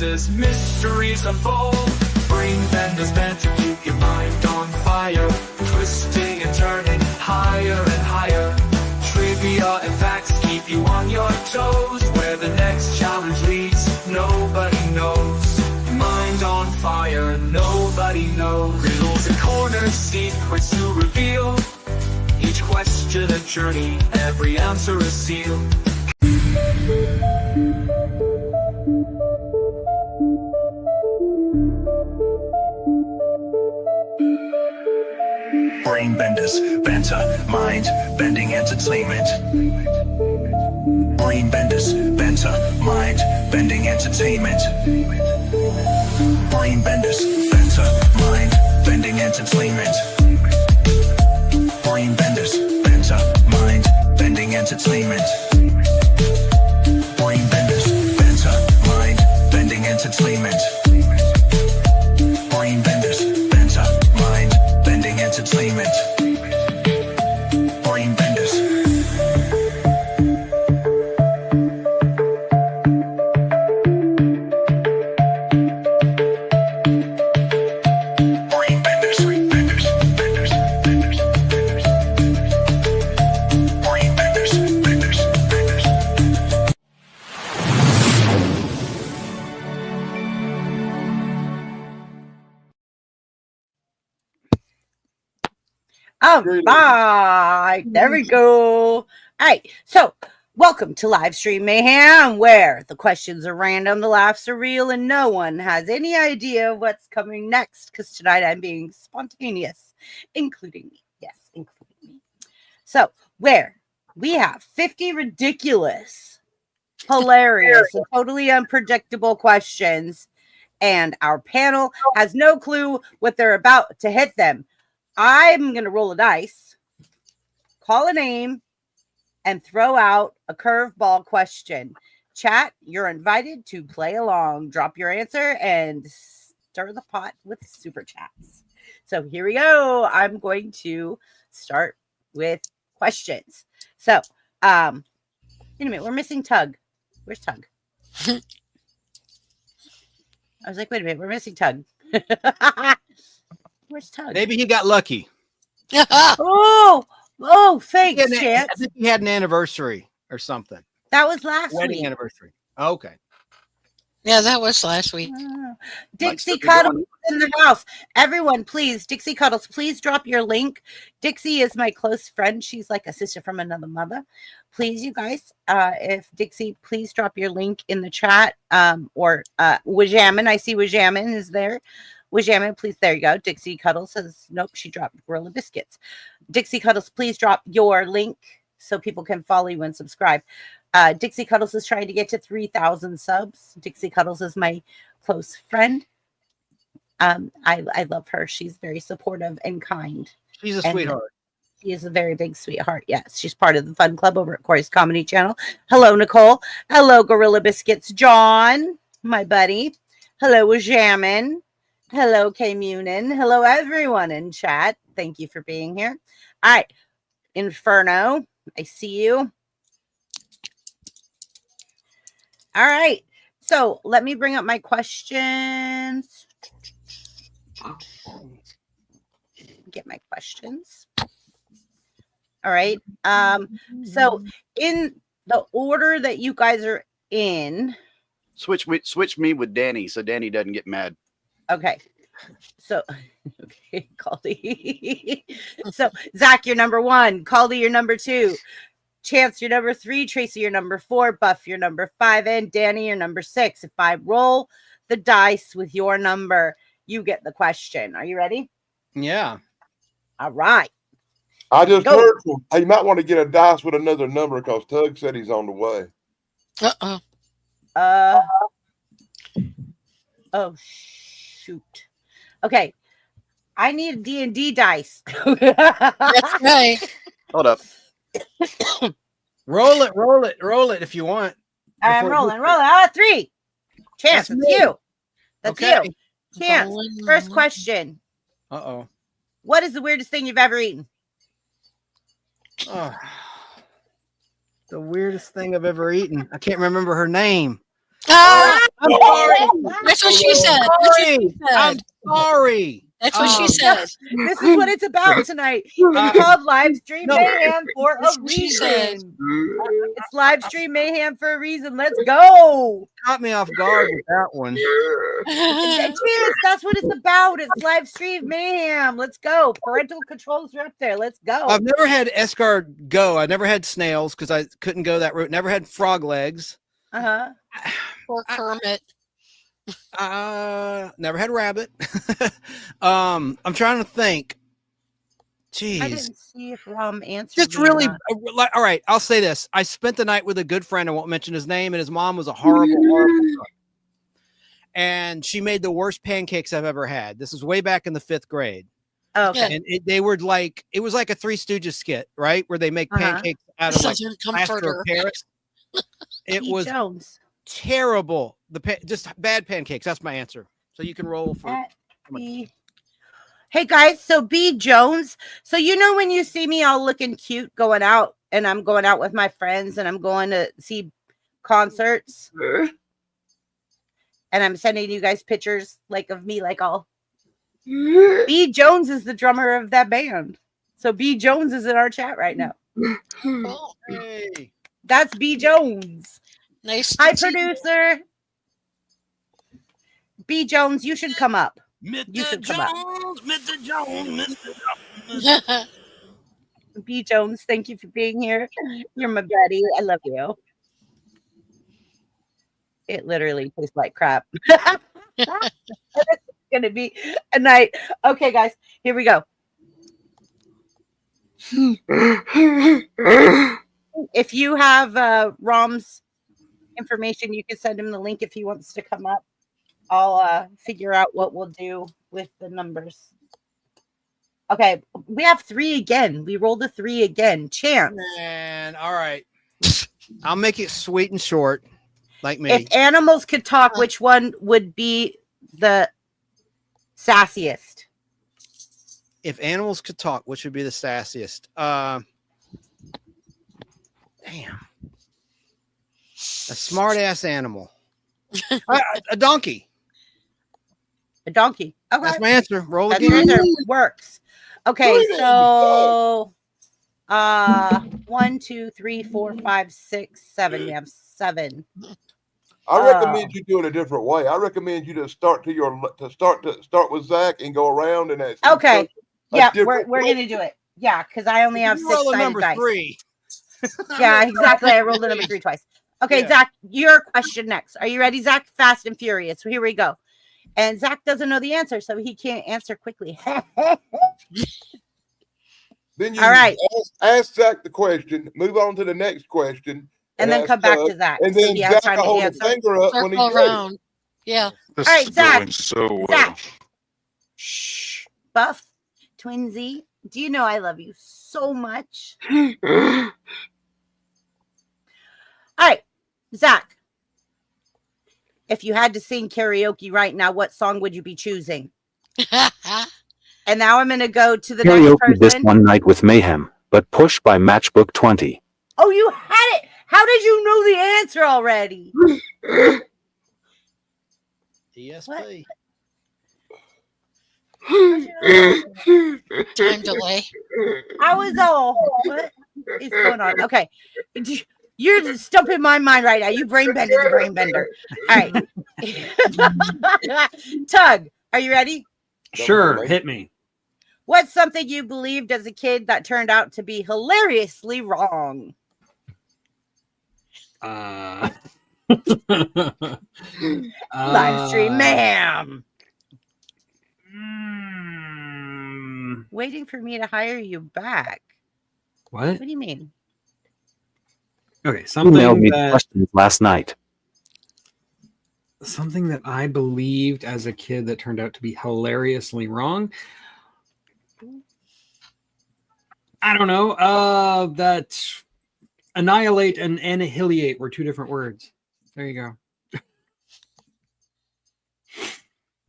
as mysteries unfold. Brain benders meant to keep your mind on fire, twisting and turning higher and higher. Trivia and facts keep you on your toes. Where the next challenge leads, nobody knows. Mind on fire, nobody knows. Riddles and corners, secrets to reveal. Each question a journey, every answer a seal. Brain benders, banter, mind bending entertainment. Brain benders, banter, mind bending entertainment. Brain benders, banter, mind bending entertainment. Brain benders, banter, mind bending entertainment. Brain benders, banter, mind bending entertainment. Brain benders, banter, mind bending entertainment. Brain benders. Brain benders, benders, benders, benders, benders. Brain benders, benders, benders. All right, there we go. All right, so welcome to Live Stream Mayhem, where the questions are random, the laughs are real, and no one has any idea what's coming next. Because tonight I'm being spontaneous, including me. Yes, including me. So, where we have 50 ridiculous, hilarious, and totally unpredictable questions, and our panel has no clue what they're about to hit them. I'm going to roll a dice, call a name, and throw out a curveball question. Chat, you're invited to play along. Drop your answer and stir the pot with super chats. So here we go. I'm going to start with questions. So, wait a minute. We're missing Tug. Where's Tug? I was like, wait a minute. We're missing Tug. Where's Tug? Maybe he got lucky. Oh, thanks, I Chance. think he had an anniversary or something. That was last Wedding week. anniversary. Okay. Yeah, that was last week. Dixie Cuddles in the house. Everyone, please, Dixie Cuddles, please drop your link. Dixie is my close friend. She's like a sister from another mother. Please, you guys, if Dixie, please drop your link in the chat. Or Wajamin, I see Wajamin is there. Wajamin, please, there you go. Dixie Cuddles says, nope, she dropped Gorilla Biscuits. Dixie Cuddles, please drop your link so people can follow you and subscribe. Dixie Cuddles is trying to get to 3,000 subs. Dixie Cuddles is my close friend. I love her. She's very supportive and kind. She's a sweetheart. She is a very big sweetheart. Yes, she's part of the fun club over at Corey's Comedy Channel. Hello, Nicole. Hello, Gorilla Biscuits. John, my buddy. Hello, Wajamin. Hello, K Munin. Hello, everyone in chat. Thank you for being here. All right, Inferno, I see you. All right, so let me bring up my questions. Get my questions. All right. So in the order that you guys are in, switch me with Danny so Danny doesn't get mad. okay. So, okay, Caldy. So, Zach, you're number 1. Caldy, you're number 2. Chance, you're number 3. Tracy, you're number 4. Buff, you're number 5. And Danny, you're number 6. If I roll the dice with your number, you get the question. Are you ready? Yeah. All right. I just Go. heard from, you might want to get a dice with another number because Tug said he's on the way. Oh, shoot. Okay. I need a D&D dice. That's right. Hold up. Roll it if you want. I'm rolling. 3. Chance, That's it's me. you. That's Okay. you. Chance, first question. Uh-oh. What is the weirdest thing you've ever eaten? Oh, the weirdest thing I've ever eaten. I can't remember her name. Ah, I'm sorry. that's what she said. That's what she I'm said. sorry. That's what she Um, said. This is what it's about tonight. It's called live stream no. mayhem for a That's what she said. reason. It's live stream mayhem for a reason. Let's go. Caught me off guard with that one. Cheers. That's what it's about. It's live stream mayhem. Let's go. Parental controls are up there. Let's go. I've never had escargot go. I never had snails because I couldn't go that route. Never had frog legs. Uh-huh. Poor Kermit. Never had rabbit. I'm trying to think. Jeez. I didn't see if Rom answered. Just me or really, not. all right. I'll say this. I spent the night with a good friend. I won't mention his name, and his mom was a horrible, horrible cook. And she made the worst pancakes I've ever had. This was way back in the 5th grade. Oh, okay. And they were like, it was like a Three Stooges skit, right? Where they make pancakes out of like Southern plaster of Comforter. Paris. It P. was Jones. terrible. Just bad pancakes. That's my answer. So you can roll for. At B. Hey guys, so B Jones. So you know when you see me all looking cute going out, and I'm going out with my friends, and I'm going to see concerts, and I'm sending you guys pictures like of me, like all. B Jones is the drummer of that band. So B Jones is in our chat right now. Oh, Hey. That's B Jones. nice. Hi, to see you. producer. B Jones, you should come up. Mr. You should come up. Jones, Mr. Jones, Mr. Jones. B Jones, thank you for being here. You're my buddy. I love you. It literally tastes like crap. It's gonna be a night. Okay, guys, here we go. If you have Rom's information, you can send him the link if he wants to come up. I'll figure out what we'll do with the numbers. Okay, we have 3 again. We rolled a 3 again. Chance. And all right. I'll make it sweet and short, like me. If animals could talk, which one would be the sassiest? If animals could talk, which would be the sassiest? Damn. A smart ass animal. A donkey. A donkey. Okay. That's my answer. Roll That's again. your answer. Works. Okay, so 1, 2, 3, 4, 5, 6, 7. We have 7. I recommend you do it a different way. I recommend you to start with Zach and go around and ask. Okay. a Yeah, different we're gonna do it. Yeah, because I only have You roll a 6-sided number dice. 3. Yeah, exactly. I rolled the number 3 twice. Okay, Yeah. Zach, your question next. Are you ready, Zach? Fast and furious. So here we go. And Zach doesn't know the answer, so he can't answer quickly. Then you All right. ask Zach the question, move on to the next question, And then ask come back Doug, to Zach. And So then he has Zach time will to hold a answer. finger up when he Circle does it. around. Yeah. This All right, is Zach. going so well. Zach. Shh. Buff, Twinsy, do you know I love you so much? All right, Zach. If you had to sing karaoke right now, what song would you be choosing? And now I'm going to go to the next Karaoke this person. one night with Mayhem, but push by Matchbook 20. Oh, you had it. How did you know the answer already? ESP. Time delay. I was all, what is going on? Okay. You're just stumping my mind right now. You brain bender the brain bender. All right. Tug, are you ready? Sure, hit me. What's something you believed as a kid that turned out to be hilariously wrong? Live Live stream mayhem. Waiting for me to hire you back. What? What do you mean? Okay, Emailed something me that questions last night. I believed as a kid that turned out to be hilariously wrong. I don't know. That annihilate and annihilate were 2 different words. There you go.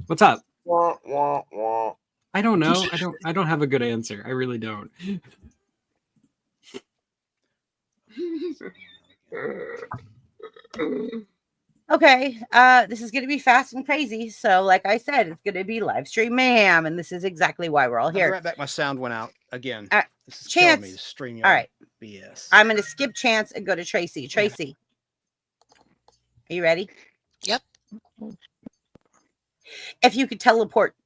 What's up? Wah, wah, wah. I don't know. I don't have a good answer. I really don't. Okay, this is going to be fast and crazy. So, like I said, it's going to be live stream mayhem, and this is exactly why we're all I'll be here. right back. My sound went out again. All right, This is killing me. Chance. Stream All right, BS. I'm going to skip Chance and go to Tracy. Tracy, are you ready? Yep. If you could teleport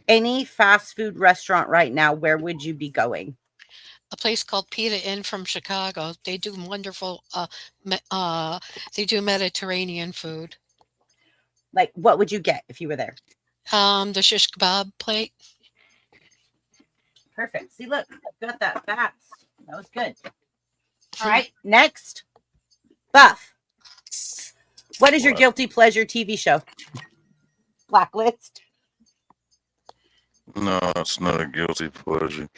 any fast food restaurant right now, where would you be going? A place called Pita Inn from Chicago. They do wonderful. They do Mediterranean food. Like, what would you get if you were there? The shish kebab plate. Perfect. See, look, I got that fast. That was good. All right, next, Buff. What is your What? guilty pleasure TV show? Blacklist. No, it's not a guilty pleasure.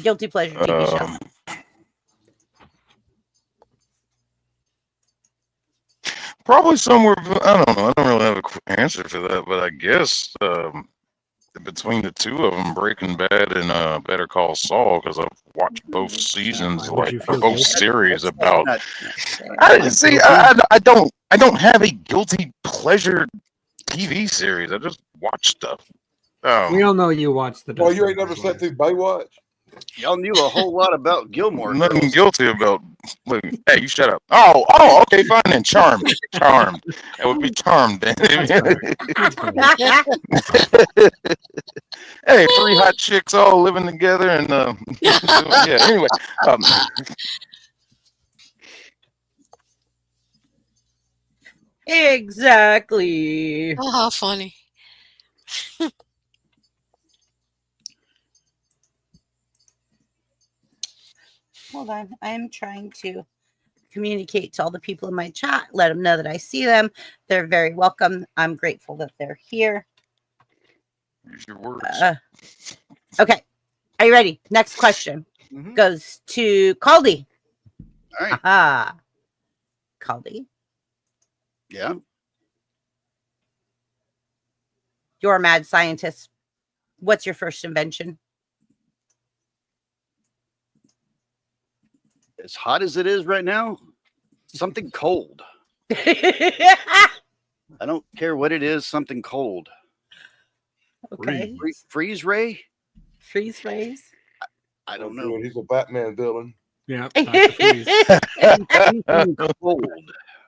Guilty pleasure TV show. Probably somewhere. I don't know. I don't really have an answer for that, but I guess between the two of them, Breaking Bad and Better Call Saul, because I've watched both seasons, Why would like you or feel both guilty? series about. Not- I see. I don't have a guilty pleasure TV series. I just watch stuff. We all know you watched the. Well, you ain't never Desperate sat through Baywatch. Y'all knew a whole lot about Gilmore Nothing Girls. guilty about. Look, hey, you shut up. Oh, okay, fine then. Charmed. It would be Charmed then. Hey, three hot chicks all living together and yeah. Anyway, Exactly. Oh, how funny. Hold on. I am trying to communicate to all the people in my chat, let them know that I see them. They're very welcome. I'm grateful that they're here. use your words. Okay. Are you ready? Next question Mhm. goes to Caldy. All right. Aha. Caldy, Yeah. you're a mad scientist. What's your first invention? As hot as it is right now, something cold. Okay. I don't care what it is, something cold. Freeze ray? Freeze rays. I don't know. He's a Batman villain. Yeah. Something cold,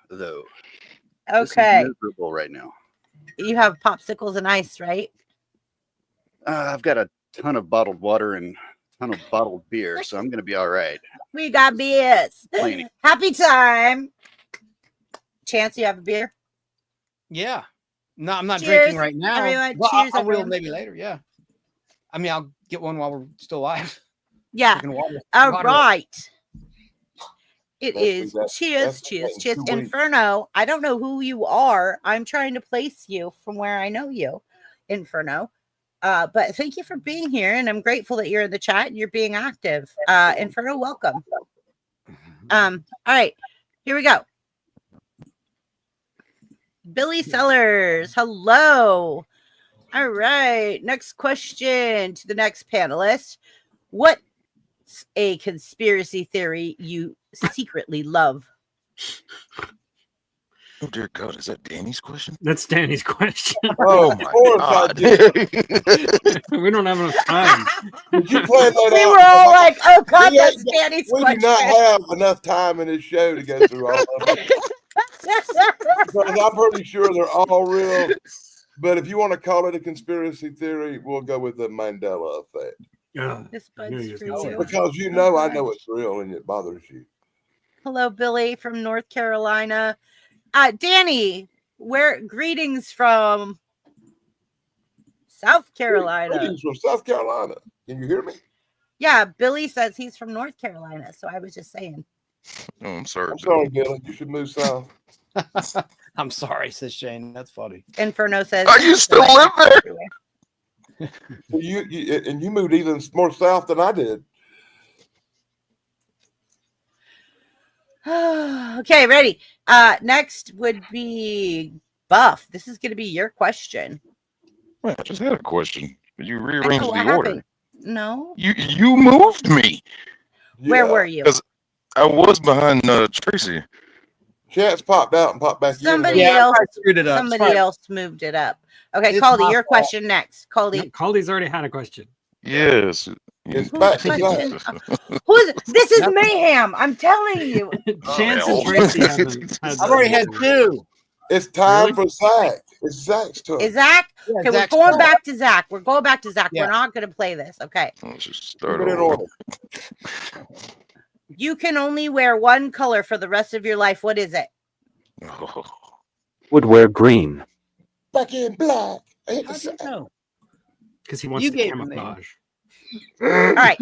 though. This is Okay. miserable right now. You have popsicles and ice, right? I've got a ton of bottled water and a ton of bottled beer, so I'm going to be all right. We got beers. Plenty. Happy time. Chance, you have a beer? Yeah. No, I'm not Cheers, drinking right now. everyone. Well, Cheers, I will everyone. maybe later. Yeah. I mean, I'll get one while we're still alive. Yeah. Drinking water. All Water. right. It That's is. exact- Cheers, that's cheers, like cheers. 2 weeks. Inferno. I don't know who you are. I'm trying to place you from where I know you, Inferno. But thank you for being here, and I'm grateful that you're in the chat and you're being active. Inferno, welcome. All right, here we go. Billy Sellers, hello. All right, next question to the next panelist. What's a conspiracy theory you secretly love? Oh dear God, is that Danny's question? That's Danny's question. Oh, Oh my of course I God. did. We don't have enough time. Did you plan that We out? were all like, oh God, We that's ain't- Danny's We do question. not have enough time in this show to go through all of them. Because I'm pretty sure they're all real. But if you want to call it a conspiracy theory, we'll go with the Mandela effect. This knew bud's you was for gonna say you. that. Because you know I know it's real and it bothers you. Hello, Billy from North Carolina. Danny, greetings from South Carolina. Greetings from South Carolina. Can you hear me? Yeah, Billy says he's from North Carolina, so I was just saying. Oh, I'm sorry. I'm sorry, Dylan. You should move south. I'm sorry, says Shane. That's funny. Inferno says. Oh, you still live there? So you moved even more south than I did. Okay, ready. Next would be Buff. This is going to be your question. Wait, I just had a question. You I rearranged know what the order. happened. No. You moved me. Where Yeah. were you? Because I was behind Tracy. Chance popped out and popped back Somebody in. else screwed it up. Somebody else moved it up. Okay, It's Caldy, my your fault. question next. Caldy, Caldy's already had a question. Yes. It's whose back to question? Zach. Who's this? Is mayhem. I'm telling you. Chance well. and Tracy haven't had I've already had questions. 2. It's time Really? for Zach. It's Zach's turn. Is Zach? Yeah, Okay, Zach's we're going fault. back to Zach. We're going back to Zach. Yeah. We're not going to play this. Okay. Let's just Keep start it in over. order. You can only wear one color for the rest of your life. What is it? Oh, Would wear green. Back in black. I hit the How'd you Zach. know? Because he wants You the gave him the- camouflage. All right.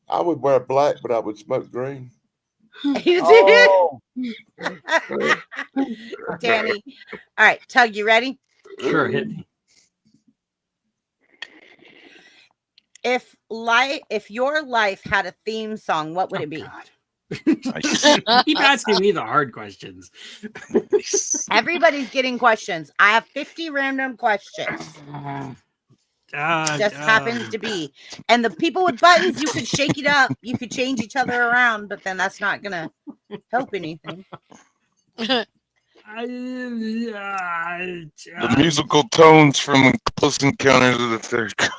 I would wear black, but I would smoke green. You Oh, Danny. All right, Tug, you ready? Sure, hit me. If your life had a theme song, what would it be? nice. Keep asking me the hard questions. Nice. Everybody's getting questions. I have 50 random questions. Just happens to be. And the people with buttons, you could shake it up. You could change each other around, but then that's not gonna help anything. The musical tones from the Close Encounters of the Third Kind.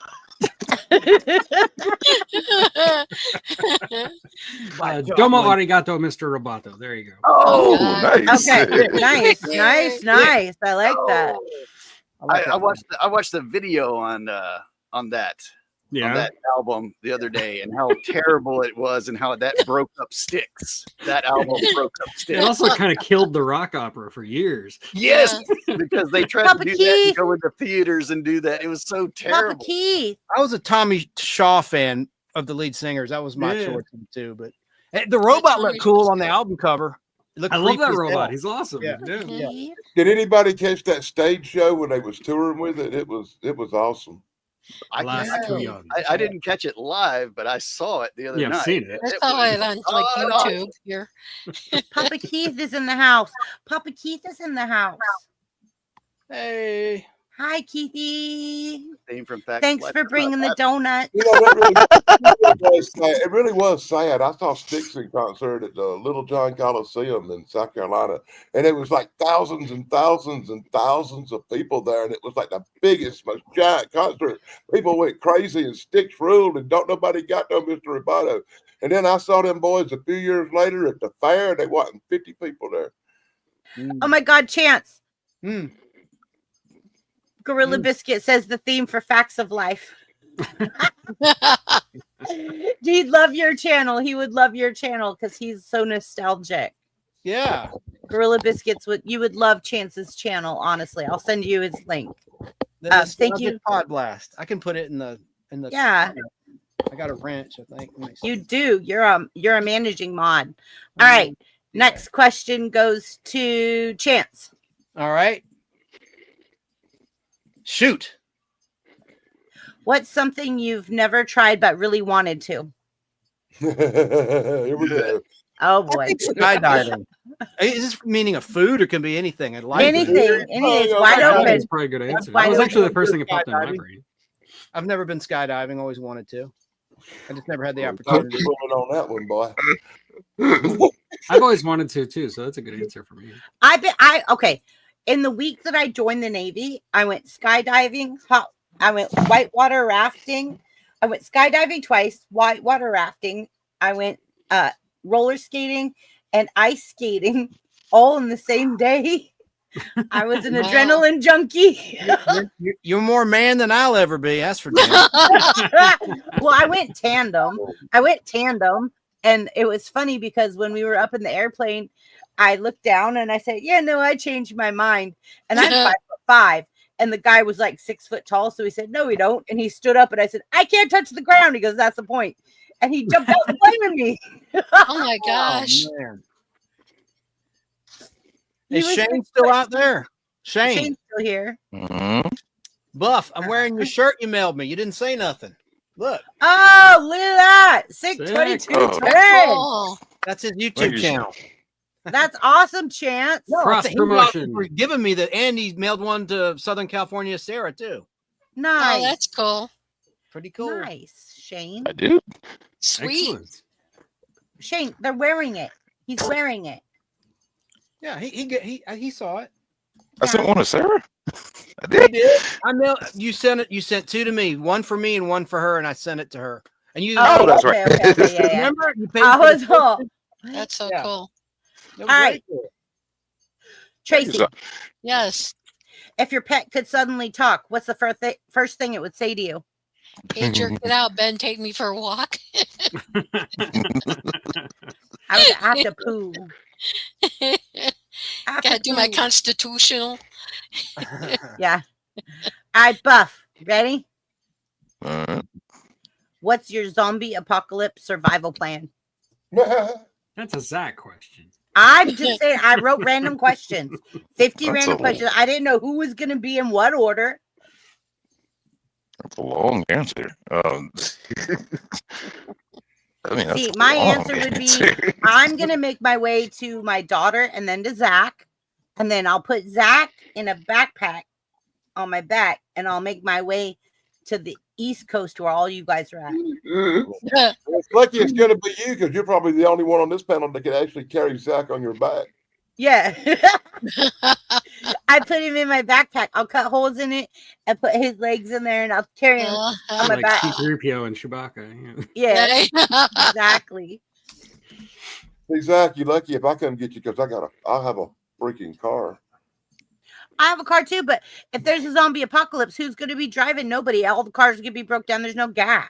Domo arigato, Mr. Roboto. There you go. Oh, God. nice. Okay, nice. I like that. I watched the video on that on that album the other day, and how terrible it was, and how that broke up Styx. That album broke up It Styx. also kind of killed the rock opera for years. Yes, because they tried Papa to do that Keith. and go into theaters and do that. It was so Papa terrible. Keith. I was a Tommy Shaw fan of the lead singers. That was my Yeah. choice too. But the robot Tommy looked cool Shaw's on the good. album cover. It looked I love creepy that as robot. hell. He's awesome. Yeah. Yeah. Keith. Did anybody catch that stage show when they was touring with it? It was awesome. Last I, too young. I didn't catch it live, but I saw it the other Yeah, I've night. seen it. I It saw was it on like awesome. YouTube here. Papa Keith is in the house. Papa Keith is in the house. Hey, Hi, Keithy. Theme from Facts Thanks Life for is bringing the Not donut. You know, that was sad. It really was sad. I saw Styx in concert at the Little John Coliseum in South Carolina, and it was like thousands and thousands and thousands of people there, and it was like the biggest, most giant concert. People went crazy, and Styx ruled, and don't nobody got no Mr. Roboto. And then I saw them boys a few years later at the fair, and they wasn't 50 people there. Oh my God, Chance. Mm. Gorilla Biscuit says the theme for Facts of Life. He'd love your channel. He would love your channel because he's so nostalgic. yeah. Gorilla Biscuits you would love Chance's channel, honestly. I'll send you his link. The thank nostalgic you. Pod Blast. I can put it in the Yeah. I got a wrench, I think. Let me see. You do. You're a managing mod. All right. Next question goes to Chance. All right. Shoot. What's something you've never tried but really wanted to? Here we go. Oh I boy. think skydiving. Is this meaning of food or can be anything? I'd like Anything. it. Anything. Oh, Wide yeah. open. That's probably a good answer. wide That was actually the open. first thing that popped in my Skydiving. brain. I've never been skydiving, always wanted to. I just never had the Touch opportunity. the bullet on that one, boy. I've always wanted to too, so that's a good answer for me. Okay. In the week that I joined the Navy, I went skydiving, I went whitewater rafting. I went skydiving twice, whitewater rafting. I went roller skating and ice skating all in the same day. I was an Wow. adrenaline junkie. You're more man than I'll ever be. That's for damn. Well, I went tandem. And it was funny because when we were up in the airplane, I looked down and I said, yeah, no, I changed my mind. And I'm 5'5". And the guy was like 6 foot tall. So he said, no, we don't. And he stood up and I said, I can't touch the ground. He goes, that's the point. And he jumped out blaming me. Oh my gosh. Oh, man. He Is was Shane like, still out there? Shane. Shane's still here. Mhm. Buff, I'm wearing your shirt you mailed me. You didn't say nothing. Look, Oh, look at that. Sick Sick. 22 Oh. today. Oh, that's his Thank YouTube you. channel. That's awesome, Chance. Cross He promotion. for giving me that, and he mailed one to Southern California Sarah too. Nice. oh, that's cool. Pretty cool. Nice, Shane. I do. Sweet. Excellent. Shane, they're wearing it. He's wearing it. Yeah, he saw it. I sent one to Sarah. I You did. did. I know you sent it. You sent 2 to me, 1 for me and 1 for her, and I sent it to her. And you. Oh, that's okay, right. okay, yeah, yeah. Remember? You paid I for the was all. That's so Yeah. cool. It was All very right. cool. Tracy, So- Yes. if your pet could suddenly talk, what's the first thing it would say to you? Hey, jerk it out, Ben. Take me for a walk. I would have to poo. I have Gotta to do my poo. constitutional. Yeah. All right, Buff. Ready? All right. What's your zombie apocalypse survival plan? That's a Zach question. I'm just saying, I wrote random questions. 50 That's random a- questions. I didn't know who was going to be in what order. That's a long answer. I mean, that's See, a my long answer would be answer. I'm going to make my way to my daughter and then to Zach. And then I'll put Zach in a backpack on my back and I'll make my way to the East Coast where all you guys are at. It's lucky it's going to be you because you're probably the only one on this panel that can actually carry Zach on your back. Yeah. I put him in my backpack. I'll cut holes in it and put his legs in there and I'll carry him on my Like back. C-3PO and Chewbacca. Yeah, exactly. Hey, Zach, you're lucky if I come get you because I have a freaking car. I have a car too, but if there's a zombie apocalypse, who's going to be driving? Nobody. All the cars are going to be broke down. There's no gas.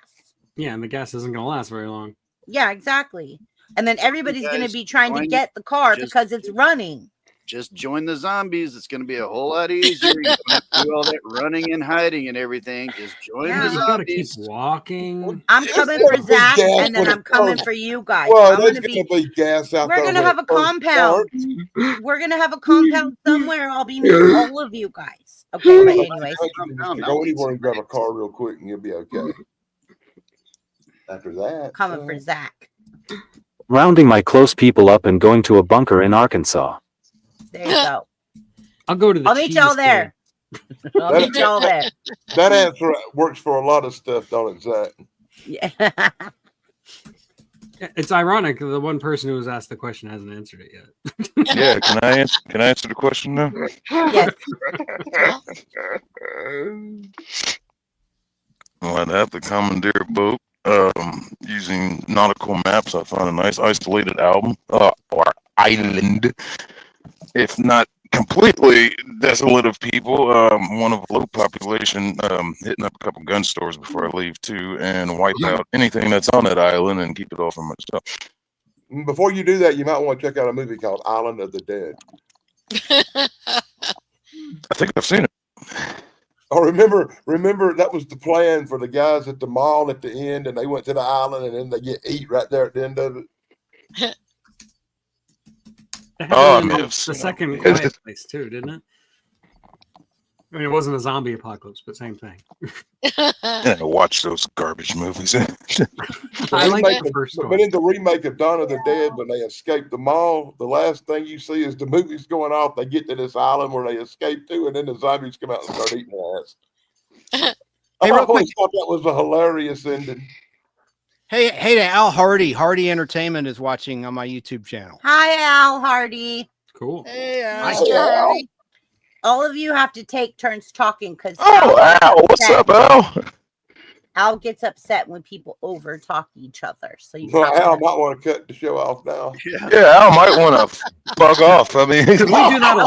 Yeah, and the gas isn't going to last very long. Yeah, exactly. And then everybody's going to guys be trying to join- get the car just- because it's running. Just join the zombies. It's going to be a whole lot easier. You don't have to do all that running and hiding and everything. Just join Yeah. the You got to keep zombies. walking. I'm It's coming gonna for be Zach, gas and then when I'm it coming starts. for you guys. Well, I'm there's gonna going to be gas out We're there. gonna when have it a first compound. starts. We're gonna have a compound somewhere. I'll be meeting all of you guys. Okay, but anyways, Go anywhere and grab a car real quick and you'll be okay. After that, coming for Zach. Rounding my close people up and going to a bunker in Arkansas. There you go. I'll go to the I'll meet cheese y'all store. there. I'll meet y'all there. that answer works for a lot of stuff, don't it, Zach? Yeah. It's ironic that the one person who was asked the question hasn't answered it yet. Yeah, can I answer the question now? Yes. Well, I'd have to commandeer a boat. Using nautical maps, I found a nice isolated or island, if not completely desolate of people. One of low population, hitting up a couple gun stores before I leave too, and wipe out anything that's on that island and keep it all for myself. Before you do that, you might want to check out a movie called Island of the Dead. I think I've seen it. Oh, remember that was the plan for the guys at the mall at the end, and they went to the island, and then they get eat right there at the end of it. It had Oh, I the may have seen second it. Quiet Place too, didn't it? I mean, it wasn't a zombie apocalypse, but same thing. I watch those garbage movies. I like Remake the of- first But one. in the remake of Dawn of the Dead, when they escape the mall, the last thing you see is the movie's going off. They get to this island where they escape to, and then the zombies come out and start eating their ass. I Hey, real always thought that was a hilarious ending. Hey, Al Hardy. Hardy Entertainment is watching on my YouTube channel. Hi, Al Hardy. Cool. Hey, Mr. Hardy. All of you have to take turns talking because Oh, Al, what's up, Al? Al gets upset when people over talk each other. So you So have Al to- might want to cut the show off now. Yeah, Al might want to bug off. I mean, We do that a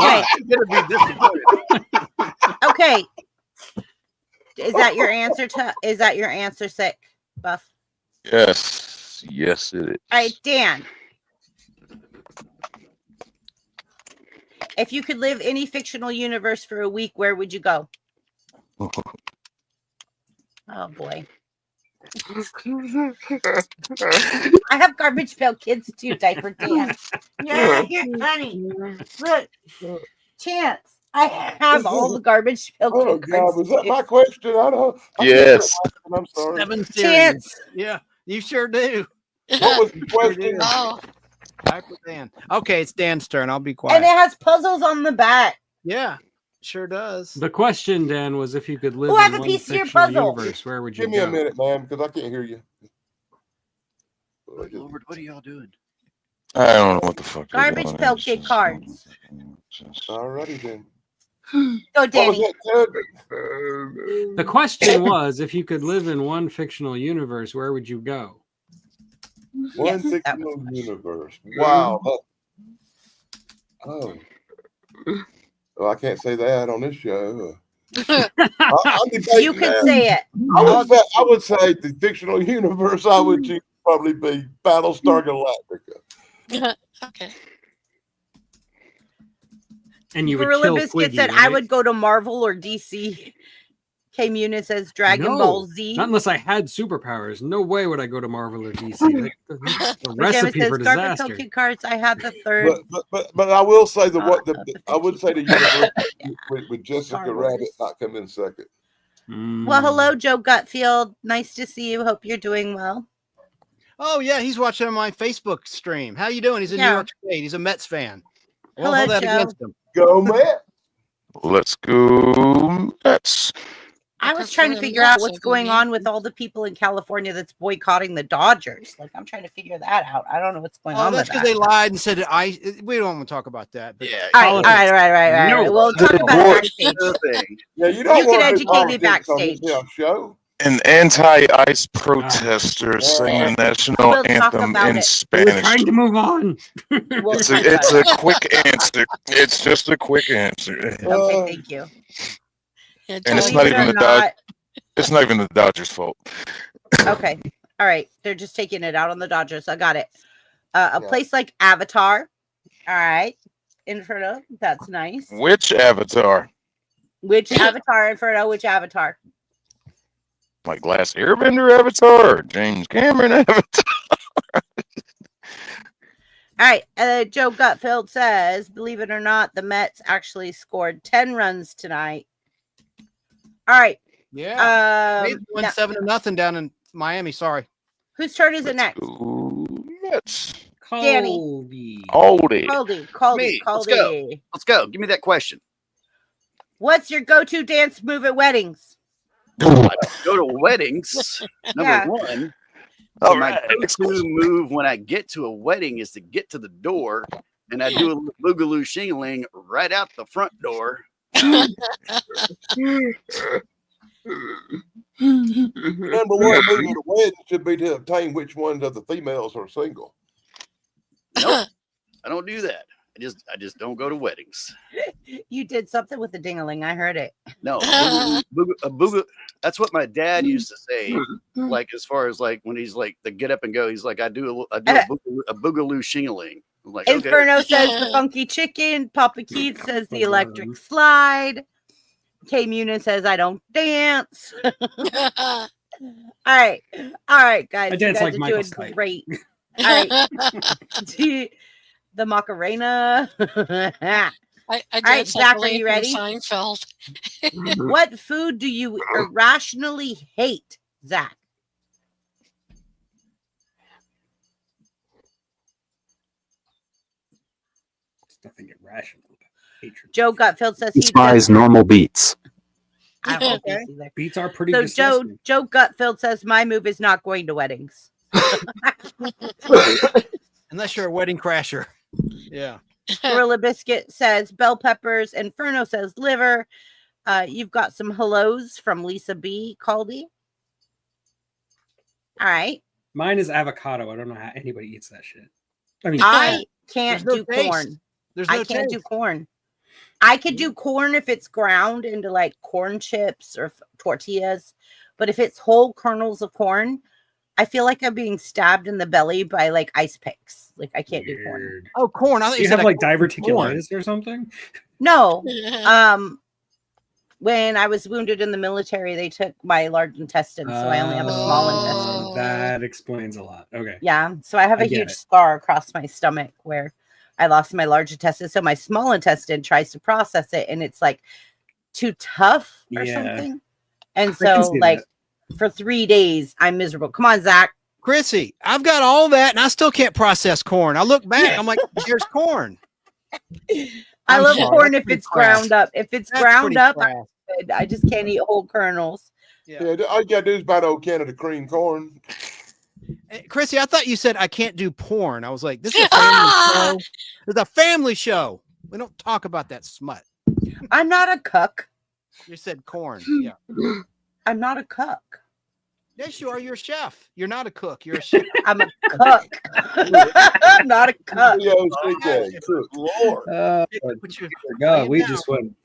lot. Okay. Okay. Is that your answer is that your answer, Sick Buff? yes, it is. All right, Dan. If you could live any fictional universe for a week, where would you go? Oh boy. I have Garbage Pail Kids too, Diaper Dan. Yeah, you're funny. Look, Chance. I have all the Garbage Pail Oh Kid God, cards, was that too. my question? I don't. I can't Yes. remember. I'm sorry. 7 series. Chance. Yeah, you sure do. What was the question? Oh, Diaper Dan. Okay, it's Dan's turn. I'll be And quiet. it has puzzles on the back. Yeah, sure does. The question, Dan, was if you could live Oh, I have in a one piece of your fictional puzzle. universe, where would you Give me a go? minute, man, because I can't hear you. Lord, what are y'all doing? I don't know what the fuck. they're Garbage doing. Pail It's Kid just- cards. Alrighty then. Go, What was Danny. that, Ted? The question was, if you could live in one fictional universe, where would you go? One Yes, that was fictional the question. universe. Wow. Oh. Well, I can't say that on this show. I'm debating You can that. say it. I would say the fictional universe I would choose probably be Battlestar Galactica. Okay. And you would Gorilla kill Biscuit Twiggy, said, I right? would go to Marvel or DC. K Muna says Dragon No, Ball Z. Not unless I had superpowers. No way would I go to Marvel or DC. That's a Pajama recipe says for Garbage Pail disaster. Kid cards. I have the third. But I will say the I would say the universe Yeah. with Jessica Star Wars. Rabbit not come in second. Well, hello, Joe Gutfield. Nice to see you. Hope you're doing well. Oh yeah, he's watching my Facebook stream. How you doing? He's in Yeah. New York State. He's a Mets fan. I won't Hello, hold that Joe. against him. Go Matt. Let's go. Mets. I was trying to figure out what's going on with all the people in California that's boycotting the Dodgers. Like, I'm trying to figure that out. I don't know what's going Oh, on that's with because that. they lied and said we don't want to talk about that. But Yeah. All right. No. We'll talk about it backstage. Thing. Yeah, you don't You can want to do educate me politics on this backstage. damn show. An anti-ICE protester sing the national We'll talk anthem about in it. We're Spanish. trying to move on. We'll It's talk a about it. quick answer. It's just a quick answer, Okay, thank you. Yeah, and it's Joey, not Believe it even or the Dodgers. not, It's not even the Dodgers' fault. okay. All right. They're just taking it out on the Dodgers. I got it. A Yeah. place like Avatar. All right. Inferno. That's nice. Which Avatar? Which Avatar, Inferno? Which Avatar? Like Glass Airbender Avatar or James Cameron Avatar? All right. Joe Gutfield says, believe it or not, the Mets actually scored 10 runs tonight. All right. yeah, they won now- 7-0 down in Miami. Sorry. whose turn is it next? Ooh, Mets. Danny. Colby. Oldie. Caldy. Me. Let's go. Let's go. Give me that question. What's your go-to dance move at weddings? I go to weddings. Number Yeah. one. All So my right, next go-to question. move when I get to a wedding is to get to the door, and I do a little boogaloo shingling right out the front door. Number one move at a wedding should be to obtain which ones of the females are single. Nope, I don't do that. I just don't go to weddings. You did something with the ding-a-ling. I heard it. No, that's what my dad used to say. Like as far as like when he's like the get up and go, he's like I do a boogaloo shingling. I'm like, okay. Inferno says the funky chicken. Papa Keith says the electric slide. K Muna says I don't dance. All right, guys. I You dance guys like are Michael doing Stipe. great. All right. The Macarena. I right, dance like Zach, are Elaine you from ready? Seinfeld. What food do you irrationally hate, Zach? It's nothing irrational about hatred. Joe Gutfield says he Despise normal beats. I don't know this either. Beats are pretty So disgusting. Joe Gutfield says my move is not going to weddings. Unless you're a wedding crasher. Yeah. Gorilla Biscuit says bell peppers. Inferno says liver. You've got some hellos from Lisa B. Caldy. All right. Mine is avocado. I don't know how anybody eats that shit. I mean, I can't There's no do taste. corn. There's no I can't do taste. corn. I could do corn if it's ground into like corn chips or tortillas, but if it's whole kernels of corn, I feel like I'm being stabbed in the belly by like ice picks. Like I can't do corn. weird. Oh, corn. I thought Do you said have like corn. diverticulitis or something? No. When I was wounded in the military, they took my large intestine, so I only have a small intestine. That explains a lot. Okay. Yeah, so I have I a get huge it. scar across my stomach where I lost my large intestine. So my small intestine tries to process it, and it's like too tough or Yeah. something. And I can so, see like, that. for 3 days, I'm miserable. Come on, Zach. Chrissy, I've got all that and I still can't process corn. I look back, I'm like, here's corn. I I'm love sorry, corn that's if pretty it's crass. ground up. If it's That's ground pretty up, crass. I just can't eat whole kernels. Yeah. Yeah, all you gotta do is buy an old can of the cream corn. Chrissy, I thought you said I can't do porn. I was like, this is a family show. It's a family show. We don't talk about that smut. I'm not a cook. You said corn. Yeah. I'm not a cook. Yes, you are. You're a chef. You're not a cook. You're a chef. I'm a cook. I'm not a cook. Lord. God, we just went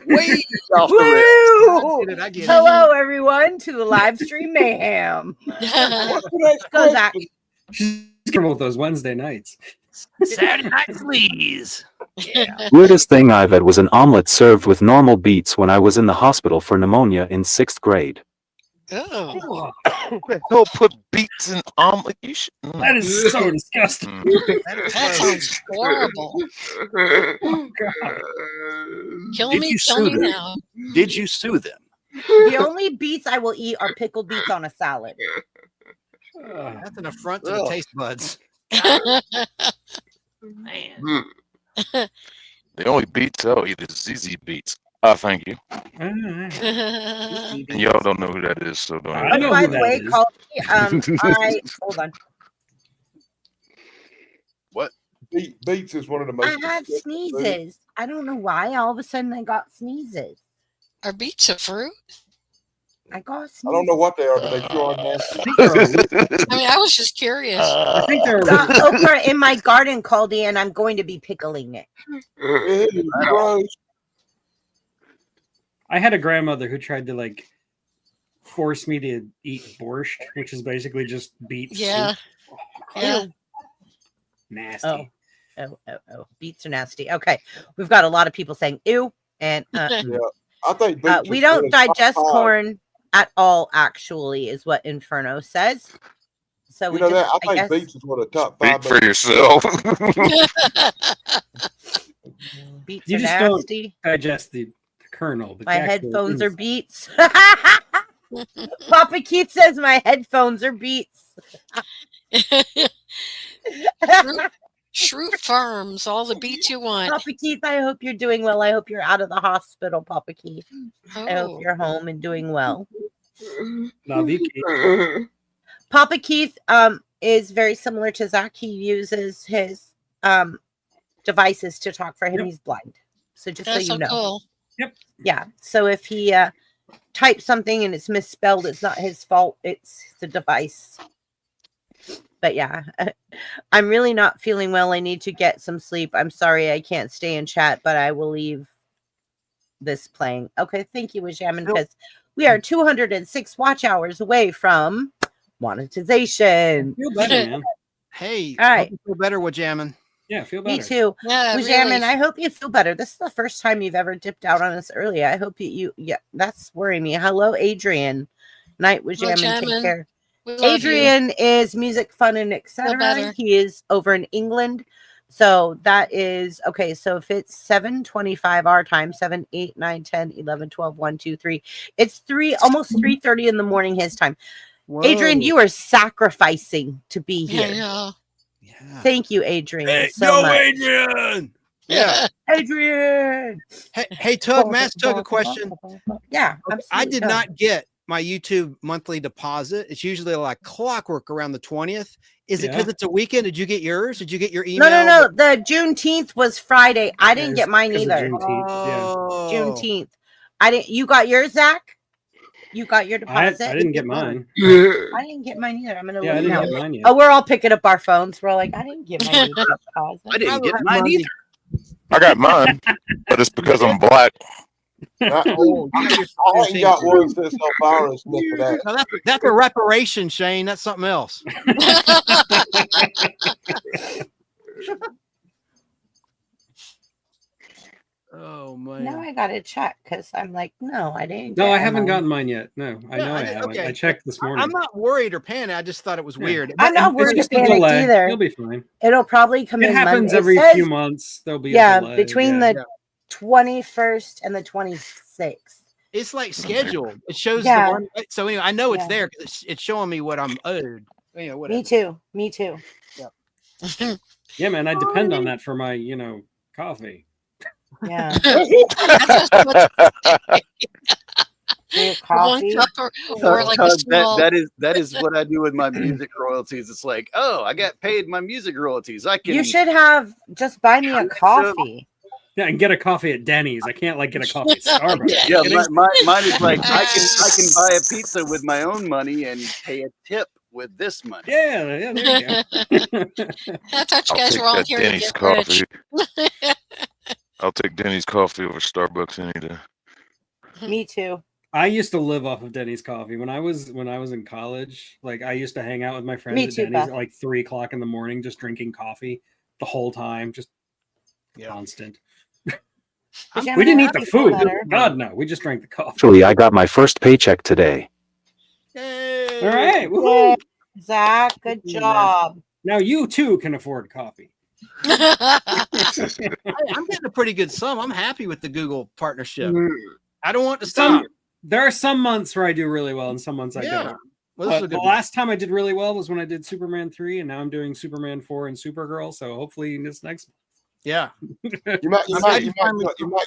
way off the rails. Woo! I get it. Hello, everyone, to the live stream mayhem. Goes out. She's coming with those Wednesday nights. Saturday Night Sleaze. Yeah. Weirdest thing I've had was an omelet served with normal beets when I was in the hospital for pneumonia in 6th grade. Oh. Don't put beets in omelet. You should. That is so disgusting. That sounds horrible. Oh, God. Kill Did me, you kill sue me them? now. Did you sue them? The only beets I will eat are pickled beets on a salad. That's an affront to the taste buds. Man. The only beets I'll eat is ZZ Beats. Thank you. And y'all don't know who that is, so don't. I know By who the that way, is. call me. Hold on. What? Beets is one of the most. I had sneezes. I don't know why. All of a sudden, I got sneezes. Are beets a fruit? I got sneezes. I don't know what they are, but they sure are nasty. I mean, I was just curious. I think they're Got okra in my garden, Caldy, and I'm going to be pickling it. Ew, gross. I had a grandmother who tried to like force me to eat borscht, which is basically just beet Yeah. soup. Yeah. Nasty. Oh. Beets are nasty. Okay. We've got a lot of people saying ew. And Yeah, I think beets we is don't in the top digest 5. corn at all, actually, is what Inferno says. So You we know just, that I I think guess, beets is one of the top Speak 5. for yourself. beets You are just don't nasty. digest the kernel. But My the actual headphones are inside. beets. Papa Keith says my headphones are beets. Shroot Farms, all the beets you want. Papa Keith, I hope you're doing well. I hope you're out of the hospital, Papa Keith. I hope Oh. you're home and doing well. Love you, Keith. Papa Keith is very similar to Zach. He uses his devices to talk for him. Yep. He's blind. So just That's so so you know. cool. Yeah. So if he types something and it's misspelled, it's not his fault. It's the device. But yeah, I'm really not feeling well. I need to get some sleep. I'm sorry I can't stay in chat, but I will leave this playing. Okay, thank you, Wajamin, because we are 206 watch hours away from monetization. Feel better, man. Hey, All right. hope you feel better with jamming. Yeah, feel better. Me too. Yeah, Wajamin, really. I hope you feel better. This is the first time you've ever dipped out on us early. I hope yeah, that's worrying me. Hello, Adrian. Night, Wajamin. Take Wajamin. care. We love you. Adrian is music, fun, and etc. better. He is over in England. So that is okay. So if it's 7:25 our time, 7, 8, 9, 10, 11, 12, 1, 2, 3. It's almost 3:30 in the morning his time. Adrian, you are sacrificing to be Yeah, here. yeah. Yeah. Thank you, Adrian, Hey, so yo, much. Adrian. Yeah. Adrian. Hey, Tug, Mass Tug, a question. Yeah, I did absolutely. not get my YouTube monthly deposit. It's usually like clockwork around the 20th. Is it because Yeah. it's a weekend? Did you get yours? Did you get your email? No. The Juneteenth was Friday. I didn't get mine Because of either. Juneteenth, yeah. Oh. Juneteenth. I didn't. You got yours, Zach? You got your I deposit? didn't get mine. I didn't get mine either. I'm gonna Yeah, I look didn't now. get mine yet. Oh, we're all picking up our phones. We're all like, I didn't get my deposit. I didn't get have mine Monday. either. I got mine, but it's because I'm black. Oh, you got your I ain't got one since Elvira sniffed it out. No, that's a reparation, Shane. That's something else. Oh man. Now I gotta check because I'm like, no, I didn't. No, get I haven't mine. gotten mine yet. No, I Yeah, know I haven't. okay. I checked this morning. I'm not worried or panicked. I just thought it was Yeah. weird. I'm not It's worried or just a panicked delay. either. You'll be fine. It'll probably come It in happens Monday. every It says, few months. There'll be a yeah, delay. between yeah. the 21st and the 26th. It's like scheduled. It shows Yeah. the one. So anyway, I know it's Yeah. there because it's showing me what I'm owed. You know, whatever. Me too. Me too. Yeah, man, I depend on that for my, coffee. Yeah. Coffee. One cup or like a Tug, small. that is what I do with my music royalties. It's like, oh, I got paid my music royalties. I can. You should have just buy me a coffee. Yeah, and get a coffee at Denny's. I can't like get a coffee at Starbucks. Yeah, mine is like I can buy a pizza with my own money and pay a tip with this money. Yeah, there you go. I thought you I'll guys take were all that here to Denny's get rich. coffee. I'll take Denny's coffee over Starbucks any day. Me too. I used to live off of Denny's coffee when I was in college. Like I used to hang out with my friends Me at too, Denny's Beth. at like 3 o'clock in the morning, just drinking coffee the whole time, just constant. Did you have We didn't an eat the happy food. letter? God no, we just drank the coffee. Actually, I got my first paycheck today. All right, Yay, woohoo. Zach, good job. Now you too can afford coffee. I'm getting a pretty good sum. I'm happy with the Google partnership. I don't want to stop. There are some months where I do really well, and some months I don't. Well, this is a But good the one. last time I did really well was when I did Superman 3, and now I'm doing Superman 4 and Supergirl. So hopefully this next. Yeah. You might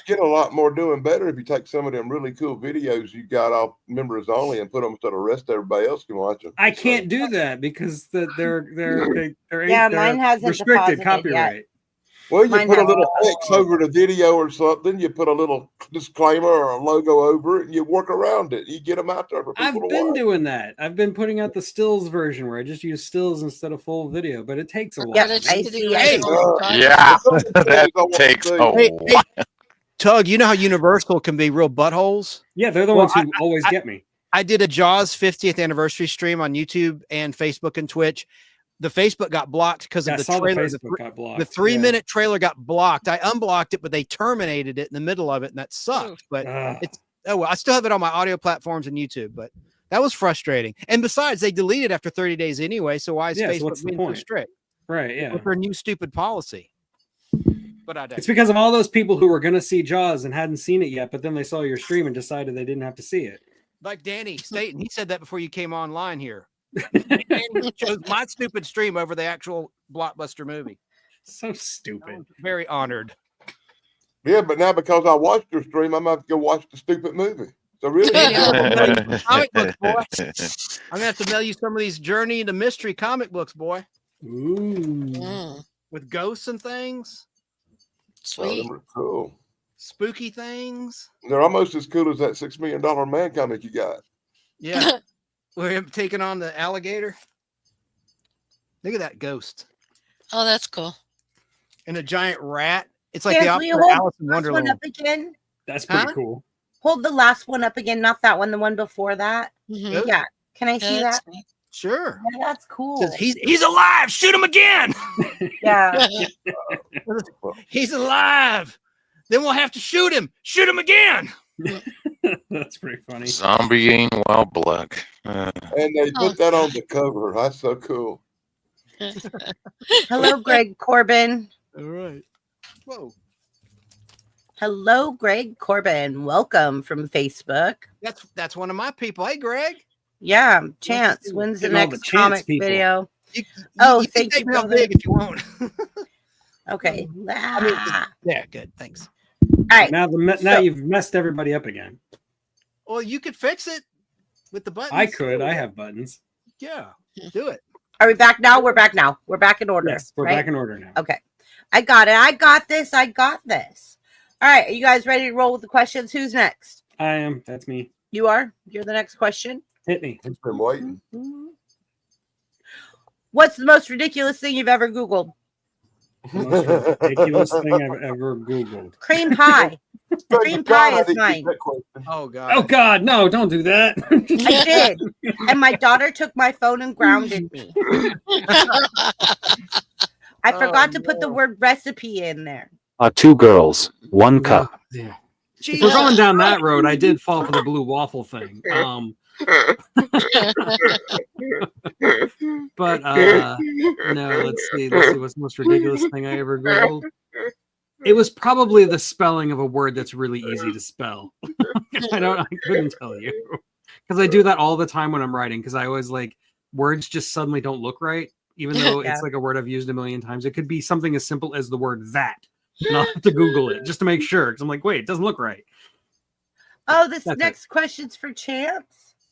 get a lot more doing better if you take some of them really cool videos you got off members only and put them so the rest of everybody else can watch them. I can't do that because they're Yeah, mine hasn't restricted deposited copyright. yet. Well, you Mine put a has little not. X over the video or something. You put a little disclaimer or a logo over it, and you work around it. You get them out there for people I've to been watch. doing that. I've been putting out the stills version where I just use stills instead of full video, but it takes a while. Yeah, I see. Yeah, that takes a while. Tug, you know how Universal can be real buttholes? Yeah, they're the Well, ones who always get me. I did a Jaws 50th anniversary stream on YouTube and Facebook and Twitch. The Facebook got blocked because Yeah, of I the saw the trailer. Facebook got blocked. The 3-minute trailer got blocked. I unblocked it, but they terminated it in the middle of it, and that sucked. But it's well, I still have it on my audio platforms and YouTube, but that was frustrating. And besides, they deleted after 30 days anyway. So why is Yeah, so Facebook what's the being so point? strict? Right, yeah. With their new stupid policy. But I It's because of all those people who were going to see Jaws and hadn't seen it yet, but then they saw your stream and decided they didn't have to see it. Like Danny Staten, he said that before you came online here. Danny chose my stupid stream over the actual blockbuster movie. So stupid. Very honored. Yeah, but now because I watched your stream, I'm going to have to go watch the stupid movie. So really, Comic books, boy. I'm gonna have to mail you some of these Journey into Mystery comic books, boy. Ooh. With ghosts and things, Sweet. Cool. spooky things. They're almost as cool as that $6 Million Man comic you got. Yeah, we're him taking on the alligator. Look at that ghost Oh, that's cool. and a giant rat. It's like Dan, the will you opposite of hold Alice in the last one Wonderland. up again? That's pretty Huh? cool. Hold the last one up again, not that one, the one before that. Mhm. Yeah. Can I see that's that? neat. Sure. Yeah, that's cool. Says, he's alive. Shoot him again. Yeah. He's alive. Then we'll have to shoot him. Shoot him again. That's pretty funny. Zombie ain't wild black. And they Oh. put that on the cover. That's so cool. Hello, Greg Corbin. All right. Whoa. Hello, Greg Corbin. Welcome from Facebook. That's one of my people. Hey, Greg. Yeah, Chance. When's the Getting all the next Chance comic people. video? You Oh, can thank take you, me out brother. big if you want. Okay. Yeah, good. Thanks. All right. Now So- you've messed everybody up again. Well, you could fix it with the buttons. I could. I have buttons. Yeah, do it. Are we back now? We're back now. We're back in order. Yes, we're right? back in order now. Okay. I got it. I got this. I got this. All right. Are you guys ready to roll with the questions? Who's next? I am. That's me. You are? You're the next question. Hit me. He's been waiting. What's the most ridiculous thing you've ever Googled? The most ridiculous thing I've ever Googled. Cream pie. Cream pie is mine. Oh God. Oh God, no! Don't do that. I did. And my daughter took my phone and grounded me. I forgot to put the word recipe in there. 2 girls, 1 cup. Yeah. If we're going down that road, I did fall for the blue waffle thing. But no, let's see what's the most ridiculous thing I ever Googled. It was probably the spelling of a word that's really easy to spell. I couldn't tell you. Because I do that all the time when I'm writing, because I always like words just suddenly don't look right, even though Yeah. it's like a word I've used a million times. It could be something as simple as the word that. And I'll have to Google it just to make sure. Because I'm like, wait, it doesn't look right. Oh, this That's it. next question's for Chance.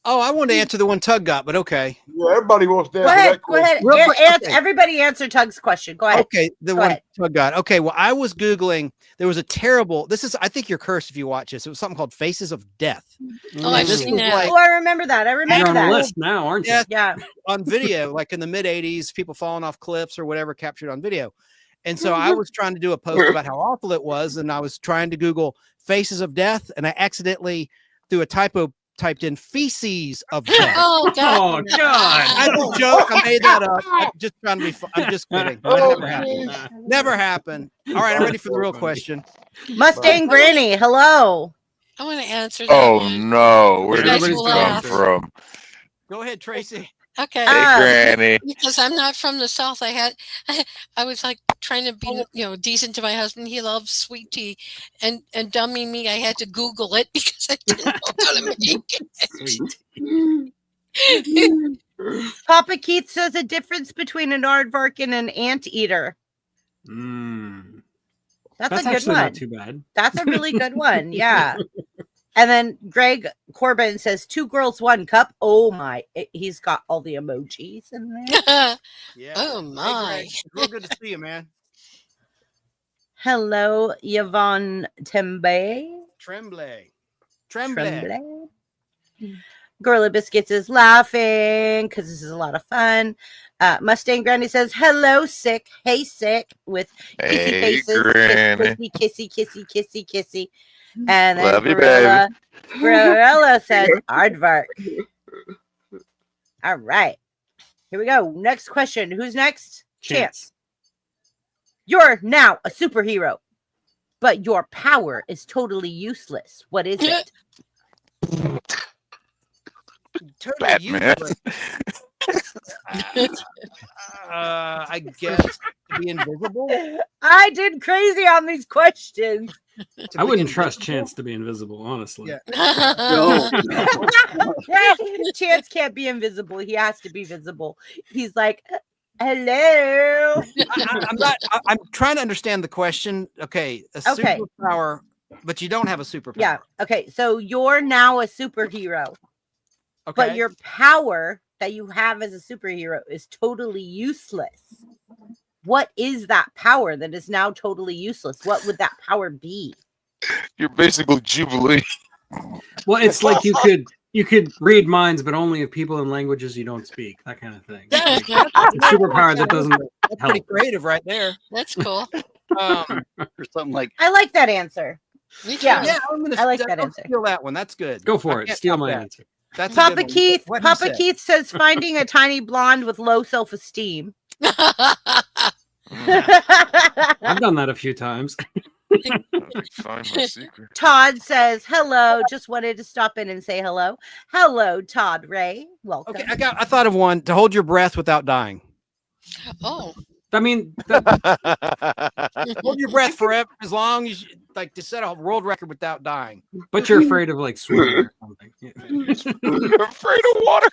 Oh, I wanted to answer the one Tug got, but okay. Yeah, everybody wants to Go answer ahead. that Go ahead. Real quick, okay. Everybody answer Tug's question. Go ahead. Okay, the Go one ahead. Tug got. Okay, well, I was Googling. There was a terrible, I think you're cursed if you watch this. It was something called Faces of Death. Oh, I've This seen was that. like- Oh, I remember that. I You're remember on the that. list now, aren't you? Yeah. Yeah. On video, like in the mid 80s, people falling off cliffs or whatever captured on video. And so I was trying to do a post about how awful it was. And I was trying to Google Faces of Death. And I accidentally, through a typo, typed in feces of death. Oh, God. Oh God! That's a joke. I made that up. I'm just trying to be fun. I'm just kidding. That Oh, never happened. geez. Never happened. All right, I'm ready for the real question. Mustang Granny, hello. I want to answer that Oh one. no, where You did guys this will come laugh. from? Go ahead, Tracy. Okay. Ah. Hey, Granny. Because I'm not from the South, I was like trying to be, decent to my husband. He loves sweet tea, and dummy me, I had to Google it because I didn't know how to make it. Papa Keith says a difference between an aardvark and an anteater. Mm. That's a good actually one. not too bad. That's a really good one. Yeah. And then Greg Corbin says 2 girls, 1 cup. Oh my. He's got all the emojis in there. Yeah. Oh, my. Hey, Greg, it's real good to see you, man. Hello, Yvonne Tembe. Tremblay. Tremblay. Gorilla Biscuits is laughing because this is a lot of fun. Mustang Granny says, hello, sick. Hey, sick. With kissy Hey, faces. Granny. Kissy, kissy. And then Love you, Gorilla says, aardvark. All right. Here we go. Next question. Who's next? Chance. You're now a superhero, but your power is totally useless. What is it? Totally Batman. useless. I guess to be invisible. I did crazy on these questions. I wouldn't trust Chance to be invisible, honestly. Yeah. Chance can't be invisible. He has to be visible. He's like, hello. I'm trying to understand the question. Okay, Okay. superpower, but you don't have a superpower. Yeah. Okay. So you're now a superhero, Okay. but your power that you have as a superhero is totally useless. What is that power that is now totally useless? What would that power be? You're basically Jubilee. Well, it's like you could read minds, but only of people in languages you don't speak. That kind of thing. That's- Like, a superpower that doesn't That's pretty help. creative right there. That's cool. or something like I like that answer. Me too. Yeah. Yeah, I'm gonna I like that I'll answer. steal that one. That's good. Go for I it. can't Steal top my that. answer. That's a Papa good one. Keith. What he Papa said. Keith says finding a tiny blonde with low self-esteem. I've done that a few times. Find my secret. Todd says hello. Just wanted to stop in and say hello. Hello, Todd Ray. Welcome. Okay, I thought of one to hold your breath without dying. Oh, I mean, Hold your breath forever as long as you like to set a world record without dying. but you're afraid of like swimming or something. You're afraid of water.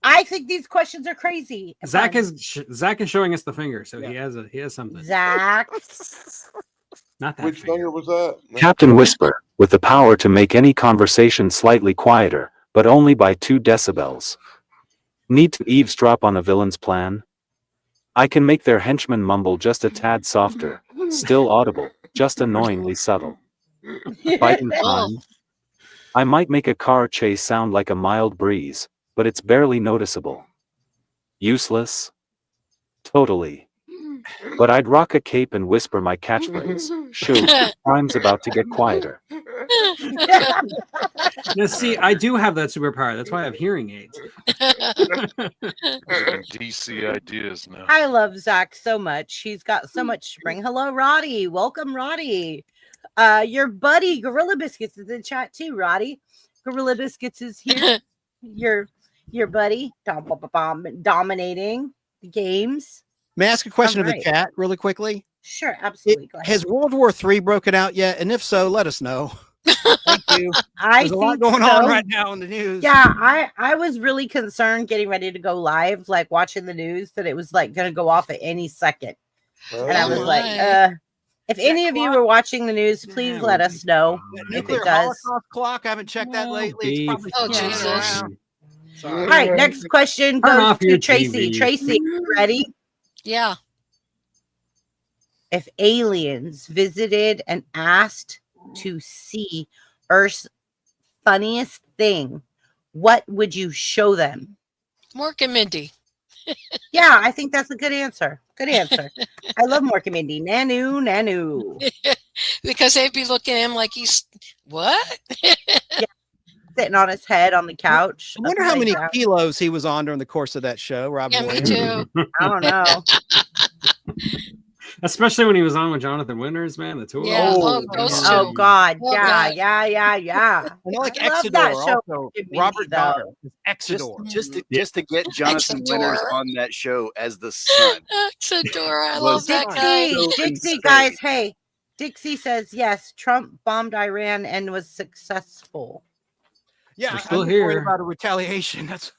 I think these questions are crazy. Zach Fun. is showing us the finger, so he has something. Zach. Not that Which finger was that? Captain Whisper, with the power to make any conversation slightly quieter, but only by 2 decibels. Need to eavesdrop on a villain's plan? I can make their henchmen mumble just a tad softer, still audible, just annoyingly subtle. Fighting fun. I might make a car chase sound like a mild breeze, but it's barely noticeable. Useless? Totally. But I'd rock a cape and whisper my catchphrase. Shoot, time's about to get quieter. Now, see, I do have that superpower. That's why I have hearing aids. DC ideas now. I love Zach so much. He's got so much to bring. Hello, Roddy. Welcome, Roddy. Your buddy Gorilla Biscuits is in chat too, Roddy. Gorilla Biscuits is here. your buddy dominating the games. May I ask a question of the Alright. chat really quickly? Sure, absolutely. Go ahead. Has World War III broken out yet? And if so, let us know. Thank you. I There's a lot think going on so. right now in the news. Yeah, I was really concerned getting ready to go live, like watching the news, that it was like going to go off at any second. And I was Oh like, my. If any of you were watching the news, please let us know That if nuclear it does. Holocaust clock. I haven't checked that lately. It's probably Oh, still Jesus. around. All Sorry. right, next question Turn goes off to your Tracy. TV. Tracy, you ready? Yeah. If aliens visited and asked to see Earth's funniest thing, what would you show them? Mork and Mindy. Yeah, I think that's a good answer. Good answer. I love Mork and Mindy. Nanu, Nanu. Because they'd be looking at him like he's what? Sitting on his head on the couch. I wonder how many upside down. kilos he was on during the course of that show, Robin Yeah, me Williams. too. I don't know. Especially when he was on with Jonathan Winters, man. The tour. Yeah. Oh, Ghost Oh Ship. God. Oh, Yeah, God. I yeah. like I love Exodore that show. also. Give me Robert though. Donner is Exodore. Just to get Jonathan Winters Exodore. on that show as the son. Exodore. I Was love that guy. so Dixie, insane. guys. Hey, Dixie says yes. Trump bombed Iran and was successful. Yeah, We're still I'm worried here. about a retaliation. That's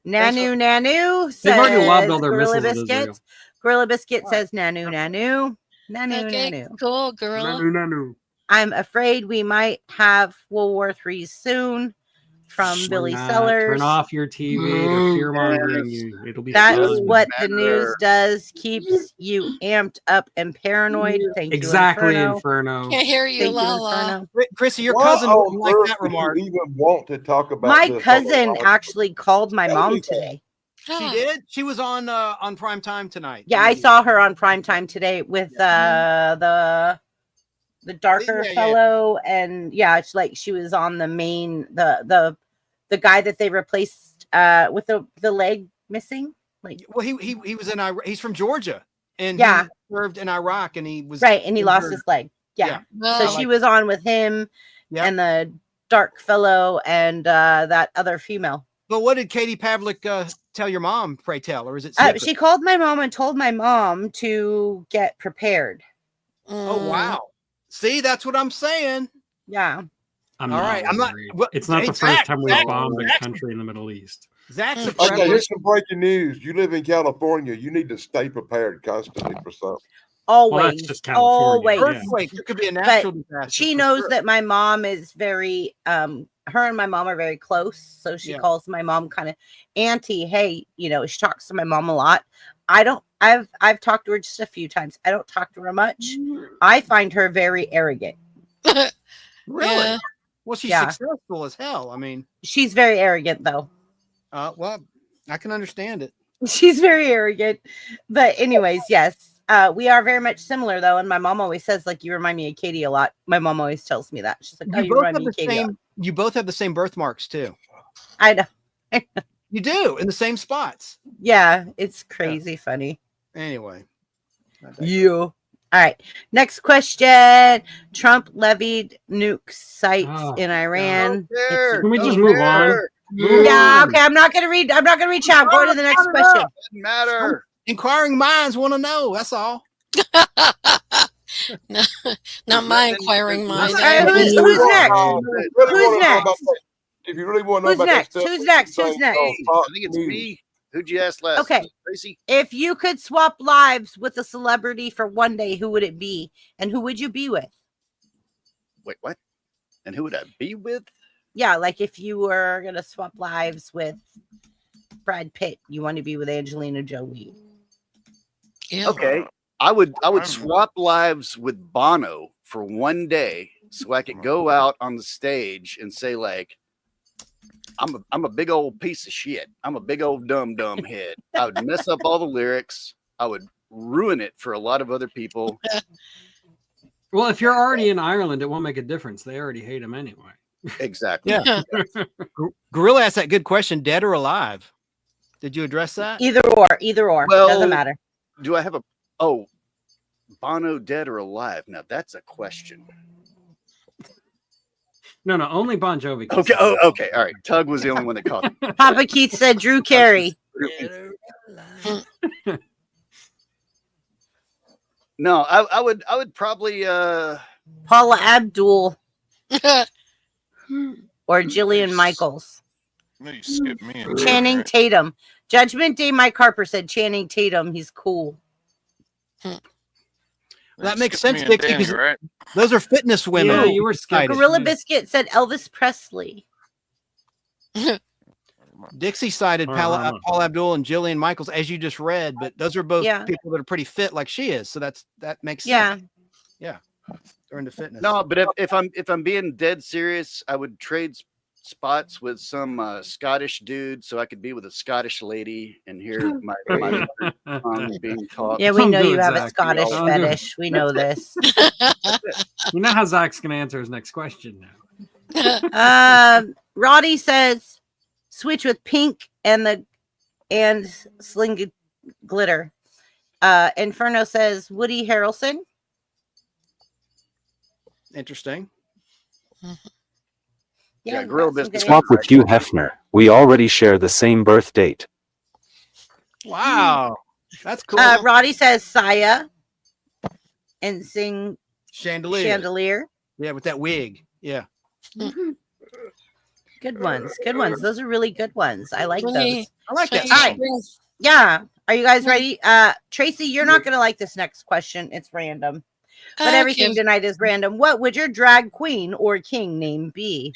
Nanu They've already lobbed says all their Gorilla missiles at Israel. Biscuit. Gorilla Biscuit says Nanu. Okay, Nanu. cool, girl. Nanu. I'm afraid we might have World War III soon. From Why Billy not? Sellers. Turn off your TV. They're fear mongering you. It'll be That's fun. what the news does. Keeps you amped up and paranoid. Thank Exactly, you, Inferno. Can't hear you, Thank you, Lala. Inferno. Chrissy, your Why cousin on wouldn't like earth that would you remark. even want to talk about My this cousin on the live? actually called my mom today. She did. She was on prime time tonight. Yeah, I saw her on primetime today with the darker Yeah. fellow, and yeah, it's like she was on the main the guy that they replaced with the leg missing. Like, Well, he was in Iraq. He's from Georgia, and Yeah. he served in Iraq, and he was right, and he lost injured. his leg. Yeah. Oh, So she was on with him and the dark fellow and that other female. But what did Katie Pavlik tell your mom? Pray tell, or is it? She called my mom and told my mom to get prepared. Oh wow! See, that's what I'm saying. Yeah. I'm All not right, I'm not. worried. What, It's not hey, the first Zach, time we've Zach, bombed a Zach, country in the Middle East. Zach's a Okay, predator. here's some breaking news. You live in California. You need to stay prepared constantly for something. Always. just California, Always. yeah. Earthquake. It could be a But natural disaster. she for knows sure. that my mom is very her and my mom are very close, so she Yeah. calls my mom kind of auntie. Hey, she talks to my mom a lot. I've talked to her just a few times. I don't talk to her much. I find her very arrogant. Really? Yeah. Well, she's Yeah. successful as hell. I mean, She's very arrogant though. well, I can understand it. She's very arrogant. But anyways, yes. We are very much similar though, and my mom always says, like, you remind me of Katie a lot. My mom always tells me that. She's like, oh, you both remind have me the of Katie. same. You both have the same birthmarks too. I know. You do in the same spots. Yeah, it's crazy funny. Anyway. You. All right. Next question. Trump levied nuke sites Oh, in Iran. There, Can we go just move on? there. Yeah, okay. I'm not gonna read chat. Go to the next question. Doesn't matter. Inquiring minds want to know. That's all. No, not my inquiring mind. All right, who's next? Who's next? If you really want to know Who's about that next? stuff, Who's next? Who's thing next? called I Fox think it's News. me. Who'd you ask last? Okay. Tracy? If you could swap lives with a celebrity for one day, who would it be? And who would you be with? Wait, what? And who would I be with? Yeah, like if you were gonna swap lives with Brad Pitt, you want to be with Angelina Jolie. Yeah. Okay. I would swap lives with Bono for one day so I could go out on the stage and say, like, I'm a big old piece of shit. I'm a big old dumb head. I would mess up all the lyrics. I would ruin it for a lot of other people. Well, if you're already in Ireland, it won't make a difference. They already hate him anyway. Exactly. Yeah. Gorilla asked that good question: dead or alive? Did you address that? Either or. Well, Doesn't matter. Do I have Bono dead or alive? Now that's a question. No, only Bon Jovi. can Okay. say Oh, that. okay. All right. Tug was the only one that caught it. Papa Keith said Drew Carey. No, I would probably Paula Abdul or Jillian Michaels. No, you skipped me. and Channing right? Tatum. Judgment Day Mike Harper said Channing Tatum. He's cool. That makes Skip sense, me and Dixie, Danny, 'cause right? those are fitness women. Yeah, you were skipping. Gorilla Biscuit said Elvis Presley. Dixie cited Uh-huh. Paul Abdul and Jillian Michaels, as you just read, but those are both Yeah. people that are pretty fit, like she is. So that makes Yeah. sense. Yeah, they're into fitness. No, but if I'm being dead serious, I would trade spots with some Scottish dude so I could be with a Scottish lady and hear my tongue being talked. Yeah, we I'm know you good, have a Zach. Scottish I'm good. fetish. We know this. You know how Zach's gonna answer his next question now. Roddy says switch with pink and sling glitter. Inferno says Woody Harrelson. Interesting. Yeah, we Gorilla got some Biscuit. good Swap with Hugh Hefner. We already share the same birth date. Wow, that's cool. Roddy says Saya and sing Chandelier. Yeah, with that wig. Yeah. Good ones. Good ones. Those are really good ones. I like those. I like that. All right. Yeah. Are you guys ready? Tracy, you're not going to like this next question. It's random. But everything tonight is random. What would your drag queen or king name be?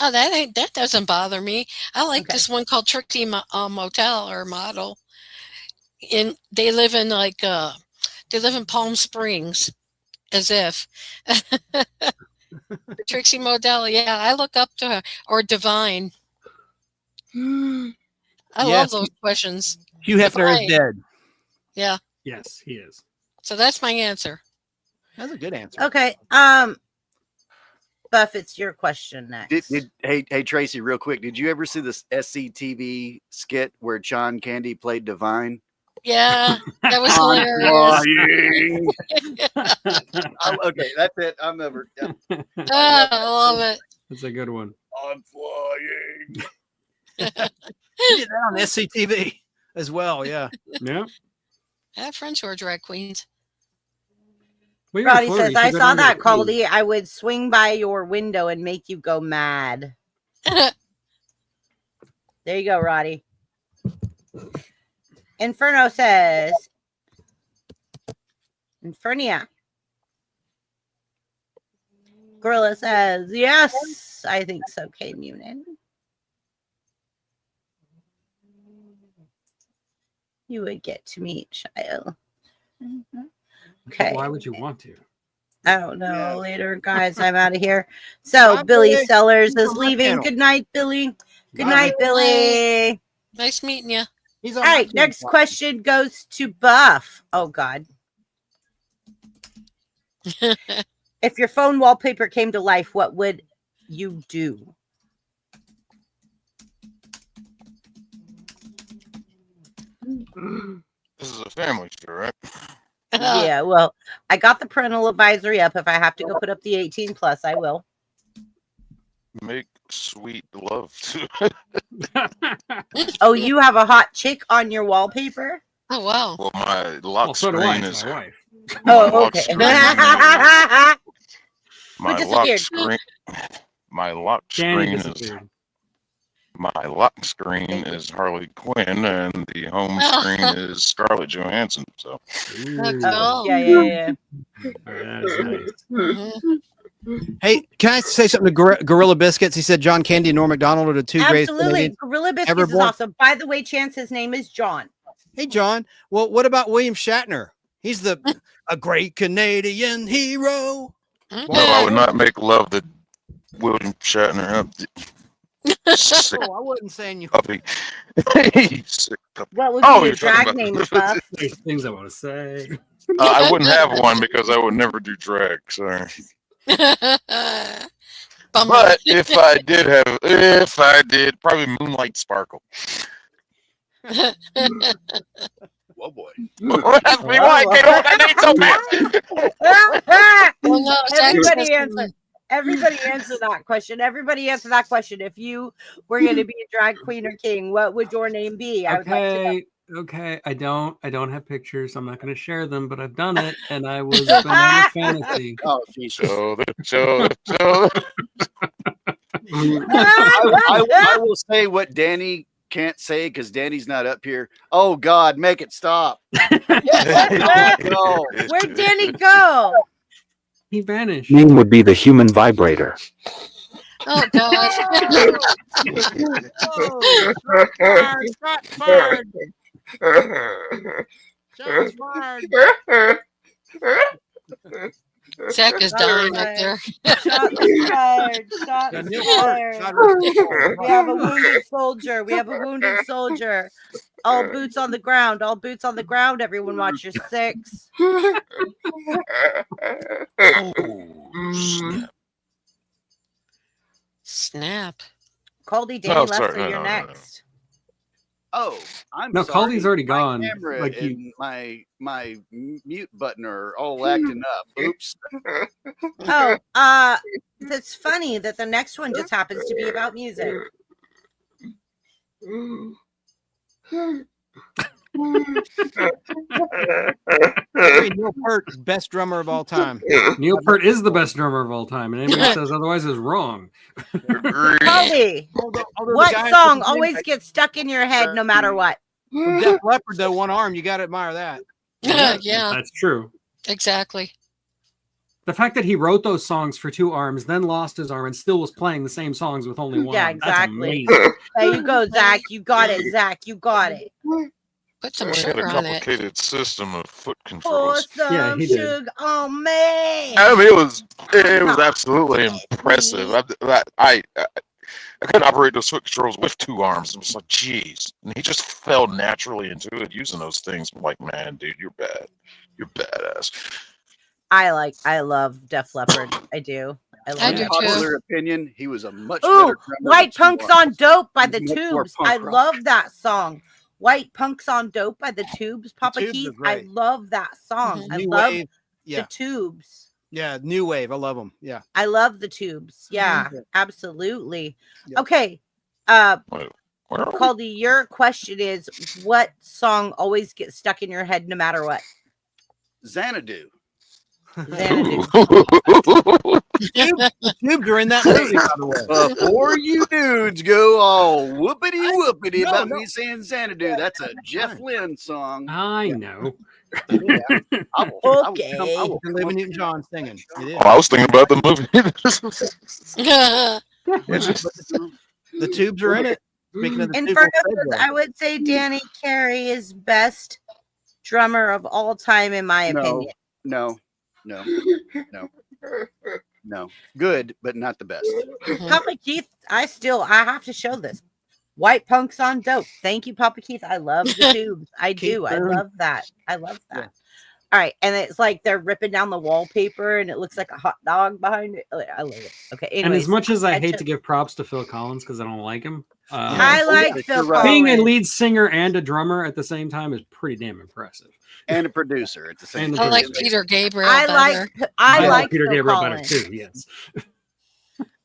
Oh, that doesn't bother me. I like this one called Trixie Motel or Model. They live in Palm Springs, as if. Trixie Modell, yeah, I look up to her, or Divine. I love those questions. Hugh Hefner is dead. Yeah. Yes, he is. So that's my answer. That's a good answer. Okay. Buff, it's your question next. Hey Tracy, real quick, did you ever see this SCTV skit where John Candy played Divine? Yeah, that was hilarious. Okay, that's it. I'm never. Oh, I love it. That's a good one. I'm flying. He did that on SCTV as well. Yeah. Yeah. I have friends who are drag queens. Well, Roddy says, I saw that, Caldy. I would swing by your window and make you go mad. There you go, Roddy. Inferno says, Infernia. Gorilla says, yes, I think so, K Munin. You would get to meet Shia. Okay. Why would you want to? I don't know. Later, guys. I'm out of here. So bye, Billy Sellers is leaving. Good night, Billy. Good night, Billy. Nice meeting you. All right. Next question goes to Buff. Oh God. If your phone wallpaper came to life, what would you do? This is a family show, right? Yeah, well, I got the parental advisory up. If I have to go put up the 18 plus, I will. Make sweet love to Oh, you have a hot chick on your wallpaper? Oh, wow. Well, my lock screen is my wife. Oh, okay. My lock screen is Harley Quinn, and the home screen is Scarlett Johansson. So, yeah. Hey, can I say something to Gorilla Biscuits? He said John Candy and Norm Macdonald are the two greatest. Absolutely. Gorilla Biscuits is awesome. By the way, Chance, his name is John. Hey, John. Well, what about William Shatner? He's a great Canadian hero. No, I would not make love to William Shatner. I wasn't saying you. Puppy. What would be your drag name, Buff? There's things I want to say. I wouldn't have one because I would never do drag. Sorry. But if I did, probably Moonlight Sparkle. Whoa, boy. Everybody answer. Everybody answer that question. Everybody answer that question. If you were going to be a drag queen or king, what would your name be? I would like to know. Okay. I don't have pictures. I'm not going to share them, but I've done it, and I was Banana Fantasy. Oh, Jesus. Show. I will say what Danny can't say because Danny's not up here. Oh God, make it stop. No. Where'd Danny go? He vanished. Name would be the human vibrator. Oh God. Shot fired. Shots fired. Zach is dying up Alright. there. Shots fired. Shots Yeah, Neil fired. Peart, God We have a wounded soldier. We have a wounded soldier. All boots on the ground. All boots on the ground. Everyone watch your six. Oh, snap. Snap. Caldy, Danny, No, Lester, sorry, no, you're no, no, no. next. Oh, I'm No, sorry. Caldy's already My gone. camera Like you- and my mute button are all acting up. Oops. Oh, that's funny that the next one just happens to be about music. Neil Peart, best drummer of all time. Neil Peart is the best drummer of all time, and anybody says otherwise is wrong. Agreed. Caldy, Although the what guy song from always gets stuck in your head no matter what? Def Leppard, though, one arm, you got to admire that. Yeah, That's true. exactly. The fact that he wrote those songs for two arms, then lost his arm, and still was playing the same songs with only one Yeah, arm. exactly. That's amazing. There you go, Zach. You got it, Zach. You got it. Put some He had a sugar on it. complicated system of foot Pour controls. some Yeah, he did. sugar on me. I mean, it was absolutely impressive. I couldn't operate those foot controls with two arms. It was like, geez, and he just fell naturally into it using those things. I'm like, man, dude, you're bad. You're badass. I love Def Leppard. I do. I love I it. do too. Popular opinion, he was a much Ooh, better drummer White than Punks Tim on Dope by the Much more Tubes. punk I rock. love that song. White Punks on Dope by the Tubes. Papa Tubes are Keith, I great. love that song. I New love wave. Yeah. the Tubes. Yeah. New wave. I love them. Yeah. I love the Tubes. Yeah, Mhm. absolutely. Yeah. Okay. Where are we? Caldy, your question is what song always gets stuck in your head no matter what? Xanadu. Xanadu. Tubes are in that movie, by the way. Before you dudes go all whoopity whoopity no, about no. me saying Xanadu, that's a Jeff Lynne song. I know. I will Okay. I will Olivia come up Newton-John singing. It is. Oh, I was thinking about the movie. It's just- The Tubes are in it. Speaking of the Tubes, Inferno, we'll segue. I would say Danny Carey is best drummer of all time, in my No. opinion. No. Good, but not the best. Papa Keith, I have to show this. White Punks on Dope. Thank you, Papa Keith. I love the Tubes. I Keith do. I Moon. love that. I love that. Yeah. All right. And it's like they're ripping down the wallpaper and it looks like a hot dog behind it. I love it. Okay. And Anyways, as much as I I hate ju- to give props to Phil Collins because I don't like him, I like You're Phil right. being a Collins. lead singer and a drummer at the same time is pretty damn impressive. And a producer at the same And the I time. like producer. Peter Gabriel I better. like I I like Peter Phil Gabriel Collins. better too. Yes.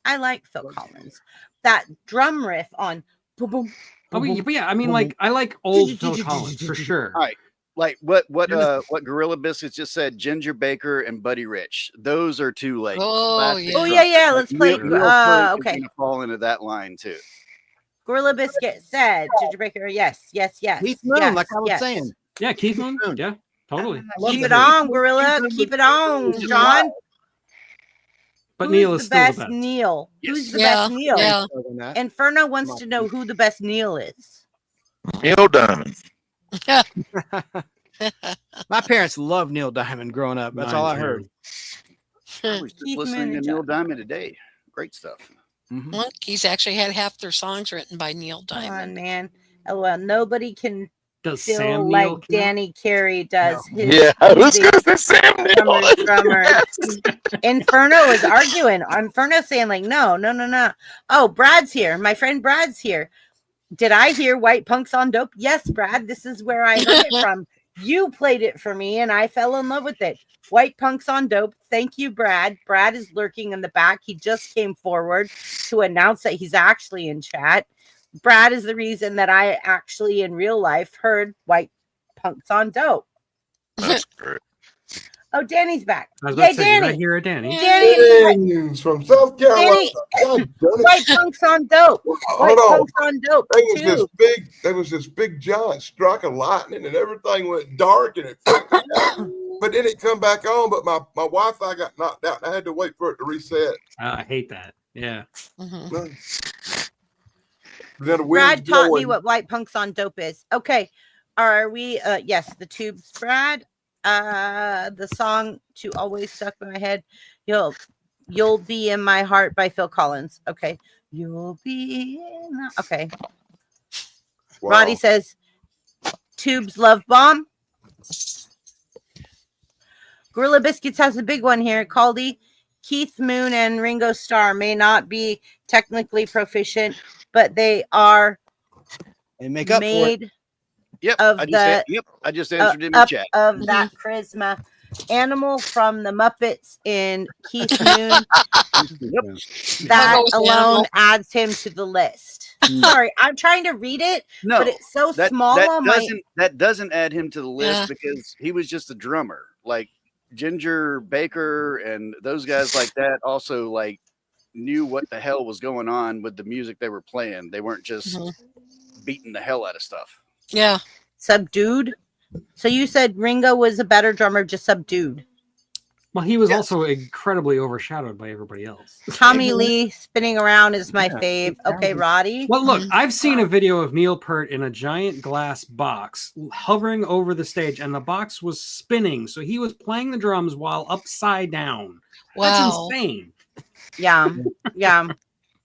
I like Phil Collins. That drum riff on boom, boom, Oh, but yeah, I mean, like I like old Phil Collins for sure. All right. Like what Gorilla Biscuits just said, Ginger Baker and Buddy Rich. Those are two like Oh, classic yeah. Oh drummers. yeah. Let's play. Neil Peart is Okay. gonna fall into that line too. Gorilla Biscuit said Ginger Baker. Yes. Keith Moon, yes, like I was yes. saying. Yeah, Keith Moon. Yeah, totally. love Keep the it Who. on, Gorilla. Keep it on, John. But Who's Neil the is still best the best. Neil? Yes. Who's the Yeah, best Neil? yeah. Other than that. Inferno wants to know who the best Neil is. Neil Diamond. My parents loved Neil Diamond growing up. That's all I heard. I was just Keith listening Moon to and Neil John. Diamond today. Great stuff. Mhm. Monkeys actually had half their songs written by Neil Come on, Diamond. man. Oh, well, nobody can Does feel Sam like Neill count? Danny Carey does. His Yeah, I was music. gonna say Sam Neill. Drummer. Inferno is arguing. Inferno saying like, no. Oh, Brad's here. My friend Brad's here. Did I hear White Punks on Dope? Yes, Brad. This is where I heard it from. You played it for me and I fell in love with it. White Punks on Dope. Thank you, Brad. Brad is lurking in the back. He just came forward to announce that he's actually in chat. Brad is the reason that I actually in real life heard White Punks on Dope. That's great. Oh, Danny's back. I was about Hey, to say, did I Danny. hear a Danny? Danny, Danny's from South Carolina. Danny, God damn it. White punks on dope. White Hold on. punks on dope There was this big giant strike of lightning and everything went dark and it freaked me out. But then it come back on, but my Wi-Fi got knocked out and I had to wait for it to reset. I hate that. Yeah. Mm-hmm. Then the wind's Brad taught me blowing. what white punks on dope is. Okay. Are we yes, the tubes, Brad. The song to always stuck in my head. You'll be in my heart by Phil Collins. Okay. You'll be in okay. Wow. Roddy says Tubes Love Bomb. Gorilla Biscuits has a big one here. Caldy, Keith Moon and Ringo Starr may not be technically proficient, but they are And make up for it. made Yep. of I just answered him in up chat. of that charisma. Animal from the Muppets in Keith Moon. That I'll go with alone Animal. adds him to the list. Sorry, I'm trying to read it, No, but it's so that, small that on my. doesn't that doesn't add him to the list Yeah. because he was just a drummer. Like Ginger Baker and those guys like that also like knew what the hell was going on with the music they were playing. They weren't just beating the hell out of stuff. Yeah. Subdued. So you said Ringo was a better drummer, just subdued. Well, he was Yes. also incredibly overshadowed by everybody else. Tommy Lee spinning around is my fave. Okay, Roddy. Well, look, I've seen a video of Neil Peart in a giant glass box hovering over the stage, and the box was spinning. So he was playing the drums while upside down. That's Wow. insane. Yeah, yeah.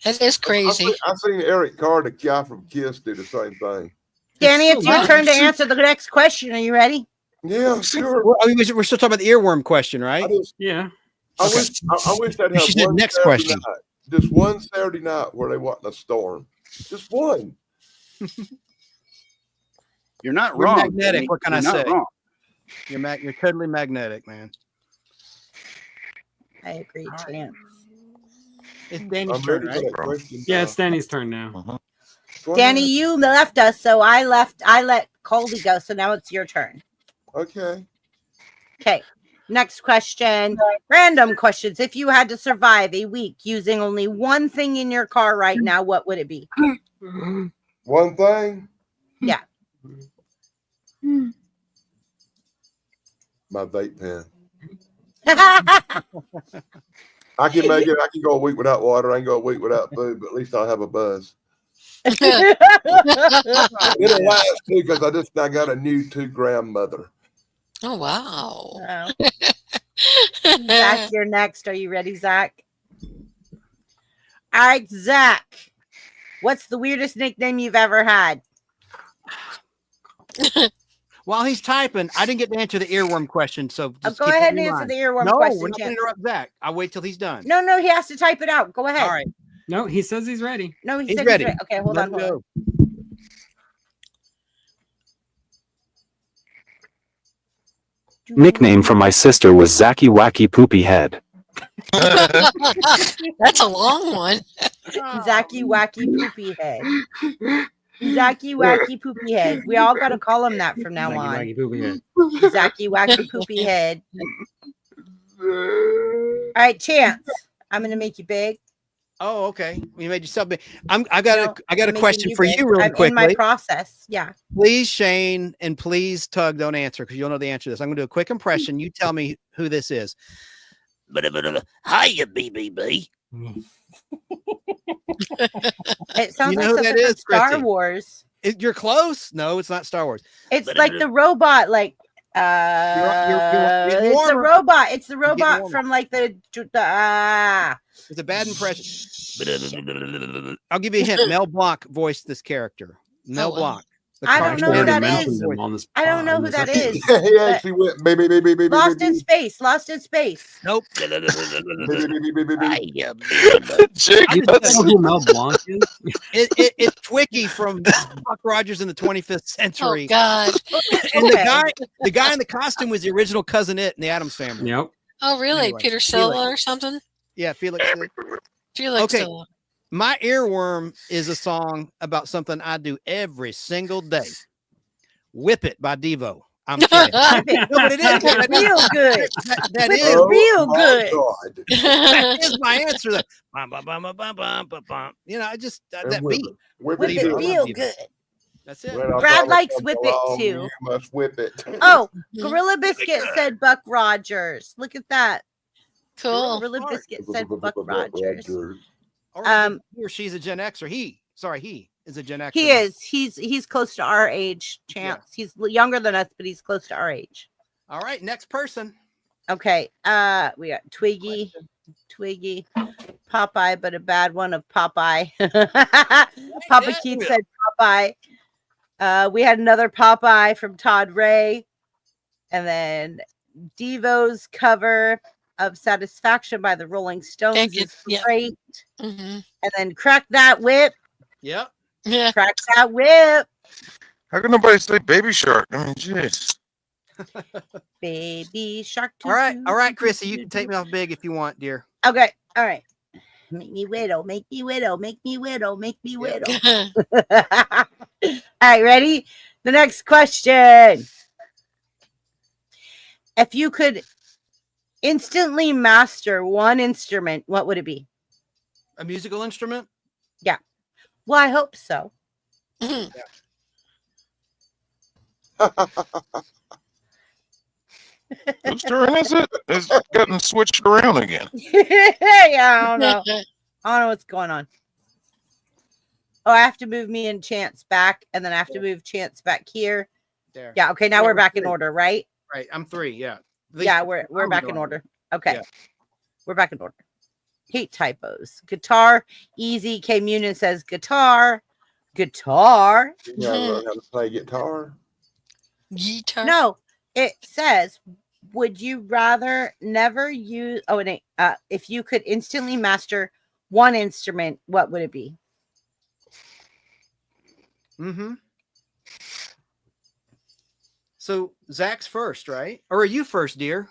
It is crazy. I've seen Eric Carr, the guy from Kiss, do the same thing. Danny, it's your Wow. turn to answer the next question. Are you ready? Yeah, sure. Well, I mean, we're still talking about the earworm question, right? Yeah. I Okay. wish they'd You have should do the one next Saturday question. night. Just one Saturday night where they wasn't a storm. Just one. You're not You're wrong. magnetic, Danny. what can You're I not say? wrong. You're totally magnetic, man. I agree, Chance. It's Danny's I'm turn, ready for right? that question. Yeah, it's Danny's turn now. Go Danny, ahead. you left us, so I let Colby go. So now it's your turn. Okay. Okay. Next question. Random questions. If you had to survive a week using only one thing in your car right now, what would it be? One thing. Yeah. My vape pen. I can make it. I can go a week without water. I can go a week without food, but at least I'll have a buzz. It'll last too because I got a new 2-gram mother. Oh, wow. Wow. Zach, you're next. Are you ready, Zach? All right, Zach. What's the weirdest nickname you've ever had? While he's typing, I didn't get to answer the earworm question, so just Go keep ahead it and in answer mind. the earworm No, question. we're not going Chance. to interrupt Zach. I'll wait till he's done. No, he has to type it out. Go ahead. All right, No, he says he's ready. No, he he's said ready. he's ready. Okay, hold Let on. him Hold on. go. Nickname from my sister was Zacky Wacky Poopy Head. That's a long one. Zacky Wacky Poopy Head. Zacky Wacky Poopy Head. We all got to call him that from now Wacky, on. wacky, poopy head. Zacky Wacky Poopy Head. All right, Chance. I'm gonna make you big. Oh, okay. You made yourself big. I got a I'm making question for big. you really I'm in my quickly. process. Yeah. Please, Shane, and please, Tug, don't answer because you'll know the answer to this. I'm going to do a quick impression. You tell me who this is. Hiya, BBB. It sounds You like know who something that from is, Star Christy? Wars. You're close. No, it's not Star Wars. It's like the robot, like you're it's the warmer. robot. It's the You're getting robot warmer. from like the It's a bad impression. I'll give you a hint. Mel Blanc voiced this character. Mel wow. Blanc. The I don't know who cartoon that voice. is. On this I don't know on who this that episode. is. He actually went baby, baby, baby, Lost in baby, space. Lost in space. Nope. baby, baby, baby, baby. Jake, You don't know who Mel Blanc is? It's Twiki from Buck Rogers in the 25th Oh, century. God. And Okay. the guy in the costume was the original cousin It in the Addams Family. Yep. Oh, really? Anyway, Peter Felix. Silla or something? Yeah, Felix. Felix Okay. Silla. My earworm is a song about something I do every single day. Whip It by Devo. I'm kidding. Whip No, but it is. it real good. That Whip is. it real my good. God. That is my answer. The bum, bum, bum, bum, bum, bum, bum, bum. You know, I just And that whip beat. it. Whip Whip it it good. real good. That's it. When I Brad thought likes it whip come it along, too. You must whip it. Oh, Gorilla Biscuit said Buck Rogers. Look at that. Cool. Gorilla Biscuit said Buck Rogers. Or he or she's a Gen X, or he. Sorry, he is a Gen X. He is. He's close to our age, Chance. He's younger than us, but he's close to our age. All right, next person. Okay. We got Twiggy, Popeye, but a bad one of Popeye. Papa Yeah. Keith said Popeye. We had another Popeye from Todd Ray, and then Devo's cover of Satisfaction by the Rolling Stones Thank you. is Yeah. great. Hmm. And then Crack That Whip, Yep. Yeah. Crack That Whip, How can nobody say Baby Shark? I mean, jeez. Baby Shark. All right, Chrissy, you can take me off big if you want, dear. Okay, all right. Make me widow, make me widow, make me widow, make me widow. All right, ready? The next question. If you could instantly master one instrument, what would it be? A musical instrument? Well, I hope so. Whose turn is it? It's gotten switched around again. Yeah, I don't know. I don't know what's going on. Oh, I have to move me and Chance back, and then I have to move Chance back here. There. Yeah, okay, now Yeah, we're we're back in three. order, right? Right, I'm 3, yeah. Yeah, we're back in going. order. Okay. Yeah. We're back in order. Hate typos. Guitar. Easy. K Munin says guitar. Guitar. You gotta learn how to play guitar. Guitar. No, it says, would you rather never use if you could instantly master one instrument, what would it be? Mm-hmm. So Zach's first, right? Or are you first, dear?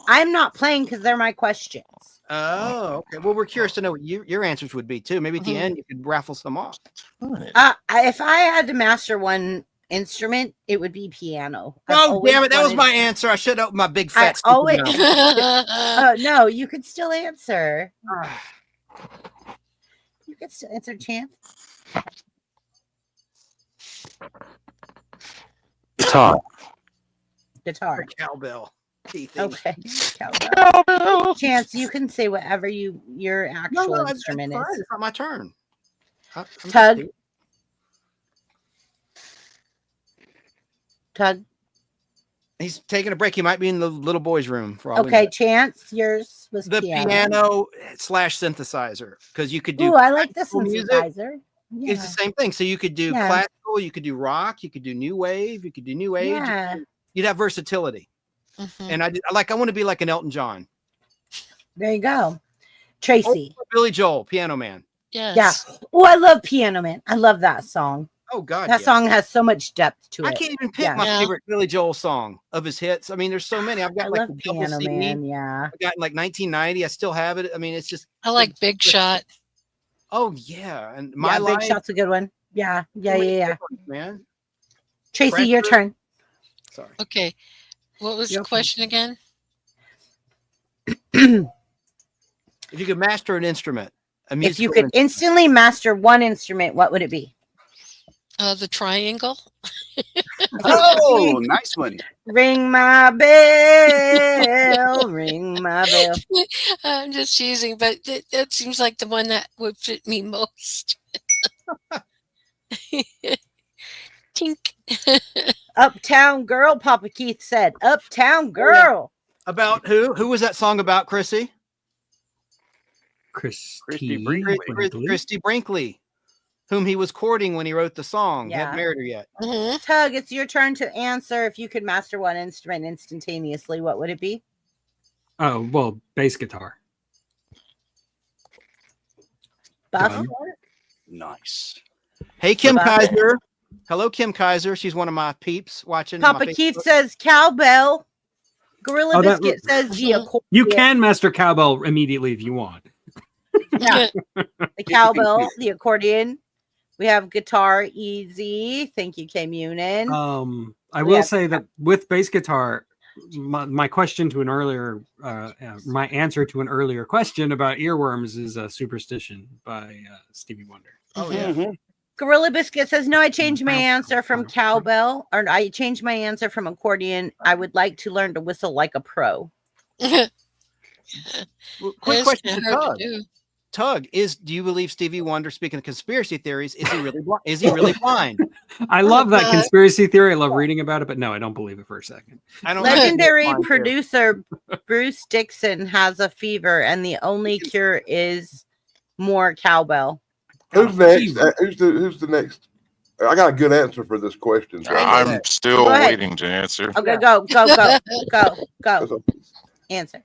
I'm not playing because they're my questions. Oh, okay. Well, we're curious to know what your answers would be too. Maybe at the Mhm. end you could raffle some off. If I had to master one instrument, it would be piano. I've Oh, always damn it. That was wanted- my answer. I should open my big fat. I always- stupid mouth. Oh, no, you could still answer. Ah. You could still answer, Chance. Guitar. Guitar. Or cowbell. Teething. Okay. Cowbell. Chance, you can say whatever your actual No, instrument it's fine. is. It's not my turn. I'm Tug. just- Tug. He's taking a break. He might be in the little boy's room for all we Okay, know. Chance, yours was The piano / synthesizer, because you could do. Ooh, I like the classical music. synthesizer. Yeah. It's the same thing. So you could do Yeah. classical, you could do rock, you could do new wave, you could do new age. Yeah. You'd have versatility. Mhm. And I want to be like an Elton John. There you go. Tracy. Or Billy Joel, Piano Man. Yes. Yeah. Oh, I love Piano Man. I love that song. Oh God, That yeah. song has so much depth to it. I can't even pick Yeah. my Yeah. favorite Billy Joel song of his hits. I mean, there's so many. I've I got like love the double Piano CD. Man. Yeah. I got in like 1990. I still have it. I mean, it's just. I like Big Shot. Oh yeah, and my Yeah, life, Big Shot's a good one. Yeah. Yeah. so many Yeah. Yeah. different, man. Tracy, your Pressure. turn. Sorry. Okay. What was You're the okay. question again? If you could master an instrument, a If musical you could instantly master one instrument, what would it be? The triangle. Oh, nice one. Ring my bell, ring my bell. I'm just teasing, but that seems like the one that would fit me most. Tink. Uptown Girl, Papa Keith said. Uptown Girl. About who? Who was that song about, Chrissy? Christy Brinkley. Christy Brinkley, whom he was courting when he wrote the song. He Yeah. hadn't married her yet. Mhm. Tug, it's your turn to answer. If you could master one instrument instantaneously, what would it be? Oh, well, bass guitar. Buff. Done. Nice. Hey, Kim Buff. Kaiser. Hello, Kim Kaiser. She's one of my peeps watching. my Papa Keith Facebook. says cowbell. Gorilla Oh, that- Biscuit says the accordion. You can master cowbell immediately if you want. Yeah. The cowbell, the accordion. We have guitar easy. Thank you, K Munin. I will say that with bass guitar, my question to an earlier, my answer to an earlier question about earworms is "Superstition" by Stevie Wonder. Oh yeah. Gorilla Biscuit says, no, I changed my answer from cowbell, or I changed my answer from accordion. I would like to learn to whistle like a pro. Quick It's question to hard to Tug. do. Tug, do you believe Stevie Wonder, speaking of conspiracy theories, is he really blind? Is he really blind? I love that conspiracy theory. I love reading about it, but no, I don't believe it for a second. I don't Legendary know if he's blind, too. producer Bruce Dixon has a fever, and the only cure is more cowbell. Who's next? Who's the next? I got a good answer for this question. I'm still Go ahead. waiting to answer. Okay, go. Answer.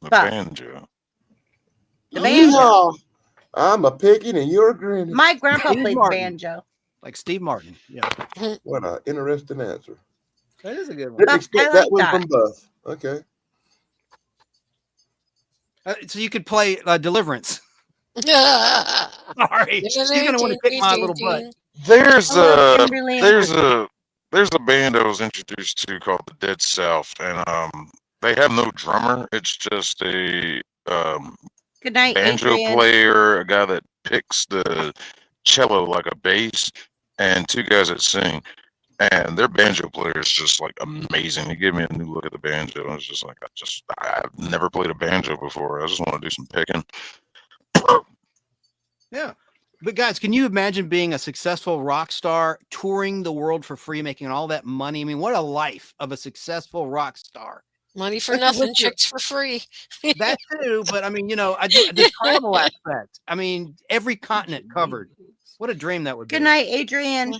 The Buff. banjo. The banjo. No, I'm a picking and you're a grinning. My grandpa Steve played the Martin. banjo. Like Steve Martin. Yeah. What an interesting answer. That is a good one. Didn't Buff, expect I that like one that. from Buff. Okay. So you could play Deliverance. Yeah. Sorry. She's gonna want to kick my little butt. There's Oh, a Timberland. there's a band I was introduced to called the Dead South, and they have no drummer. It's just a Good night, banjo Adrian. player, a guy that picks the cello like a bass, and two guys that sing. And their banjo player is just like amazing. He gave me a new look at the banjo. I was just like, I've never played a banjo before. I just want to do some picking. Yeah. But guys, can you imagine being a successful rock star, touring the world for free, making all that money? I mean, what a life of a successful rock star. Money for What's nothing, your- chicks for free. That too, but I mean, the travel aspect. I mean, every continent covered. What a dream that would be. Good night, Adrian.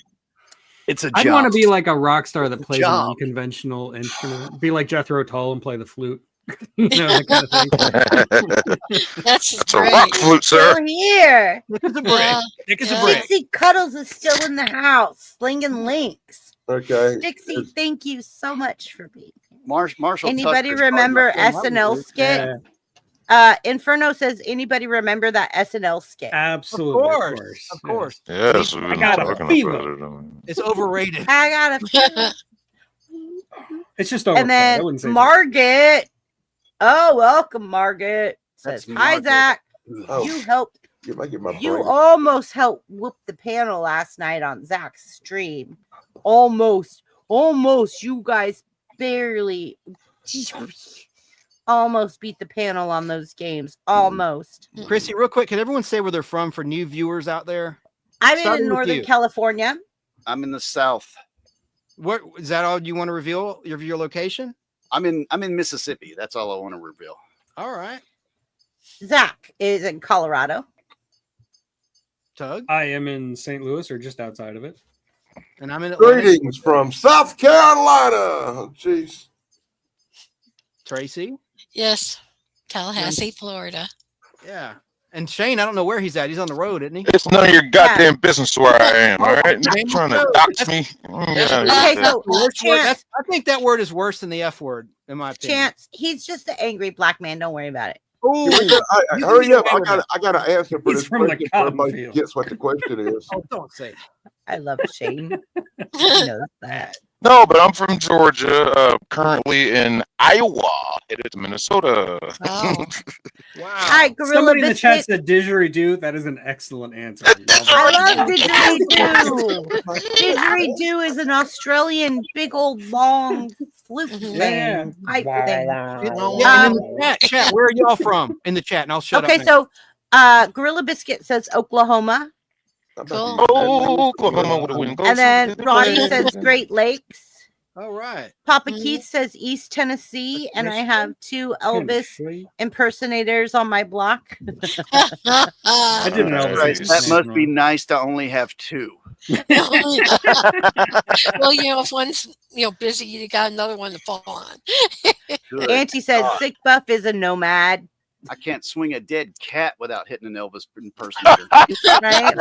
It's a I'd job. want to be like a rock star that plays an job. unconventional instrument. Be like Jethro Tull and play the flute. You know, that kind of thing. That's It's a great. rock flute, sir. Still here. Nick is a brick. Yeah. Nick is Yeah. a brick. Dixie Cuddles is still in the house, slinging links. Okay. Dixie, thank you so much for being here. Marshall. Anybody Tucker's remember part of SNL that. skit? Inferno says, anybody remember that SNL skit? Absolutely. Of course. Yes, we've been got a talking fever. about it. It's overrated. I got a It's just and overplayed. I then wouldn't say Margaret. Oh, welcome, Margaret. Says, That's hi, Margaret. Zach. Oh, You helped. get my You brain. almost helped whoop the panel last night on Zach's stream. Almost. You guys barely almost beat the panel on those games. Almost. Chrissy, real quick, can everyone say where they're from for new viewers out there? I'm Starting in with Northern you. California. I'm in the South. What is that all you want to reveal? Your location? I'm in Mississippi. That's all I want to reveal. All right. Zach is in Colorado. Tug. I am in St. Louis or just outside of it. And I'm in Atlanta. Greetings from South Carolina. Oh, jeez. Tracy. Yes. Tallahassee, Florida. Yeah. And Shane, I don't know where he's at. He's on the road, isn't he? It's none of your goddamn business where I am, all right? Damn You're trying to it. dox me. Yeah, Okay, yeah. so Worst word. Chance, I think that word is worse than the F word, in my opinion. Chance, he's just an angry black man. Don't worry about it. Ooh. Hurry up. I got an answer for He's this from the question. So everybody cotton field. gets what the question is. Oh, don't say. I love Shane. He knows that. No, but I'm from Georgia, currently in Iowa. It is Minnesota. Oh. Wow. All right, Gorilla Somebody in the chat Biscuit. said didgeridoo. That is an excellent answer. I love didgeridoo. Didgeridoo is an Australian big old long flute thing. Pipe thing. Yeah, and in the chat, where are y'all from? In the chat, and I'll shut Okay, up. so Gorilla Biscuit says Oklahoma. Cool. Oh, Oklahoma with a win. And then Ronnie says Great Lakes. All right. Papa Keith says East Tennessee. And I have two Elvis impersonators on my block. I didn't know That must be nice to only have two. Well, if one's busy, you got another one to fall on. Good. Auntie said God. Sick Buff is a nomad. I can't swing a dead cat without hitting an Elvis impersonator. Right?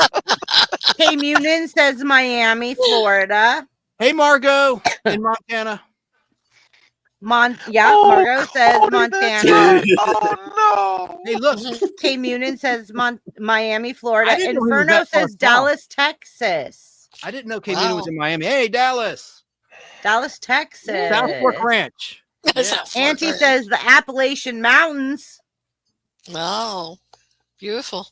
Hey Munin says Miami, Florida. Hey, Margot in Montana. Margot says Montana. Oh, Hey, look. Kay Munin says Miami, Florida. I didn't know he was Inferno that far says south. Dallas, Texas. I didn't know Kay Newton was Wow. in Miami. Hey, Dallas. Dallas, Texas. South Fork Ranch. South Fork Auntie Ranch. says the Appalachian Mountains. Oh, beautiful.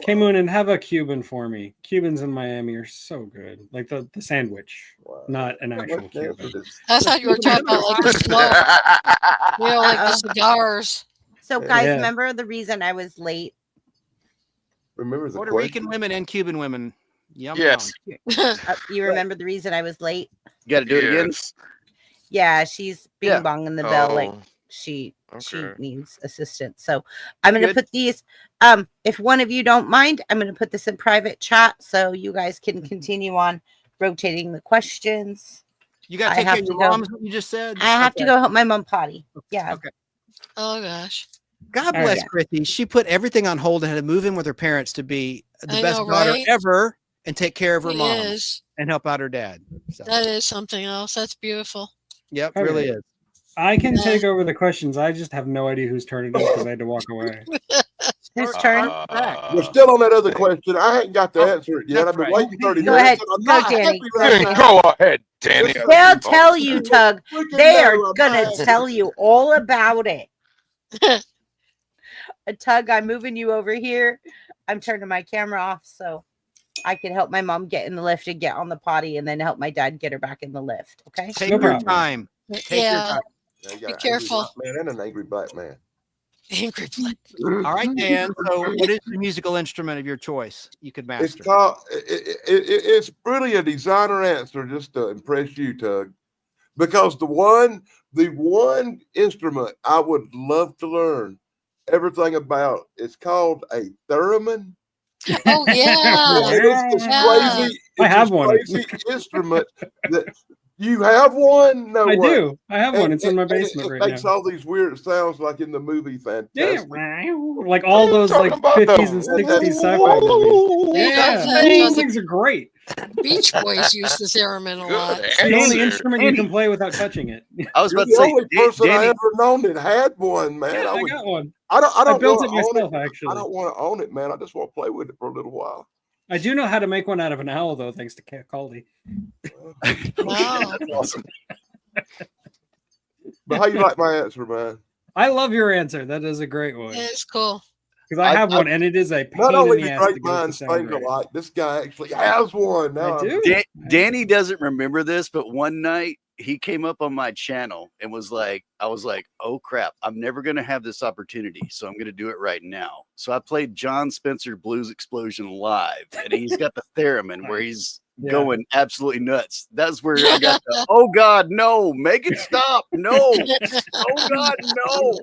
K Moon, and have a Cuban for me. Cubans in Miami are so good. Like the sandwich, not an actual Cuban. I thought you were talking about like the smoke, like the cigars. So, guys, Yeah. remember the reason I was late? Remember the Puerto question? Rican women and Cuban women. Yum, Yes. yum. You remember the reason I was late? You got to do it again. Yes. Yeah, she's bing Yeah. bonging the bell like Oh, she okay. needs assistance. So I'm gonna Good. put these. If one of you don't mind, I'm gonna put this in private chat so you guys can continue on rotating the questions. You got I to take have care of to your go. mom, is what you just said? I have to Okay. go help my mom potty. Yeah. Okay. Oh gosh. God All bless right. Christy. She put everything on hold and had to move in with her parents to be the I best know, daughter right? ever and take care of her It mom is. and help out her dad. So, That is something else. That's beautiful. yep, Okay. really is. I can Yeah. take over the questions. I just have no idea whose turn it is because I had to walk away. Whose Start- turn? start back. We're still on that other question. I ain't got to Oh, answer it yet. that's I've been right. waiting 30 Go minutes. ahead. and I'm Go, not Danny. happy right now. Go ahead, Danny. They'll tell you, Tug. Freaking They are no, I'm gonna not. tell you all about it. Tug, I'm moving you over here. I'm turning my camera off so I can help my mom get in the lift and get on the potty and then help my dad get her back in the lift. Okay. Take No your problem. time. Take your Yeah. time. Now you got Be an angry careful. white man and an angry black man. Angry black. All right, Dan. So, what is the musical instrument of your choice you could It's master? called. It's really a designer answer just to impress you, Tug, because the one instrument I would love to learn everything about. It's called a theremin. Oh yeah. It's this Yeah. crazy. I It's have this one. crazy instrument that you have one. No I way. do. I have one. It's in my And basement it right makes now. all these weird sounds like in the movie Yeah, Fantastic. like all those like talking about 50s and the- 60s sci-fi movies. Yeah, Yeah, the- those the- things are great. Beach Boys used the theremin a lot. Good It's the only answer. instrument you can play without touching it. I was You're about to the say, only person I Danny, ever known that had one, man. Yeah, I, I would, got one. I don't. I I don't built want it to own myself, it. I actually. don't want to own it, man. I just want to play with it for a little while. I do know how to make one out of an owl, though, thanks to Caldy. Wow. that's awesome. But how you like my answer, man? I love your answer. That is a great one. It's cool. Because I have one, and it is a pain Not in only the do ass to great get it to minds sound think right. alike, this guy actually has one. Now I do. Danny doesn't remember this, but one night he came up on my channel and was like, I was like, oh crap, I'm never going to have this opportunity. So I'm going to do it right now. So I played John Spencer Blues Explosion live, and he's got the theremin where he's Yeah. going absolutely nuts. That's where I got the, oh God, no, make it stop. No. Oh God, no.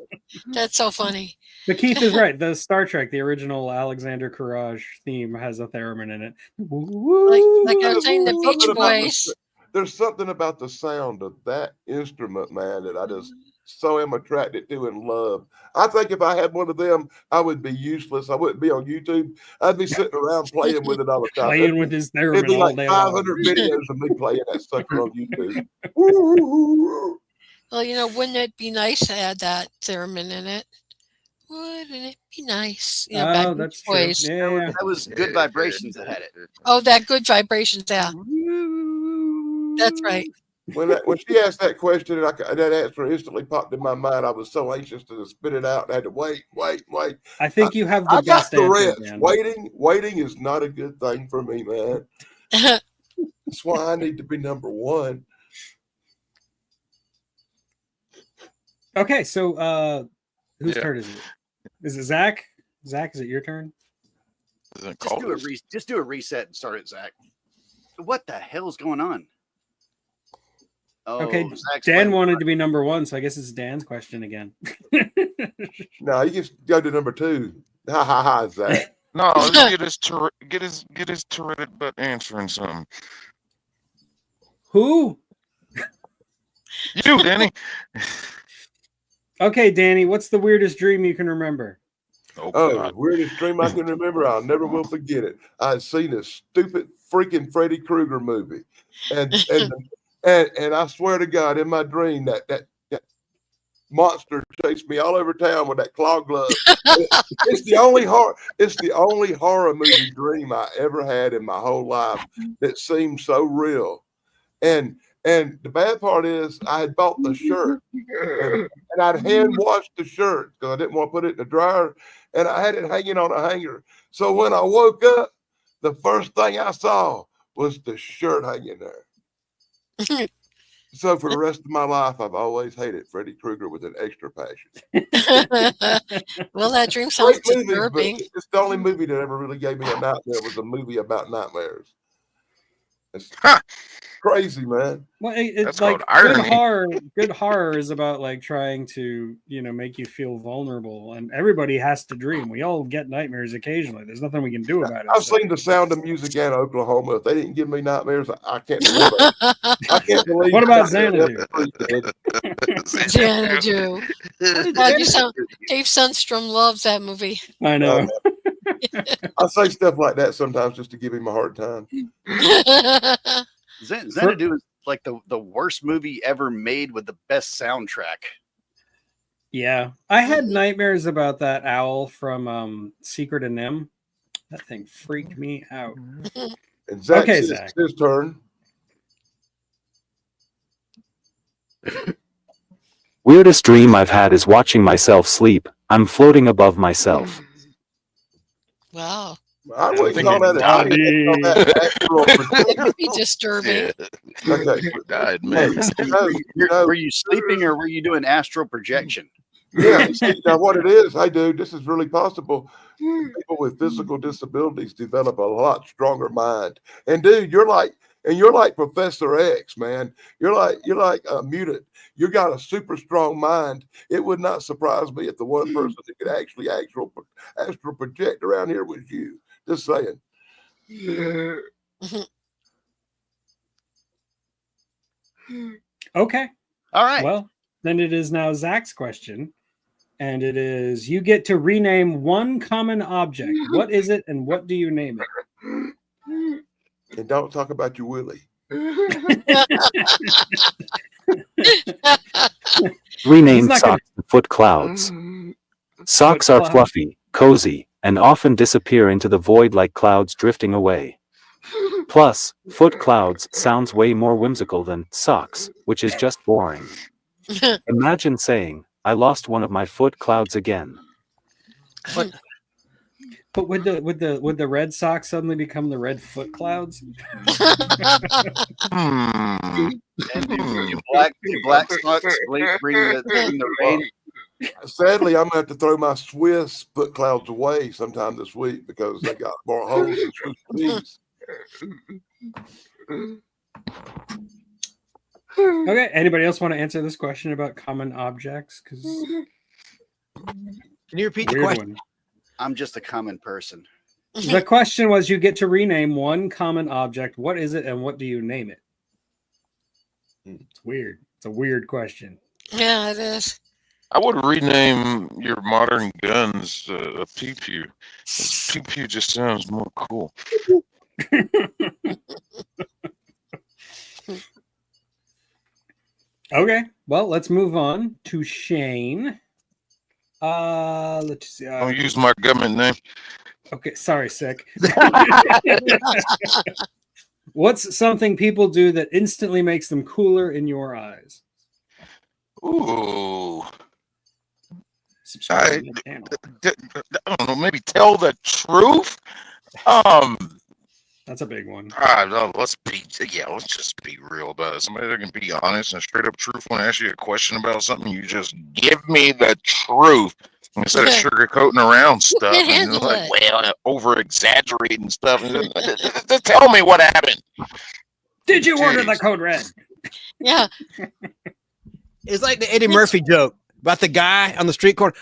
That's so funny. But Keith is right. The Star Trek, the original Alexander Courage theme, has a theremin in it. Like I was saying, the There's Beach something about the- Boys. There's something about the sound of that instrument, man, that I just so am attracted to and love. I think if I had one of them, I would be useless. I wouldn't be on YouTube. I'd be sitting around playing with it all the time. Playing with his It'd theremin be all like day long. 500 videos of me playing that sucker on YouTube. Woo. Well, you know, wouldn't it be nice to add that theremin in it? Wouldn't it be nice? You know, back Oh, Beach that's true. Boys. Yeah, yeah. That was Good Vibrations that had it. Oh, that good vibrations. Yeah, that's right. When she asked that question and that answer instantly popped in my mind, I was so anxious to spit it out. I had to wait. I think you have the I got best the answer, rest. Dan. Waiting is not a good thing for me, man. That's why I need to be number one. Okay, so whose Yeah. turn is it? Is it Zach? Zach, is it your turn? Isn't it Just called do, this? just do a reset and start it, Zach. What the hell's going on? Oh, Okay, Zach's Dan playing. wanted to be number one, so I guess it's Dan's question again. No, you just go to number two. Ha ha ha, Zach. No, let's get his turreted butt answering something. Who? You, Danny. Okay, Danny, what's the weirdest dream you can remember? Oh, Oh, God. weirdest dream I can remember. I'll never will forget it. I had seen a stupid freaking Freddy Krueger movie, and I swear to God, in my dream that monster chased me all over town with that claw glove. It's the only horror movie dream I ever had in my whole life that seemed so real. And the bad part is I had bought the shirt and I'd hand washed the shirt because I didn't want to put it in the dryer, and I had it hanging on a hanger. So when I woke up, the first thing I saw was the shirt hanging there. So for the rest of my life, I've always hated Freddy Krueger with an extra passion. Well, that dream sounds Great movie, but disturbing. it's the only movie that ever really gave me a nightmare. Was a movie about nightmares. It's crazy, man. Well, it's That's like called good irony. horror. Good horror is about like trying to, make you feel vulnerable, and everybody has to dream. We all get nightmares occasionally. There's nothing we can do about it. I've seen The Sound of Music in Oklahoma. If they didn't give me nightmares, I can't believe it. I can't believe. What about Xanadu? Xanadu. God, Dave Sundstrom loves that movie. I know. I say stuff like that sometimes just to give him a hard time. Xanadu is like the worst movie ever made with the best soundtrack. Yeah, I had nightmares about that owl from Secret of Nim. That thing freaked me out. And Zach, Okay, it's Zach. his turn. Weirdest dream I've had is watching myself sleep. I'm floating above myself. Wow. I wouldn't think call it that. I wouldn't call that actual It could be disturbing. Okay. Died, man. Were you sleeping or were you doing astral projection? Yeah. See, now what it is, hey dude, this is really possible. People with physical disabilities develop a lot stronger mind. And dude, you're like Professor X, man. You're like a mutant. You got a super strong mind. It would not surprise me if the one person that could actually astral project around here was you. Just saying. Okay. All right. Well, then it is now Zach's question. And it is, you get to rename one common object. What is it and what do you name it? And don't talk about your Willie. Rename not socks to foot clouds. Socks are clouds. fluffy, cozy, and often disappear into the void like clouds drifting away. Plus, foot clouds sounds way more whimsical than socks, which is just boring. Imagine saying, I lost one of my foot clouds again. But would the red socks suddenly become the red foot clouds? And do black socks bring the rain. Sadly, I'm gonna have to throw my Swiss foot clouds away sometime this week because they got more holes than Swiss cheese. Okay. Anybody else want to answer this question about common objects? Because Can you repeat the weird question? one. I'm just a common person. The question was, you get to rename one common object. What is it and what do you name it? It's weird. It's a weird question. Yeah, it is. I would rename your modern guns a pew pew. Pew pew just sounds more cool. Okay. Well, let's move on to Shane. Let's see. Don't use my government name. Okay, sorry, sick. What's something people do that instantly makes them cooler in your eyes? Ooh. Subscribe to the channel. I don't know, maybe tell the truth. That's a big one. Let's just be real about it. Somebody that can be honest and straight up truth when I ask you a question about something, you just give me the truth instead of sugarcoating around stuff and handle like, it. well, over exaggerating stuff. Just tell me what happened. Did you order the Jeez. code red? Yeah. It's like the Eddie Murphy joke about the guy on the street corner.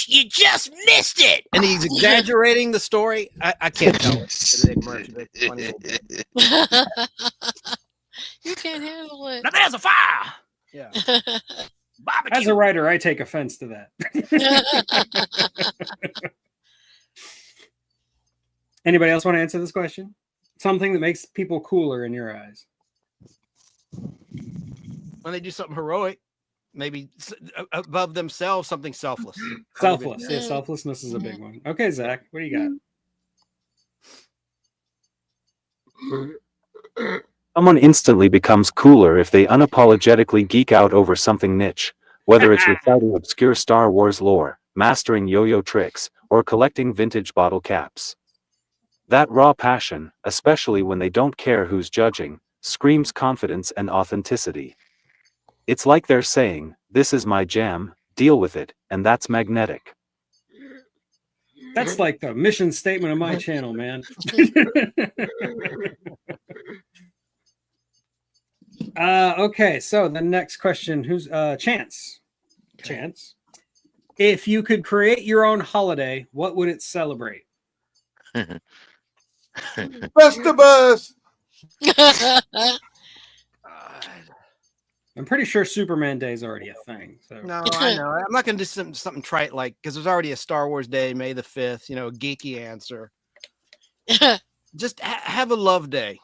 You just missed it. And he's exaggerating the story. I can't tell it. It's Eddie Murphy. That's funny old bit. You can't handle it. Now there's a fire. Yeah. Barbecue. As a writer, I take offense to that. Anybody else want to answer this question? Something that makes people cooler in your eyes. When they do something heroic. maybe above themselves, something selfless. Selfless. Yeah, selflessness is a big one. Okay, Zach, what do you got? Someone instantly becomes cooler if they unapologetically geek out over something niche, whether it's reciting obscure Star Wars lore, mastering yo-yo tricks, or collecting vintage bottle caps. That raw passion, especially when they don't care who's judging, screams confidence and authenticity. It's like they're saying, "This is my jam, deal with it," and that's magnetic. That's like the mission statement of my channel, man. Okay, so the next question, who's Chance? Chance. If you could create your own holiday, what would it celebrate? Festivus. I'm pretty sure Superman Day is already a thing. So No, I know. I'm not going to do something trite like, because there's already a Star Wars Day, May the 5th, you know, a geeky answer. Just have a love day.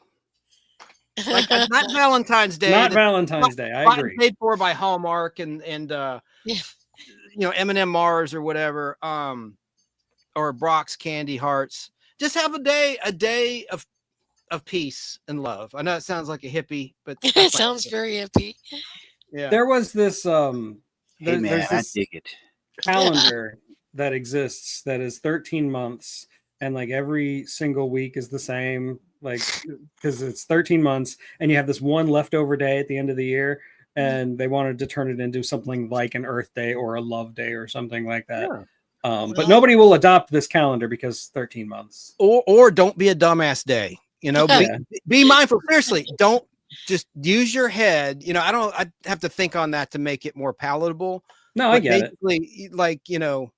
Like, not Valentine's Day. Not Valentine's Day. I agree. Paid for by Hallmark and you know, M&M Mars or whatever, or Brock's Candy Hearts. Just have a day of peace and love. I know it sounds like a hippie, but It sounds very hippie. yeah. There was this Hey man, there's I this dig it. calendar that exists that is 13 months, and like every single week is the same, like because it's 13 months and you have this one leftover day at the end of the year, and they wanted to turn it into something like an Earth Day or a Love Day or something like that. Yeah. But nobody will adopt this calendar because 13 months. Or don't be a dumbass day. You know, Yeah. be mindful. Seriously, don't just use your head. You know, I have to think on that to make it more palatable. No, I get it. Basically, like, you know,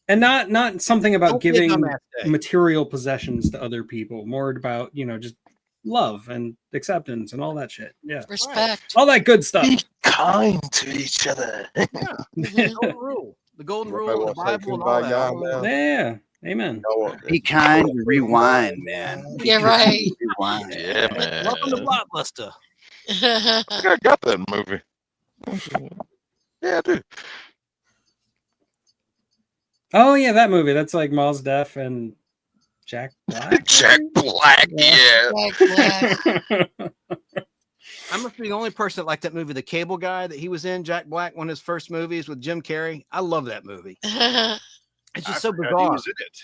And not something about don't be a giving dumbass day. material possessions to other people, more about, you know, just love and acceptance and all that shit. Yeah. Respect. All that good stuff. Be kind to each other. The golden rule. The golden rule of the Everybody Bible and wants to all say that. kumbaya now. Yeah. Amen. Y'all want that. Be kind and rewind, man. Yeah, right. Rewind. Yeah, man. Welcome to Blockbuster. I think I got that movie. Yeah, I do. Oh yeah, that movie. That's like Mos Def and Jack Black. Jack Black, yeah. I must be the only person that liked that movie, The Cable Guy, that he was in, Jack Black, one of his first movies with Jim Carrey. I love that movie. It's just so He bizarre. was in it.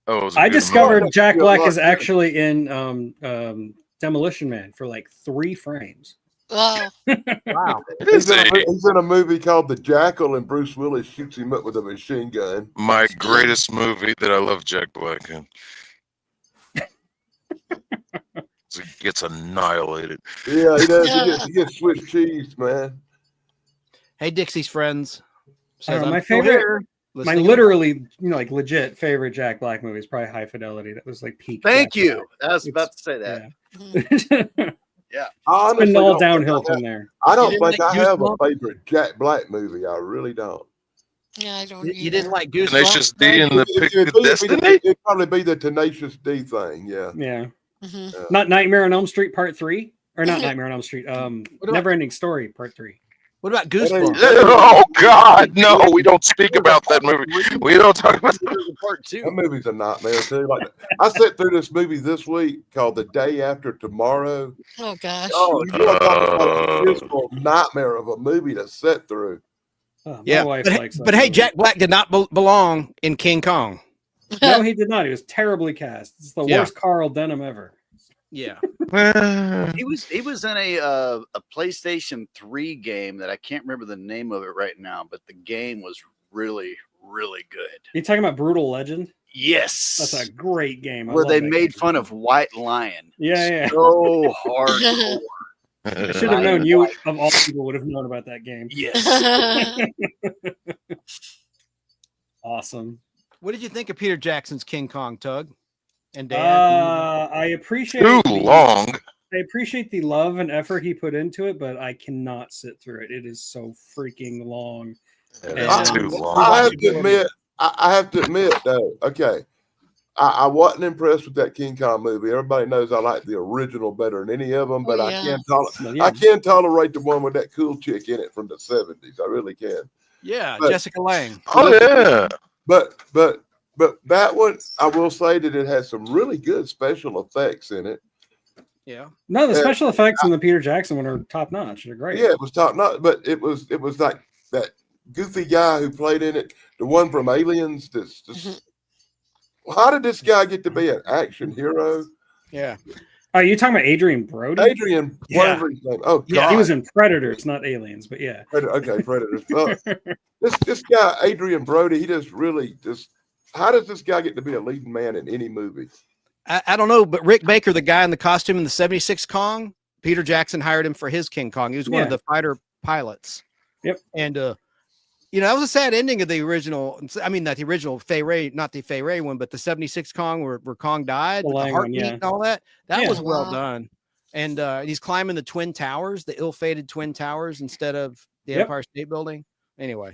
Oh, it was a I good discovered movie. Jack Good Black luck, is dude. actually in Demolition Man for like 3 frames. Wow. Wow. He's in, Hey. he's in a movie called The Jackal, and Bruce Willis shoots him up with a machine gun. My greatest movie that I love Jack Black in. He gets annihilated. Yeah, he does. He gets Swiss cheese, man. Hey, Dixie's friends. Says, my I'm still favorite- here, My listening. literally, you know, like legit favorite Jack Black movie is probably High Fidelity. That was like peak. Thank Jack you. I was about to say that. Black. Yeah. I It's been honestly all don't think downhill I from have- there. I don't You didn't think like I have a Goosebumps? favorite Jack Black movie. I really don't. Yeah, I don't. You didn't like Tenacious Goosebumps? D and the Pick of Destiny? It'd probably be the Tenacious D thing. Yeah. Yeah. Mhm. Not Nightmare on Elm Street Part 3, or not Nightmare on Elm Street. about- Never Ending Story Part 3. What about That ain't- Goosebumps? Oh God, no! We don't speak about that movie. We don't talk about that. Part two. That movie's a nightmare too. Like I sat through this movie this week called The Day After Tomorrow. Oh gosh. Oh, you want to talk about a physical nightmare of a movie to sit through. Oh, my Yeah, wife but, likes that but hey, movie. Jack Black did not belong in King Kong. No, he did not. He was terribly cast. It's the Yeah. worst Carl Denham ever. Yeah. He was in a PlayStation 3 game that I can't remember the name of it right now, but the game was really, really good. You talking about Brutal Legend? Yes. That's a great game. I where love they that made game. fun of White Lion. Yeah, yeah. So hardcore. I should have known you of all people would have known about that game. Yes. Awesome. What did you think of Peter Jackson's King Kong, Tug? And Dan? I appreciate Too the- long. I appreciate the love and effort he put into it, but I cannot sit through it. It is so freaking long. It Yeah. is too I long. have to admit, I have to admit though. Okay, I wasn't impressed with that King Kong movie. Everybody knows I like the original better than any of them, but I can tolerate the one with that cool chick in it from the 70s. I really can. Yeah, But- Jessica Lange. Oh yeah. But that one, I will say that it has some really good special effects in it. Yeah. No, the special effects in the Peter Jackson one are top notch. They're great. Yeah, it was top notch, but it was like that goofy guy who played in it, the one from Aliens. That's just, how did this guy get to be an action hero? Yeah. Are you talking about Adrian Brody? Adrian, whatever his name. Oh, Yeah, God. he was in Predators, not Aliens, but yeah. Okay, Predators. Well, this guy, Adrian Brody, he just really how does this guy get to be a leading man in any movie? I don't know, but Rick Baker, the guy in the costume in the 76 Kong, Peter Jackson hired him for his King Kong. He was one of the fighter pilots. Yep. And, that was a sad ending of the original. I mean, not the original Fay Ray, not the Fay Ray one, but the 76 Kong where Kong died, with the heartbeat and all that. That was well done. And he's climbing the Twin Towers, the ill-fated Twin Towers, instead of the Empire State Building. Anyway.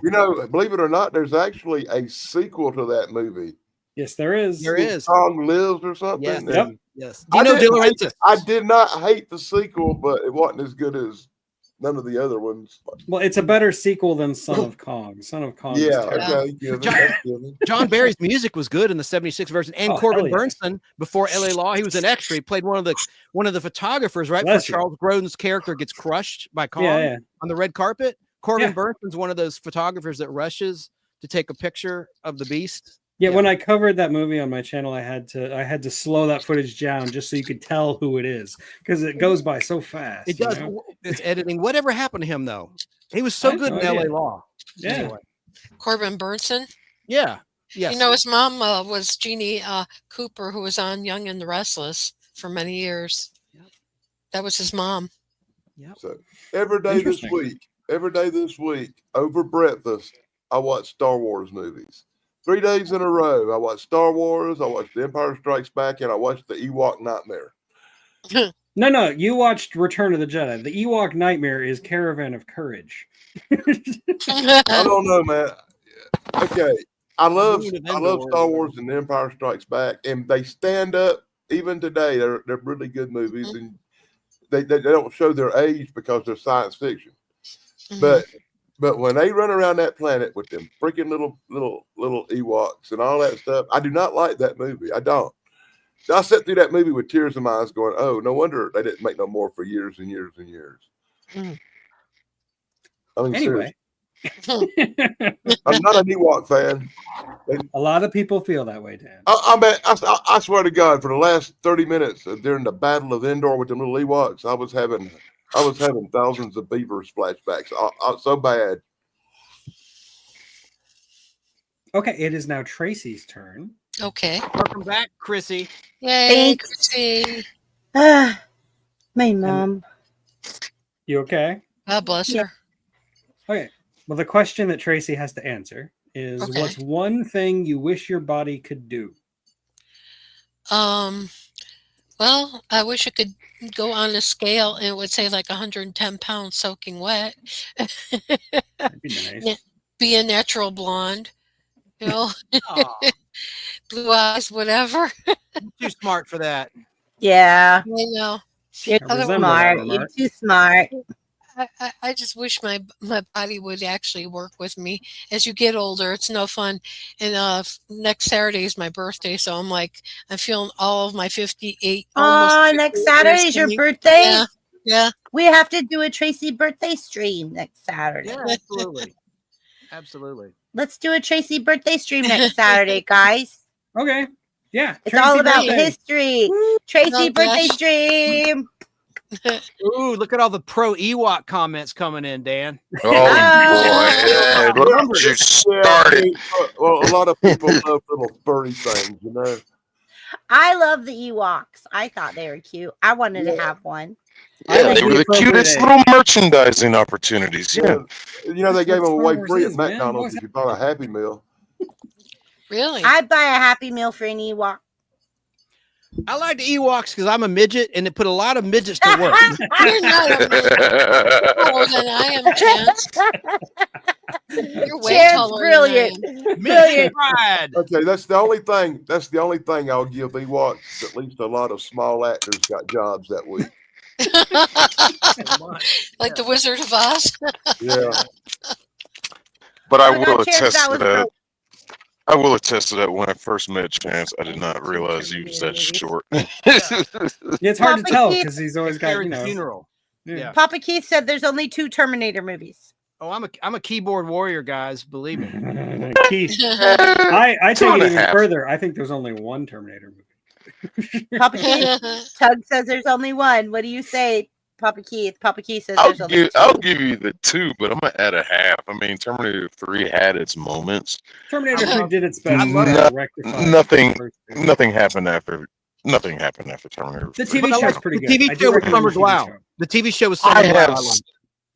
Believe it or not, there's actually a sequel to that movie. Yes, there is. There is. Kong Lives or something. Yes. Yep. Yes. Do you know De Laurentiis? I did not hate the sequel, but it wasn't as good as none of the other ones. Well, it's a better sequel than Son of Kong. Son of Kong. Yeah, is terrible. okay. John Barry's music was good in the 76 version. And Corbin Bernsen, before LA Law, he was an extra. He played one of the photographers right before Charles Grodin's character gets crushed by Kong on the red carpet. Corbin Bernsen's one of those photographers that rushes to take a picture of the beast. Yeah, when I covered that movie on my channel, I had to slow that footage down just so you could tell who it is because it goes by so fast. It does. It's editing. Whatever happened to him though? He was so good in LA Law. Yeah. Anyway. Corbin Bernsen. Yeah. Yes. You know, his mom was Jeannie Cooper, who was on Young and the Restless for many years. Yep. That was his mom. Yeah. So every day this week, over breakfast, I watch Star Wars movies. 3 days in a row, I watched Star Wars, I watched The Empire Strikes Back, and I watched The Ewok Nightmare. No, you watched Return of the Jedi. The Ewok Nightmare is Caravan of Courage. I don't know, man. Okay, I love Star Wars and The Empire Strikes Back, and they stand up even today. They're really good movies, and they don't show their age because they're science fiction. But when they run around that planet with them freaking little Ewoks and all that stuff, I do not like that movie. I don't. I sat through that movie with tears in my eyes going, oh, no wonder they didn't make no more for years and years and years. I mean, anyway. I'm not an Ewok fan. A lot of people feel that way, Dan. I swear to God, for the last 30 minutes during the Battle of Endor with them little Ewoks, I was having thousands of beavers flashbacks. So bad. Okay, it is now Tracy's turn. Okay. Welcome back, Chrissy. Yay, Thanks. Chrissy. My mom. You okay? God bless her. Okay. Well, the question that Tracy has to answer is what's one thing you wish your body could do? Well, I wish it could go on a scale and it would say like 110 pounds soaking wet. That'd be nice. Be a natural blonde, you know, blue eyes, whatever. Too smart for that. Yeah. I know. You're too smart. You're too smart. I just wish my body would actually work with me. As you get older, it's no fun. And next Saturday is my birthday, so I'm feeling all of my 58. Oh, next Saturday is your birthday? Yeah. We have to do a Tracy birthday stream next Saturday. Yeah, absolutely. Absolutely. Let's do a Tracy birthday stream next Saturday, guys. Okay. Yeah. It's Tracy all about birthday. history. Tracy birthday stream. Ooh, look at all the pro Ewok comments coming in, Dan. Oh, boy. Don't you start it. Well, a lot of people love little furry things, you know. I love the Ewoks. I thought they were cute. I wanted to have one. Yeah, they were the cutest little merchandising opportunities. Yeah. You know, they gave them away free at is, man. McDonald's if you bought a Happy Meal. Really? I'd buy a Happy Meal for an Ewok. I like the Ewoks because I'm a midget and it put a lot of midgets to work. You're not a midget. Oh, then I am, Chance. You're way Chance, taller than I brilliant. am. Brilliant. Pride. Okay, that's the only thing. That's the only thing I'll give Ewoks. At least a lot of small actors got jobs that week. Like the Wizard of Oz. Yeah. But I Oh my God, will Chance, attest that to was that. brilliant. I will attest to that. When I first met Chance, I did not realize he was that short. Yeah, it's hard to Papa tell Keith- because he's always got, you Karen's know. funeral. Yeah. Yeah. Papa Keith said there's only 2 Terminator movies. Oh, I'm a keyboard warrior, guys. Believe me. Keith, I Two take and it a even half. further. I think there's only one Terminator movie. Papa Keith, Tug says there's only one. What do you say, Papa Keith? Papa Keith says I'll there's only 2. I'll give you the 2, but I'm gonna add a half. I mean, Terminator 3 had its moments. Terminator I 3 did its best. love to that. rectify Nothing- the first two. Nothing happened after Terminator. The 3. TV But I show's like pretty the good. TV I do show with recommend Summer the TV Glau. show. The TV show was I Summer Glau. have. I loved.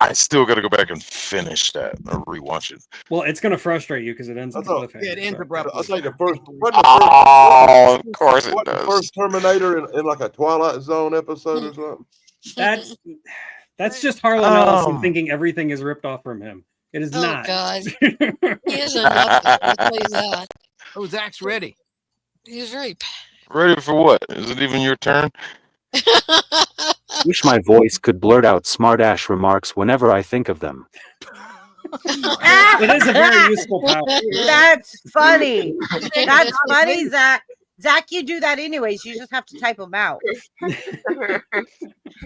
I still got to go back and finish that or rewatch it. Well, it's going to frustrate you because it ends I with a thought- cliffhanger. Yeah, it ends so- abruptly. I think the first. Oh, of course it What the does. first Terminator in like a Twilight Zone episode or something? That's just Harlan Ellison Um. thinking everything is ripped off from him. It is Oh not. God, he isn't nothing. I'll tell you that. Oh, Zach's ready. He's very. Ready for what? Is it even your turn? Wish my voice could blurt out smartass remarks whenever I think of them. It is a very useful power. That's funny. That's funny, Zach. Zach, you do that anyways. You just have to type them out. I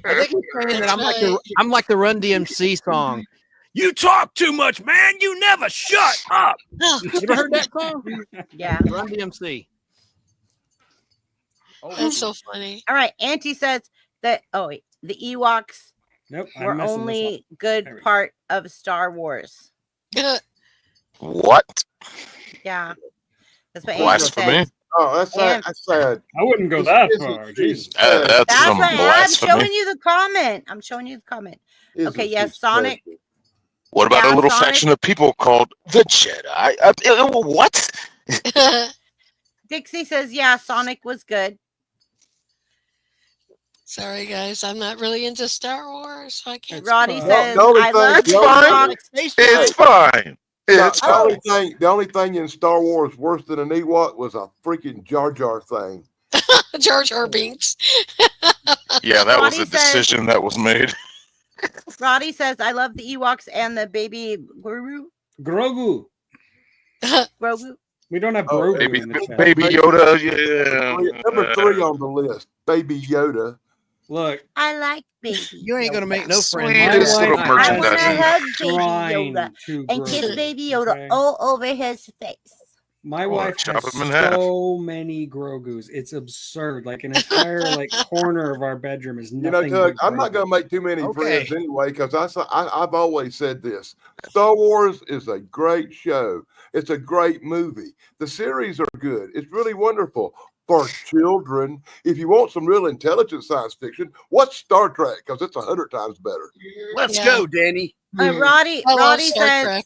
think he's saying that I'm like the Run DMC song. You talk too much, man. You never shut up. You ever heard that song? Yeah. Run DMC. That's so funny. All right. Auntie says that. Oh wait, the Ewoks Nope. I'm were messing this only up. good There we go. part of Star Wars. What? Yeah. That's what Auntie says. Blasphemy? Oh, that's sad. And- That's sad. I wouldn't go It's- that it's- far. it's Jesus. sad. That's That's some what I'm blasphemy. showing you the comment. I'm showing you the comment. It's Okay, just yes, Sonic. disgusting. What about Yeah, a little Sonic- faction of people called the Jedi? What? Dixie says, yeah, Sonic was good. Sorry, guys. I'm not really into Star Wars, so I can't. Roddy fine. says, The only I thing- love It's fine. Ewoks. It's fine. It's The Oh. only fine. thing, the only thing in Star Wars worse than an Ewok was a freaking Jar Jar thing. Jar Jar Binks. Yeah, that was Roddy a says- decision that was made. Roddy says, I love the Ewoks and the baby Grogu. Grogu. Grogu. We don't have Oh, Grogu Baby, in the chat. baby Yoda. Yeah. Number 3 on the list, Baby Yoda. Look, I like baby. You ain't gonna make no friends. Sweetest My little wife I want to merchandising. hug Baby trying Yoda to and kiss Grogu, Baby Yoda okay? all over his face. My Oh, wife chop has him in half. so many Grogus. It's absurd. Like an entire like corner of our bedroom is You know, nothing. Doug, but I'm not Grogu. going to make too many Okay. friends anyway because I've always said this. Star Wars is a great show. It's a great movie. The series are good. It's really wonderful for children. If you want some real intelligent science fiction, watch Star Trek because it's 100 times better. Let's Yeah. go, Danny. Roddy I love Roddy Star says, Trek.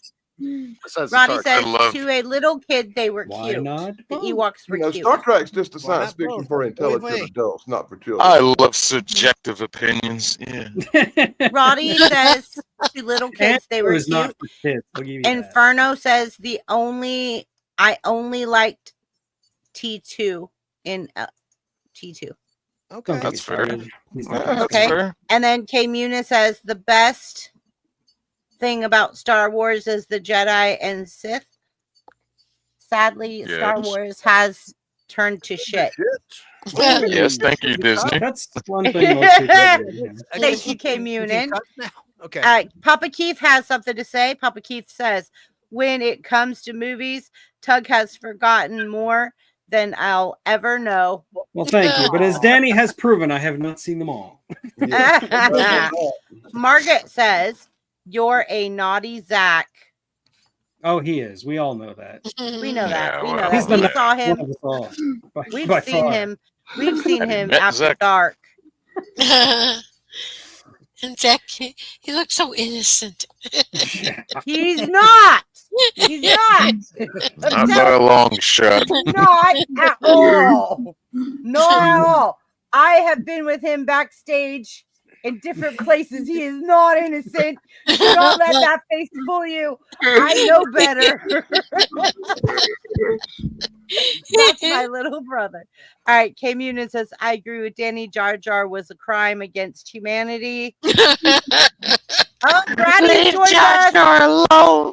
Besides the Roddy Star says I love- to a little kid they were Why cute. not? The Ewoks were You know, cute. Star Trek's just a Why science not fiction both? for Wait, intelligent wait. adults, not for children. I love subjective opinions. Yeah. Roddy says to little kids they were It was cute. not for kids. I'll give you that. Inferno says I only liked T2 in T2. Okay. Don't get me That's fair. started. He's Yeah, not- that's Okay. fair. And then K Muna says the best thing about Star Wars is the Jedi and Sith. Sadly, Star Yes. Wars has turned to shit. Yes, thank you, Disney. That's one thing most people do. Yeah. Thank you, K You Munin. can cut now. Okay. Papa Keith has something to say. Papa Keith says, when it comes to movies, Tug has forgotten more than I'll ever know. Well, thank you. But as Danny has proven, I have not seen them all. Margaret says, you're a naughty Zach. Oh, he is. We all know that. We know that. Yeah, We know well, that. He's the We next saw one him. of us all. We've By seen far. him. We've seen Have you him met after Zach? dark. And Zach, he looks so innocent. He's not. He's not. Not by a long shot. Not at all. Not at all. I have been with him backstage in different places. He is not innocent. Do not let that face fool you. I know better. That's my little brother. All right, K Munin says, I agree with Danny. Jar Jar was a crime against humanity. Oh, Brady, join us. alone.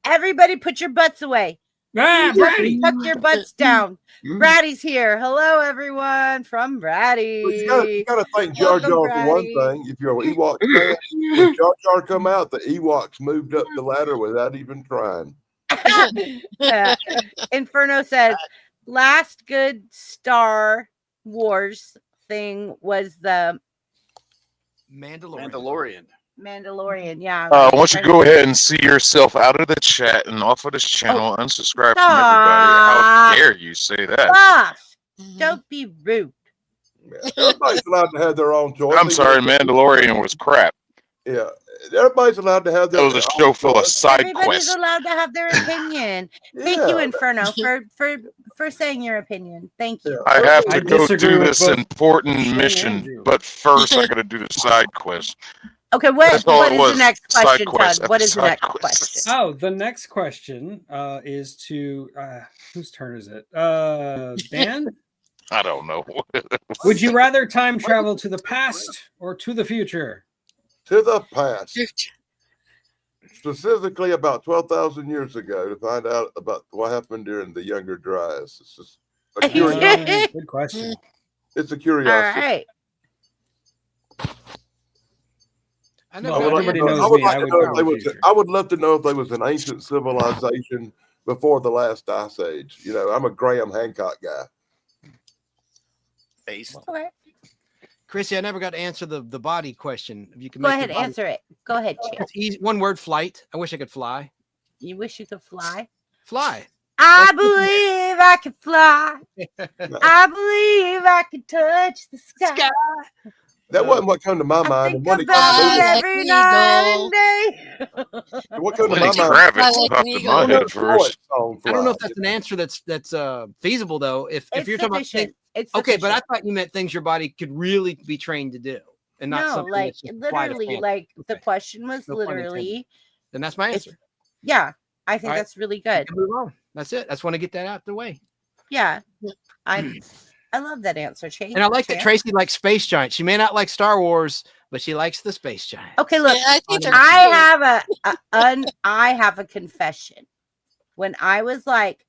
Everybody put your butts away. Ah, Brady. Tuck your butts down. Brady's here. Hello, everyone, from Brady. But you gotta thank Jar Jar Welcome, for one Brady. thing. If you're an Ewok fan, when Jar Jar come out, the Ewoks moved up the ladder without even trying. Inferno says, last good Star Wars thing was the Mandalorian. Mandalorian. Yeah. I want you to go ahead and see yourself out of the chat and off of this channel, unsubscribe from everybody. How dare you say that? Boss, don't be rude. Yeah. Everybody's allowed to have their own choice. I'm sorry, Mandalorian was crap. Yeah, everybody's allowed to have their. That was a show full of side Everybody's quests. allowed to have their opinion. Thank you, Inferno, for saying your opinion. Thank you. I have to I go disagree do with this both important Shane and mission, you. but first I gotta do the side quest. Okay, what That's all is it the was. next Side question, quest Tug? What is the after next side quest. question? Oh, the next question is to whose turn is it? Dan? I don't know. Would you rather time travel to the past or to the future? To the past, specifically about 12,000 years ago, to find out about what happened during the Younger Dryas. It's just a curiosity. Good question. It's a All curiosity. right. I Well, never everybody I knows would me. like I to would know go if to there the was. future. I would love to know if there was an ancient civilization before the last ice age. You know, I'm a Graham Hancock guy. Based. Okay. Chrissy, I never got to answer the body question. If you can Go make ahead, the body- answer it. Go ahead, Chip. It's easy. One word: flight. I wish I could fly. You wish you could fly? Fly. I believe I can fly. I believe I can touch the sky. That wasn't what came to my I mind. think And when it about came it to every night and day. me, what came to Lenny my mind? Kravitz popped in my head first. Song I don't know if Fly. that's an answer that's feasible though. If It's you're talking about sufficient. It's okay, but I sufficient. thought you meant things your body could really be trained to do, and not No, something like that's just flight of literally, fancy. like the Okay. question was No pun literally, Then that's my it's- answer. yeah, I think All right. that's really good. Move on. That's it. I just want to get that out the way. Yeah, I love that answer, Chase. And I like that Tracy likes Space Giant. She may not like Star Wars, but she likes the Space Giant. Okay, look, Yeah, I think they're I cute. I have a confession. When I was like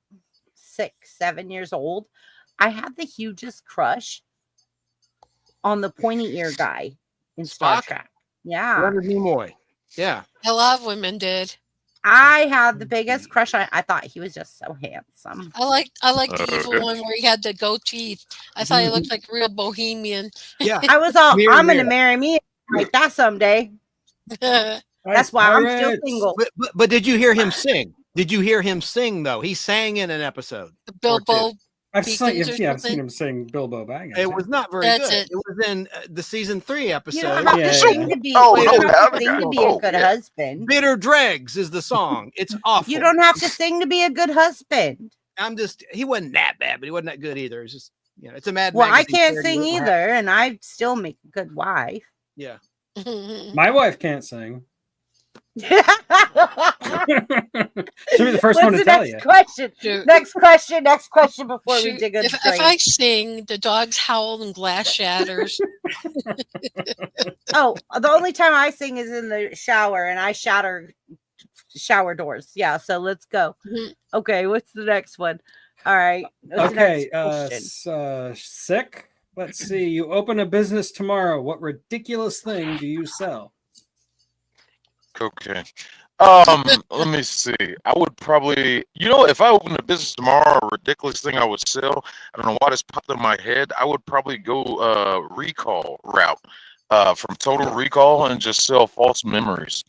6, 7 years old, I had the hugest crush on the pointy ear guy in Star Spock? Trek. Yeah, Leonard Nimoy. Yeah. A lot of women did. I had the biggest crush on. I thought he was just so handsome. I like the evil Okay. one where he had the goat teeth. I thought he looked like a real bohemian. Yeah. I was all, Mirror, I'm gonna mirror. marry me like that someday. That's why I'm still single. But did you hear him sing? Did you hear him sing though? He sang in an episode. Bilbo. I've Beacons seen, or yeah, I've seen something? him sing Bilbo Baggins. It was not very That's good. it. It was in the season 3 You episode. don't have Yeah, to yeah, sing yeah. to be. Oh, you no, don't have have to a sing guy. to be Oh, a good yeah. husband. Bitter Dregs is the song. It's awful. You don't have to sing to be a good husband. He wasn't that bad, but he wasn't that good either. It's just, it's a Mad Well, I Magazine can't parody. sing It wasn't either, and I still make a good wife. Yeah. My wife can't sing. She'll She'll be the first one to tell you. Question. Shoot. Next question before we Shoot, dig a if grave. I sing, the dogs howl and glass shatters. Oh, the only time I sing is in the shower, and I shatter shower doors. Yeah, so let's go. Mhm. Okay, what's the next one? All right. What's the Okay, next question? sick. Let's see. You open a business tomorrow. What ridiculous thing do you sell? Okay. Let me see. I would probably, if I opened a business tomorrow, a ridiculous thing I would sell. I don't know why this popped in my head. I would probably go recall route, from Total Recall, and just sell false memories.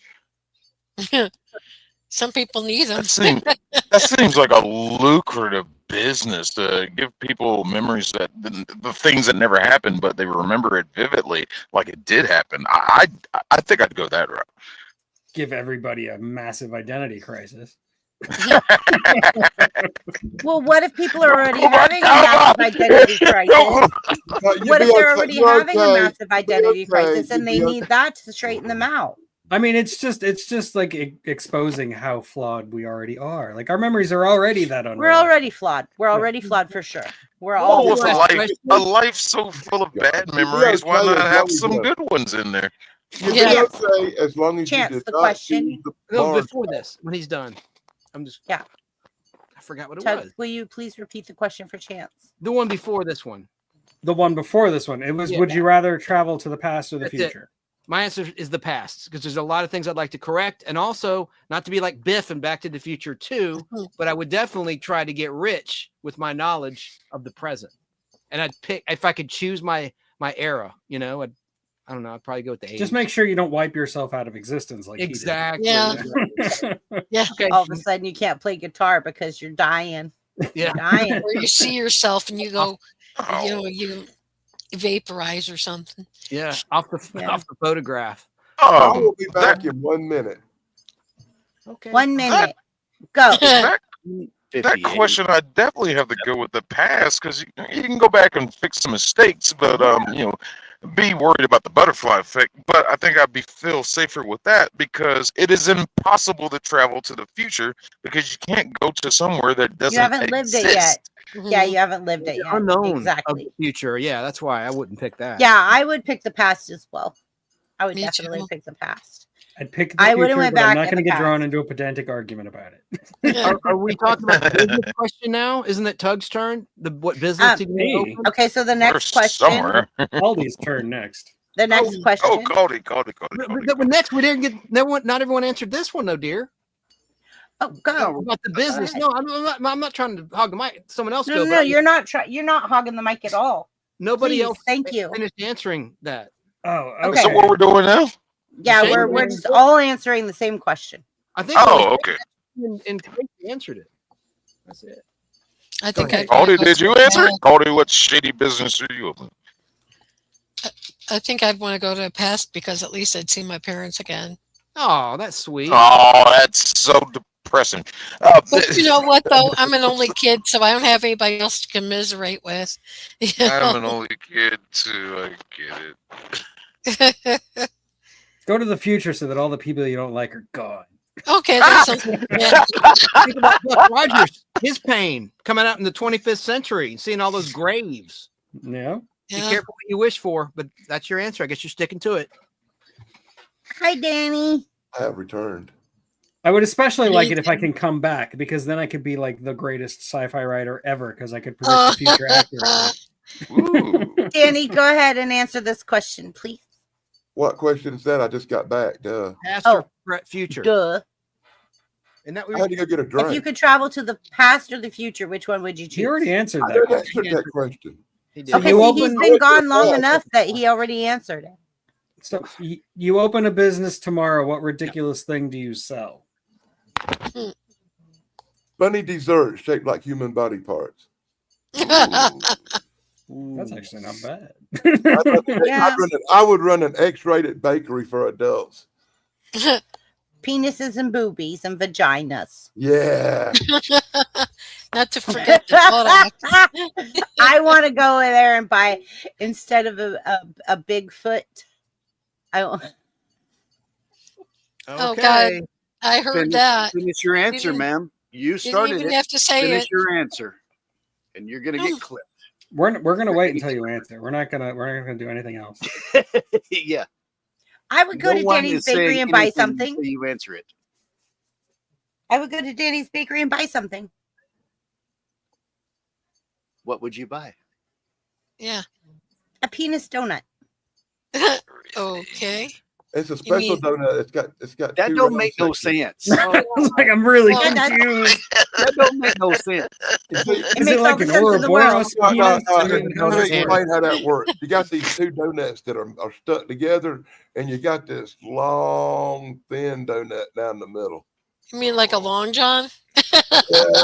Some people need them. That seems like a lucrative business to give people memories that the things that never happened, but they remember it vividly, like it did happen. I think I'd go that route. Give everybody a massive identity crisis. Well, what if people are already Oh my having a God. massive identity crisis? But you'd What if be they're okay- already you're having a okay. massive identity You'd be okay. crisis and You'd they be need that to straighten them out? I mean, it's just like exposing how flawed we already are. Like our memories are already that unreliable. We're already flawed. We're already flawed for sure. We're Well, all with flawed. a life so full of bad memories, why okay not as have long as some you- good ones in there? You'd be Yeah. okay as long as Chance, you did the not question. choose the No, barn before side. this, when he's done. I'm just. Yeah. I forgot what it Chuck, was. will you please repeat the question for Chance? The one before this one. The one before this one, it was: Yeah. would you rather travel to the past or the That's it. future? My answer is the past because there's a lot of things I'd like to correct, and also not to be like Biff and Back to the Future 2, but I would definitely try to get rich with my knowledge of the present. And I'd pick if I could choose my era. You know, I don't know. I'd probably go with the 80s. Just make sure you don't wipe yourself out of existence like exactly. Yeah. Yeah. Okay. All of a sudden, you can't play guitar because you're dying. Yeah. You're dying. Or you see yourself and you go, Oh. you know, you vaporize or something. Yeah. Off the photograph. I will be that, back in 1 minute. Okay. 1 minute. Go. that 58. question, I definitely have to go with the past because you can go back and fix some mistakes, but you know, be worried about the butterfly effect. But I think I'd feel safer with that because it is impossible to travel to the future because you can't go to somewhere that doesn't You haven't lived it yet. Mhm. Yeah, you haven't lived it yet. Unknown Exactly. of the future. Yeah, that's why I wouldn't pick that. Yeah, I would pick the past as well. I would Me definitely too. pick the past. I'd pick the I future, would've went but I'm back not in going to the get past. drawn into a pedantic argument about it. Are we talking about the business question now? Isn't it Tug's turn? What business did you me. open? Okay, so the next First question. somewhere. Aldi's turn next. The next question. Oh, Cody. But next, we didn't get. Not everyone answered this one, though, dear. Oh, go. About the business. ahead. No, I'm not trying to hog the mic. Someone else No, go. no, but no, you're not. You're not hogging the mic at all. Nobody Please, else. thank you. Finished answering that. Oh, Okay. So what we're doing now? Yeah, Same we're thing. just all answering the same question. I think. Oh, okay. And Tracy answered it. That's it. I think ahead. I'd wanna Cody, go did to you the answer? past. Cody, what shady business are you open? I think I'd want to go to the past because at least I'd see my parents again. Oh, that's sweet. Oh, that's so depressing. But you know what, though? I'm an only kid, so I don't have anybody else to commiserate with. You I'm an know? only kid too. I get it. Go to the future so that all the people you don't like are gone. Okay, that's something. Yeah. Think about Buck Rogers, his pain coming out in the 25th century, and seeing all those graves. Yeah. Be Yeah. careful what you wish for, but that's your answer. I guess you're sticking to it. Hi, Danny. I have returned. I would especially like Me it if I too. can come back because then I could be like the greatest sci-fi writer ever because I could predict the future accurately. Ooh. Danny, go ahead and answer this question, please. What question is that? I just got back. Duh. Past Oh. or future. Duh. Isn't that I what had to go get a If you drink. could travel to the past or the future, which one would you choose? He already answered I that. didn't answer that question. he did? Okay, You see, open- he's been gone long enough that he already answered it. So you open a business tomorrow. What ridiculous thing do you sell? Funny dessert shaped like human body parts. That's actually not bad. Yeah. I would run an X-rated bakery for adults. Penises and boobies and vaginas. Yeah. Not to forget the buttocks. I want to go in there and buy, instead of a Bigfoot, I want. Oh, God. I heard Finish, that. finish your answer, didn't- ma'am. You Didn't started even it. have to say Finish it. your answer, and you're gonna Oh. get clipped. We're gonna wait until you answer. We're not gonna do anything else. Yeah. I would go No to one Danny's is saying Bakery and buy anything something. until you answer it. I would go to Danny's Bakery and buy something. What would you buy? Yeah. A penis donut. Okay. It's a special mean- donut. It's got That two don't round make no sections. sense. I was like, I'm really Well, confused. That don't make no sense. You see, It Is makes it all like the an sense in the world. Ouroboros No, penis? no, I mean, let how's me this work? explain how that works. You got these two donuts that are stuck together, and you got this long, thin donut down the middle. You mean like a long john? Yeah,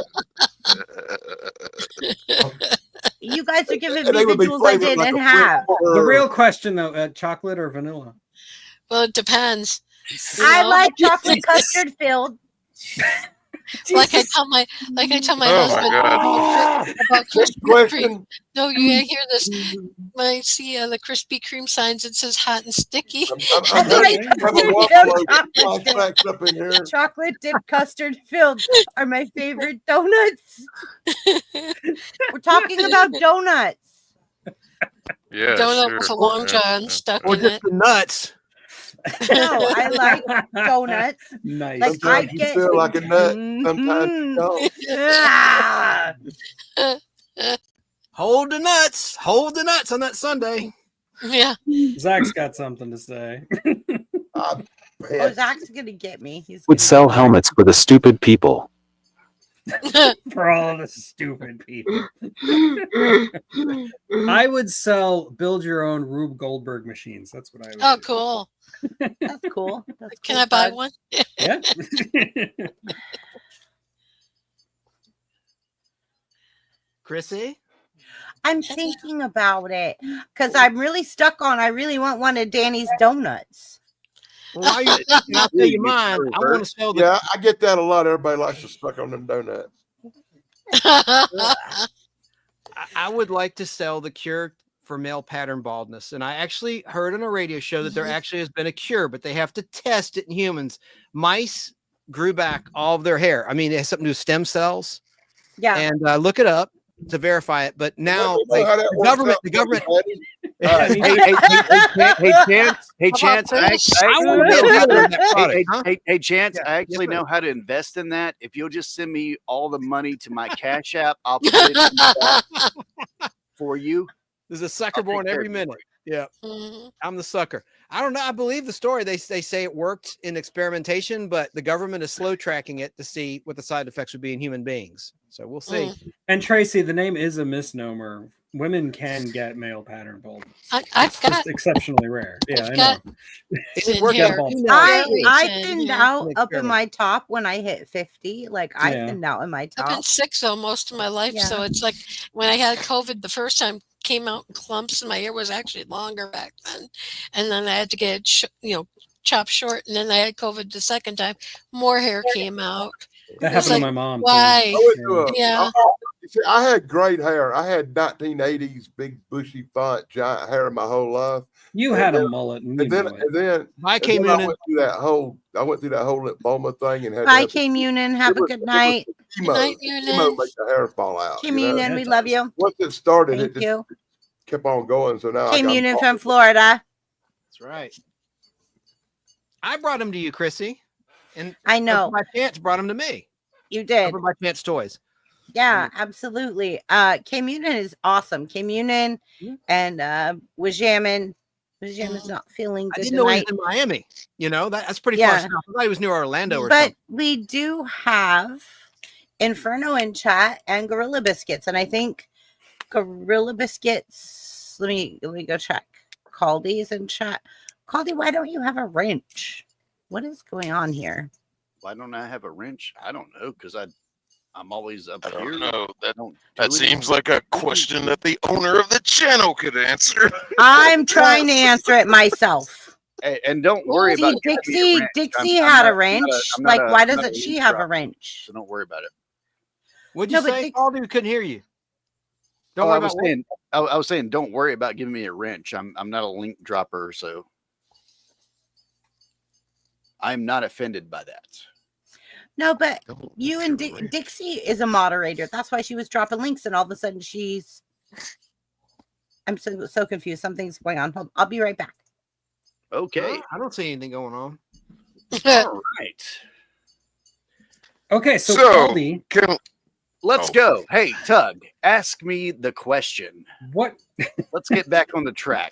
You guys are giving and me they would be visuals I flavored like didn't a have. The real question though, chocolate or vanilla? Well, it depends. You I know? like chocolate custard filled. Like I tell my Oh husband my God. about Next Krispy Kreme. question. No, you gotta hear this. When I see the Krispy Kreme signs, it says hot and sticky. I'm Right. ready to have a There's waffle no over chocolate dip. flashbacks up in here. Chocolate dipped custard filled are my favorite donuts. We're talking about donuts. Yeah, Donut sure. with a long Yeah, john yeah. stuck Or in just it. the nuts. No, I like donuts. Nice. Like I Sometimes you get. feel like a nut. Sometimes you Mhm. don't. Ah. Hold the nuts. Hold the nuts on that Sunday. Yeah. Zach's got something to say. I Oh, bet. Zach's gonna get me. He's Would gonna sell get me. helmets for the stupid people. For all the stupid people. I would sell build your own Rube Goldberg machines. That's what I would Oh, do. cool. That's cool. That's Can cool, I buy bud. one? Yeah. Chrissy? I'm thinking about it because I'm really stuck on. I really want one of Danny's donuts. Well, while you're thinking, I'll tell you mine. I want to sell the. Yeah, I get that a lot. Everybody likes to suck on them donuts. I would like to sell the cure for male pattern baldness. And I actually heard on a radio show that there actually has been a cure, but they have to test it in humans. Mice grew back all of their hair. I mean, it has something to do with stem cells. Yeah. And look it up to verify it. But now, You know like, how that the works government, out, the government. buddy? Hey, Chance, I want to be a dealer in that product, huh? Hey, Chance, Yeah, I actually yes, sir. know how to invest in that. If you'll just send me all the money to my Cash App, I'll put it in the back for you. There's a sucker I'll take born care every of you minute. for Yeah. Mhm. I'm the sucker. I don't know. I believe the story. They say it worked in experimentation, but the government is slow tracking it to see what the side effects would be in human beings. So we'll see. And Tracy, the name is a misnomer. Women can get male pattern baldness. I've It's got just exceptionally rare. Yeah, I've I got- know. It in worked here. out. I Yeah. thinned Yeah. out up in my top when I hit 50. Like I Yeah. thinned out in my I've been top. sick so most of my life, so Yeah. it's like when I had COVID the first time, came out in clumps, and my hair was actually longer back then, and then I had to get it, chopped short, and then I had COVID the second time, more hair came out. That It was happened like, to my mom. too. why? I went to a, Yeah. See, I had great hair. I had 1980s big bushy font giant hair my whole life. You had a mullet, and you And then knew it. and then I and came then in. I went through that whole lymphoma thing and had to Bye, have K Munin. Have a good night. chemo. Good night, Chemo Noonan. makes the hair fall out. K you know? Munin, we love you. Once it started, Thank it just you. kept on going. So now K I got Munin bald. from Florida. That's right. I brought him to you, Chrissy. And I know. my Chance brought him to me. You did. Over my Chance toys. Yeah, absolutely. K Munin is awesome. K Munin and Wajamin. Wajamin's not feeling I good didn't know he was tonight. in Miami. That's pretty Yeah. far south. I thought he was near Orlando or But something. we do have Inferno in chat and Gorilla Biscuits, and I think Gorilla Biscuits. Let me go check. Caldy's in chat. Caldy, why don't you have a wrench? What is going on here? Why don't I have a wrench? I don't know, because I'm always up I here. don't know. That Don't that do seems like a question that the owner of the channel could answer. I'm trying to answer it myself. Hey, and don't worry See, about giving me a wrench. Dixie I'm had not- a wrench. I'm not Like, why I'm not doesn't a she lead have a dropper, wrench? So don't worry about it. What'd you No, but say? Dix- Caldy, we couldn't hear you. Don't Oh, worry I was about what? saying, I was saying, don't worry about giving me a wrench. I'm not a link dropper, so I'm not offended by that. No, but Don't you let and your wrench- Dixie is a moderator. That's why she was dropping links, and all of a sudden she's. I'm so confused. Something's going on. Hold, I'll be right back. Okay. I don't see anything going on. All right. Okay, so So- Caldy, Let's Oh. go. Hey, Tug, ask me the question. what Let's get back on the track.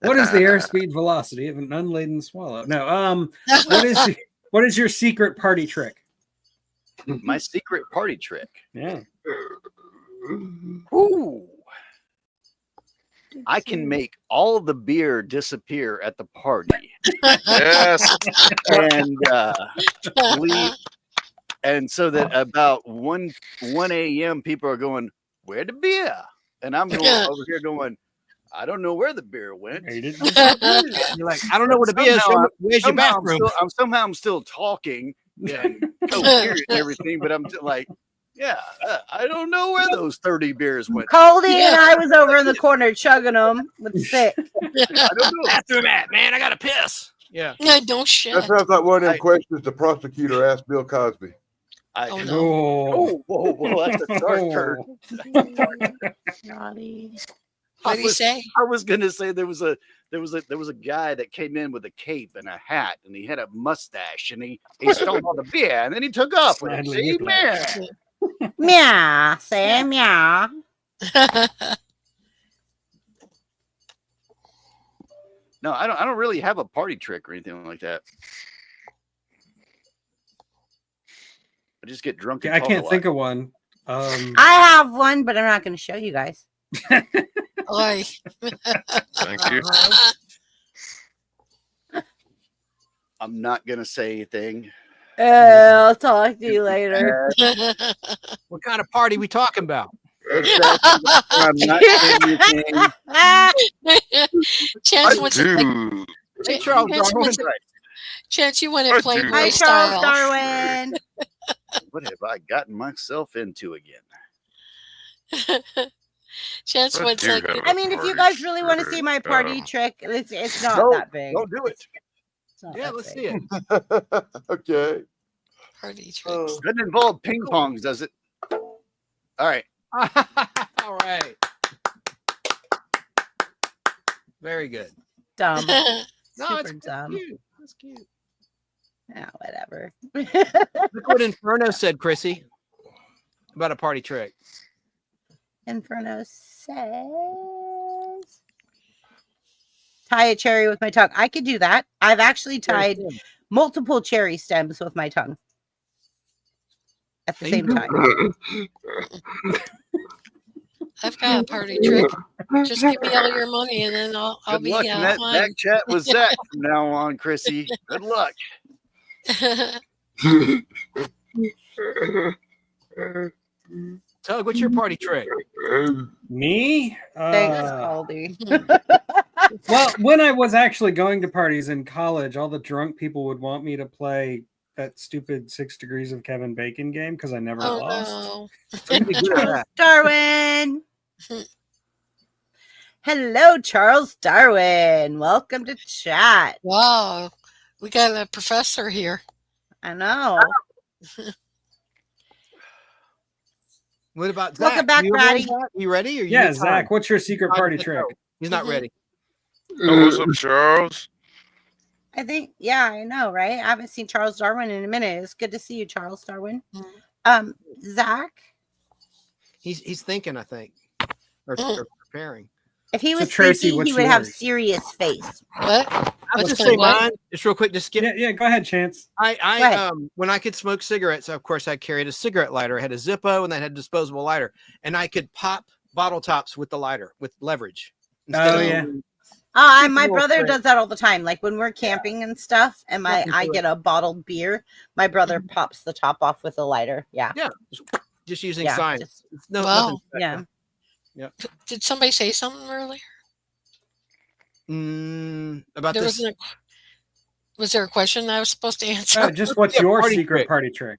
what is the airspeed velocity of an unladen swallow? No, what is your secret party trick? My secret party trick. Yeah. Ooh. I can make all the beer disappear at the party. Yes. And leave. And so that about 1 a.m. people are going, where the beer? And I'm going over here going, I don't know where the beer went. Ate it. You're like, I don't know what it is. Somehow Where's your Somehow bathroom? I'm still talking, and coherent and everything, but I'm just like, yeah, I don't know where those 30 beers went. Coldy and I was over in the corner chugging them with sick. I don't know. After that, man, I got to piss. Yeah. No, don't shit. That sounds like one of them I- questions the prosecutor asked Bill Cosby. Oh, no. Oh, Whoa, that's a dark turn. Naughty. What did he say? I was gonna say there was a guy that came in with a cape and a hat, and he had a mustache, and he stole all the beer, and then he took off with it. Sadly, See, Whiplash. man. Meow. Say meow. No, I don't really have a party trick or anything like that. I just get drunk. I can't think of one. I have one, but I'm not going to show you guys. Oy. Thank you. I'm not gonna say anything. I'll talk to you later. What kind of party we talking about? Exactly. I'm not saying anything. Chance wants to play. Dude, Hey, Charles Chance Darwin. wants to- Chance, you want I to play do. Hi, Ray Charles style. Darwin. What have I gotten myself into again? Chance I wants do like have I mean, if you guys really want to see my party trick, it's not No, that big. Don't do it. It's not Yeah, that let's big. see it. Okay. party tricks. Doesn't involve ping pongs, does it? All right. All right. Very good. Dumb. No, Super it's dumb. cute. That's cute. Yeah, whatever. Look what Inferno said, Chrissy, about a party trick. Inferno says tie a cherry with my tongue. I could do that. I've actually tied multiple cherry stems with my tongue at the same time. I've got a party trick. Just give me all your money and then I'll Good be luck in that fine. back chat with Zach from now on, Chrissy. Good luck. Tug, what's your party trick? Me? Thanks, Aldi. Well, when I was actually going to parties in college, all the drunk people would want me to play that stupid 6 Degrees of Kevin Bacon game because I never Oh lost. no. Charles Darwin. Hello, Charles Darwin. Welcome to chat. Wow. We got a professor here. I know. What about Zach? Welcome back, you Ratty. You ready? Or you Yeah, need Zach, time? what's your secret party trick? He's not ready. oh, what's up, Charles? I think, yeah, I know, right? I haven't seen Charles Darwin in a minute. It's good to see you, Charles Darwin. Zach, He's thinking, I think, or preparing. if he So, was Tracy, thinking, what's he would have yours? serious face. What? I'll What's just gonna say what? mine, just real quick. Just skip. Yeah, go ahead, Chance. Go ahead. When I could smoke cigarettes, of course, I carried a cigarette lighter. I had a Zippo, and then had a disposable lighter, and I could pop bottle tops with the lighter with leverage. Oh, yeah. My Super brother trick. does that all the time. Like when we're camping and stuff, and Nothing I to get a bottled beer, my brother pops the top off with a lighter. Yeah. Just using Yeah, science. just- It's no, Wow. nothing Yeah. Did somebody say something earlier? About There this. was there a question I was supposed to answer? Oh, just what's Yeah, your party secret trick. party trick?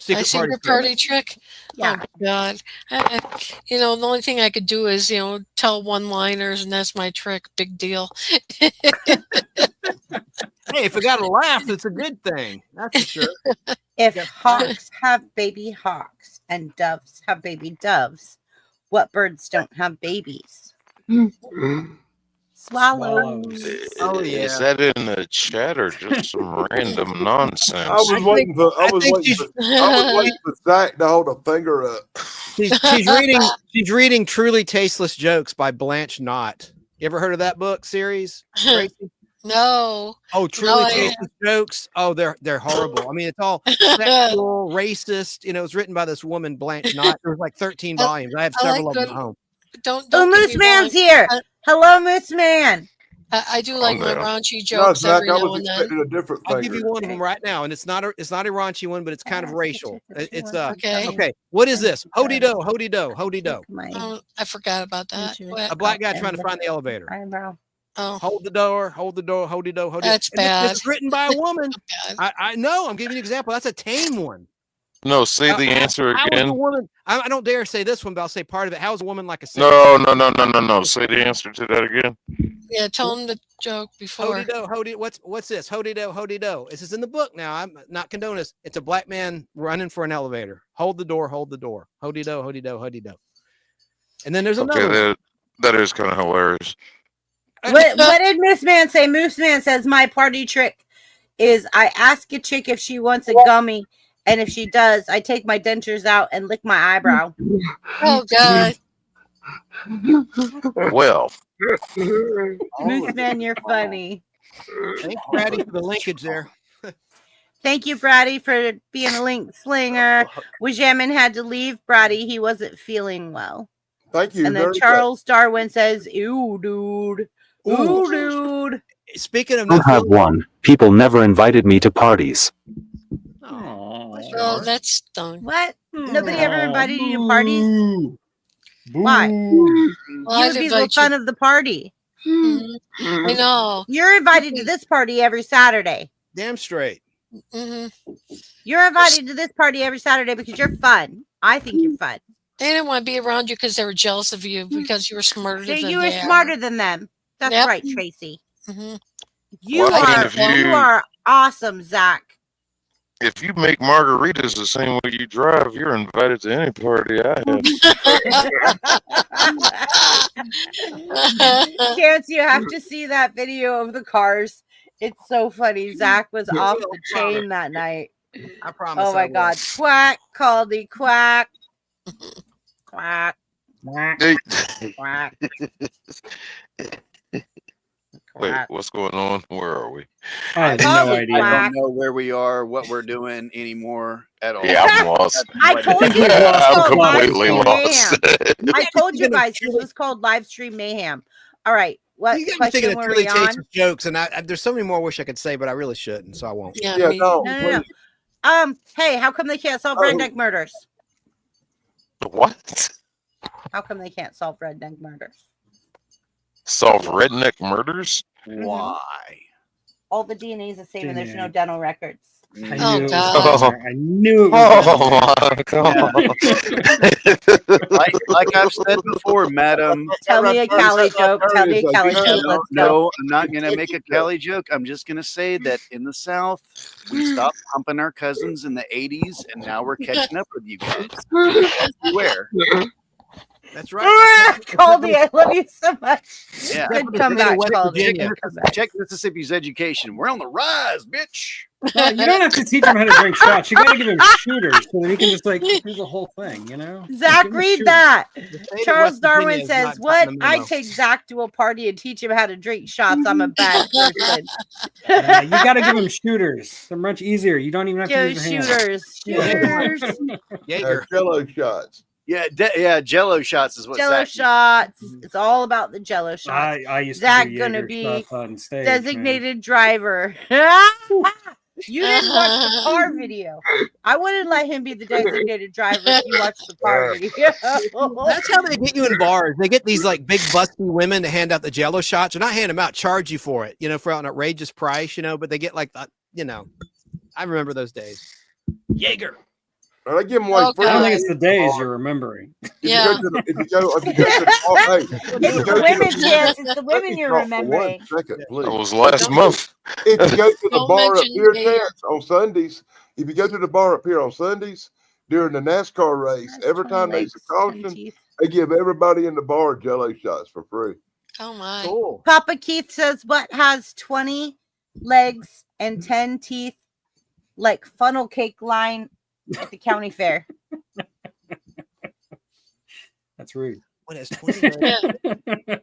My secret party trick? Yeah. Oh my God. The only thing I could do is, tell one-liners, and that's my trick. Big deal. Hey, if we got to laugh, it's a good thing. That's for sure. If Yeah. hawks have baby hawks and doves have baby doves, what birds don't have babies? Swallows. Oh, yeah. Is that in the chat or just some random nonsense? I was waiting for Zach to hold a finger up. She's reading Truly Tasteless Jokes by Blanche Knott. You ever heard of that book series? Tracy? No. Oh, Truly No, Tasteless Jokes. Oh, they're horrible. I mean, it's all sexual, racist. It was written by this woman, Blanche Knott. There was like 13 volumes. I have I like several of them good- at home. Don't Oh, get Moose me wrong. Man's here. Hello, Moose Man. I do like my there. raunchy No, jokes Zach, every I now was and then. expecting a different I'll finger. give you one of them right now, and it's not a raunchy one, but it's kind of racial. It's Okay. okay. What is this? Hody do, hody do, hody do. My I forgot about that. What? A black guy trying to find the elevator. eyebrow. Oh, Hold the door, hold the door, hold the door, hold it. That's bad. It's written by a woman. bad. I know. I'm giving you an example. That's a tame one. No, say the answer How is a again. woman? I don't dare say this one, but I'll say part of it. How is a woman like a No. Say the answer to that again. Yeah, tell him the joke before. Hody, what's this? Hody do. This is in the book now. I'm not condoning this. It's a black man running for an elevator. Hold the door, hold the door. Hody do. And then there's another one. Okay, that is kind of hilarious. What did Moose Man say? Moose Man says my party trick is I ask a chick if she wants a gummy, and if she does, I take my dentures out and lick my eyebrow. Oh God. Well, Moose Man, you're funny. Thanks, Brady, for the linkage there. Thank you, Brady, for being a link slinger. Wajamin had to leave Brady. He wasn't feeling well. Thank you. And then very Charles Darwin says, ew, dude. Ooh, dude. Speaking of I don't have one. People never invited me to parties. Oh, that's stunk. What? Nobody ever invited you to parties? Why? Well, You I'd would be the invite fun of the party. Mhm. I know. You're invited to this party every Saturday. Damn straight. hmm You're invited to this party every Saturday because you're fun. I think you're fun. They didn't want to be around you because they were jealous of you because you were smarter So than you were they are. smarter than them. That's Yep. right, Tracy. Mhm. You Well, I mean, are if you- you are awesome, Zach. if you make margaritas the same way you drive, you're invited to any party I have. Chance, you have to see that video of the cars. It's so funny. Zach was off the chain that night. I promise. Oh my God. Quack, Caldy, quack. Quack. Hey, Quack. wait, what's going on? Where are we? I have Call no me idea. I quack. don't know where we are, what we're doing anymore at all. Yeah, I'm lost. I told you we this was I'm called live completely stream lost. mayhem. I told you guys this was called live stream mayhem. All right. What You got me thinking question of were Truly we on? Chase's jokes, and there's so many more I wish I could say, but I really shouldn't, so I won't. Yeah, Yeah, me- no. No. Hey, how come they can't solve Oh. redneck murders? What? How come they can't solve redneck murders? Solve redneck murders? Why? All the DNA is the same, and there's no dental records. I Oh, knew it was God. down there. I knew it was down there. Oh my god. Like I've said before, madam. Tell me a Cali joke. Tell me a Cali joke. No, Let's go. no, I'm not gonna make a Cali joke. I'm just gonna say that in the South, we stopped humping our cousins in the '80s, and now we're catching up with you guys. Beware. That's right. Caldy, I love you so much. Yeah. Good comeback, West Caldy. Virginia. Good comeback. Check Mississippi's education. We're on the rise, bitch. Well, you don't have to teach him how to drink shots. You got to give him shooters so that he can just like do the whole thing, you know? Zach, Give him read shooters. that. The state of Charles West Darwin Virginia is says, not "What? gotten the I memo. take Zach to a party and teach him how to drink shots. I'm a bad person." You got to give him shooters. They're much easier. You don't even have to Go use your hands. shooters. Jaeger. Jello shots. Yeah, Jello shots is what Jello Zach. shots. It's all about the Jello shots. I used Zach to do gonna Jaeger be shots on stage, man. Designated driver. You didn't watch the car video. I wouldn't let him be the designated driver if you watched the car video. That's how they get you in bars. They get these like big busty women to hand out the Jello shots, or not hand them out, charge you for it, for an outrageous price, but they get like, I remember those days. Jaeger. And I give them away Oh, free. I don't God. think it's the days you're remembering. If Yeah. you go to the, if you go to the, hey, if you It's go the to women's the- chance. It's the women you're Stop for remembering. 1 second, please. That was last month. If you go to the Don't bar up mention here, me. Chance, on Sundays, if you go to the bar up here on Sundays during the NASCAR race, every time there's a caution, they give everybody in the bar Jello shots for free. Oh my. Cool. Papa Keith says, "What has 20 legs and 10 teeth, like funnel cake line at the county fair?" That's rude. What is 20 Yeah.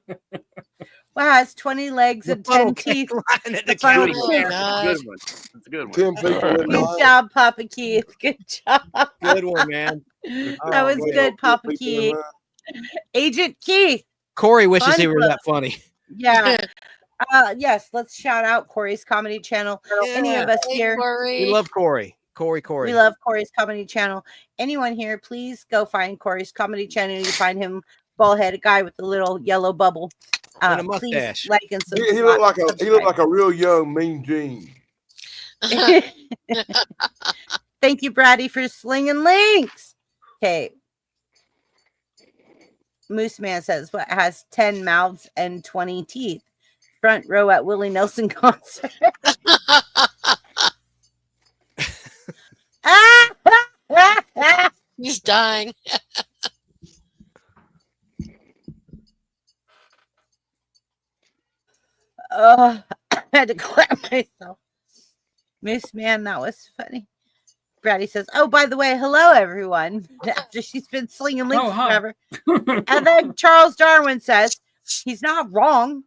What has 20 legs and 10 teeth? line at the The funnel county cake. fair. That's a good one. That's a good one. 10 people in Good line. job, Papa Keith. Good job. Good one, man. That was Wait, good, Papa people in Keith. line. Agent Keith. Corey wishes Fun he were club. that funny. Yeah. Yes, let's shout out Corey's comedy channel. Any of us Hey, here, Corey. We love Corey. Corey. we love Corey's comedy channel. Anyone here, please go find Corey's comedy channel. You find him, bald headed guy with the little yellow bubble. And a Please mustache. like and He looked like subscribe. a real young Mean Gene. Thank you, Brady, for slinging links. Okay. Moose Man says, what has 10 mouths and 20 teeth? Front row at Willie Nelson concert. He's dying. Oh, I had to clap myself. Moose Man, that was funny. Brady says, oh, by the way, hello, everyone. After she's been slinging links Oh, hi. forever. And then Charles Darwin says, he's not wrong.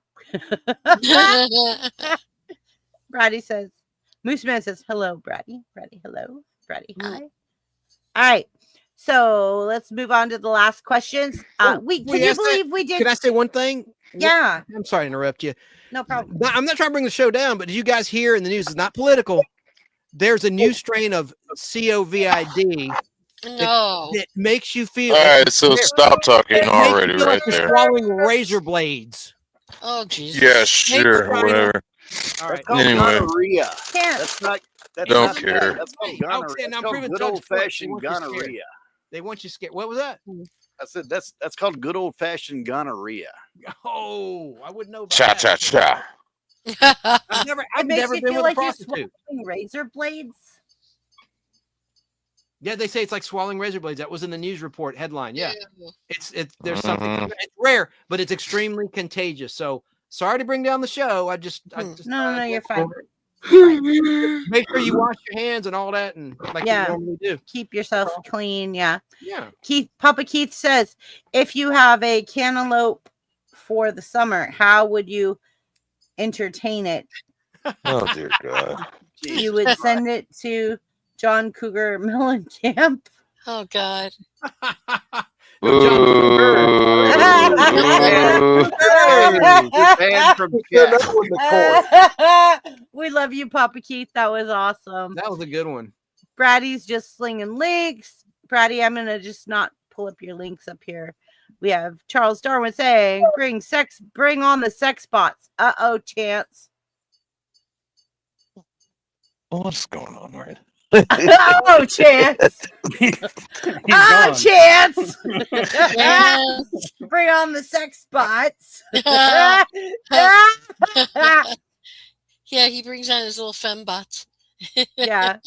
Brady says, Moose Man says, hello, Brady. Brady, hello. Brady, hi. All right. So let's move on to the last questions. Can you believe we did? Can I say one thing? Yeah. I'm sorry to interrupt you. No problem. I'm not trying to bring the show down, but did you guys hear in the news? It's not political. There's a new strain of COVID. No. It makes you feel. All right, so stop talking it makes already you feel right like you're there. swallowing razor blades. Oh, Jesus. Yeah, sure, Rhino. whatever. All right. Called Anyway. gonorrhea. Can't. That's not. That's Don't not care. That's called Hey, gonorrhea. I'm saying That's I'm called proving good Judge old Floyd. fashioned gonorrhea. They want you scared. What was that? I said that's called good old fashioned gonorrhea. Oh, I wouldn't know about Cha that. cha cha. I've never It makes been you with feel a like you're prostitute. swallowing razor blades. Yeah, they say it's like swallowing razor blades. That was in the news report headline. Yeah, it's there's something. Mhm. It's rare, but it's extremely contagious. So sorry to bring down the show. I just No, you're fine. Make sure you wash your hands and all that, and like Yeah. you normally do. Keep yourself clean. Yeah. Yeah. Papa Keith says, if you have a cantaloupe for the summer, how would you entertain it? Oh dear God. You would send it to John Cougar Mellencamp. Oh, God. We love you, Papa Keith. That was awesome. That was a good one. Brady's just slinging links. Brady, I'm gonna just not pull up your links up here. We have Charles Darwin saying, bring on the sex bots. Uh-oh, Chance. What's going on, right? Oh, Chance. Oh, Chance. Bring on the sex bots. Yeah, he brings on his little fembots. Yeah.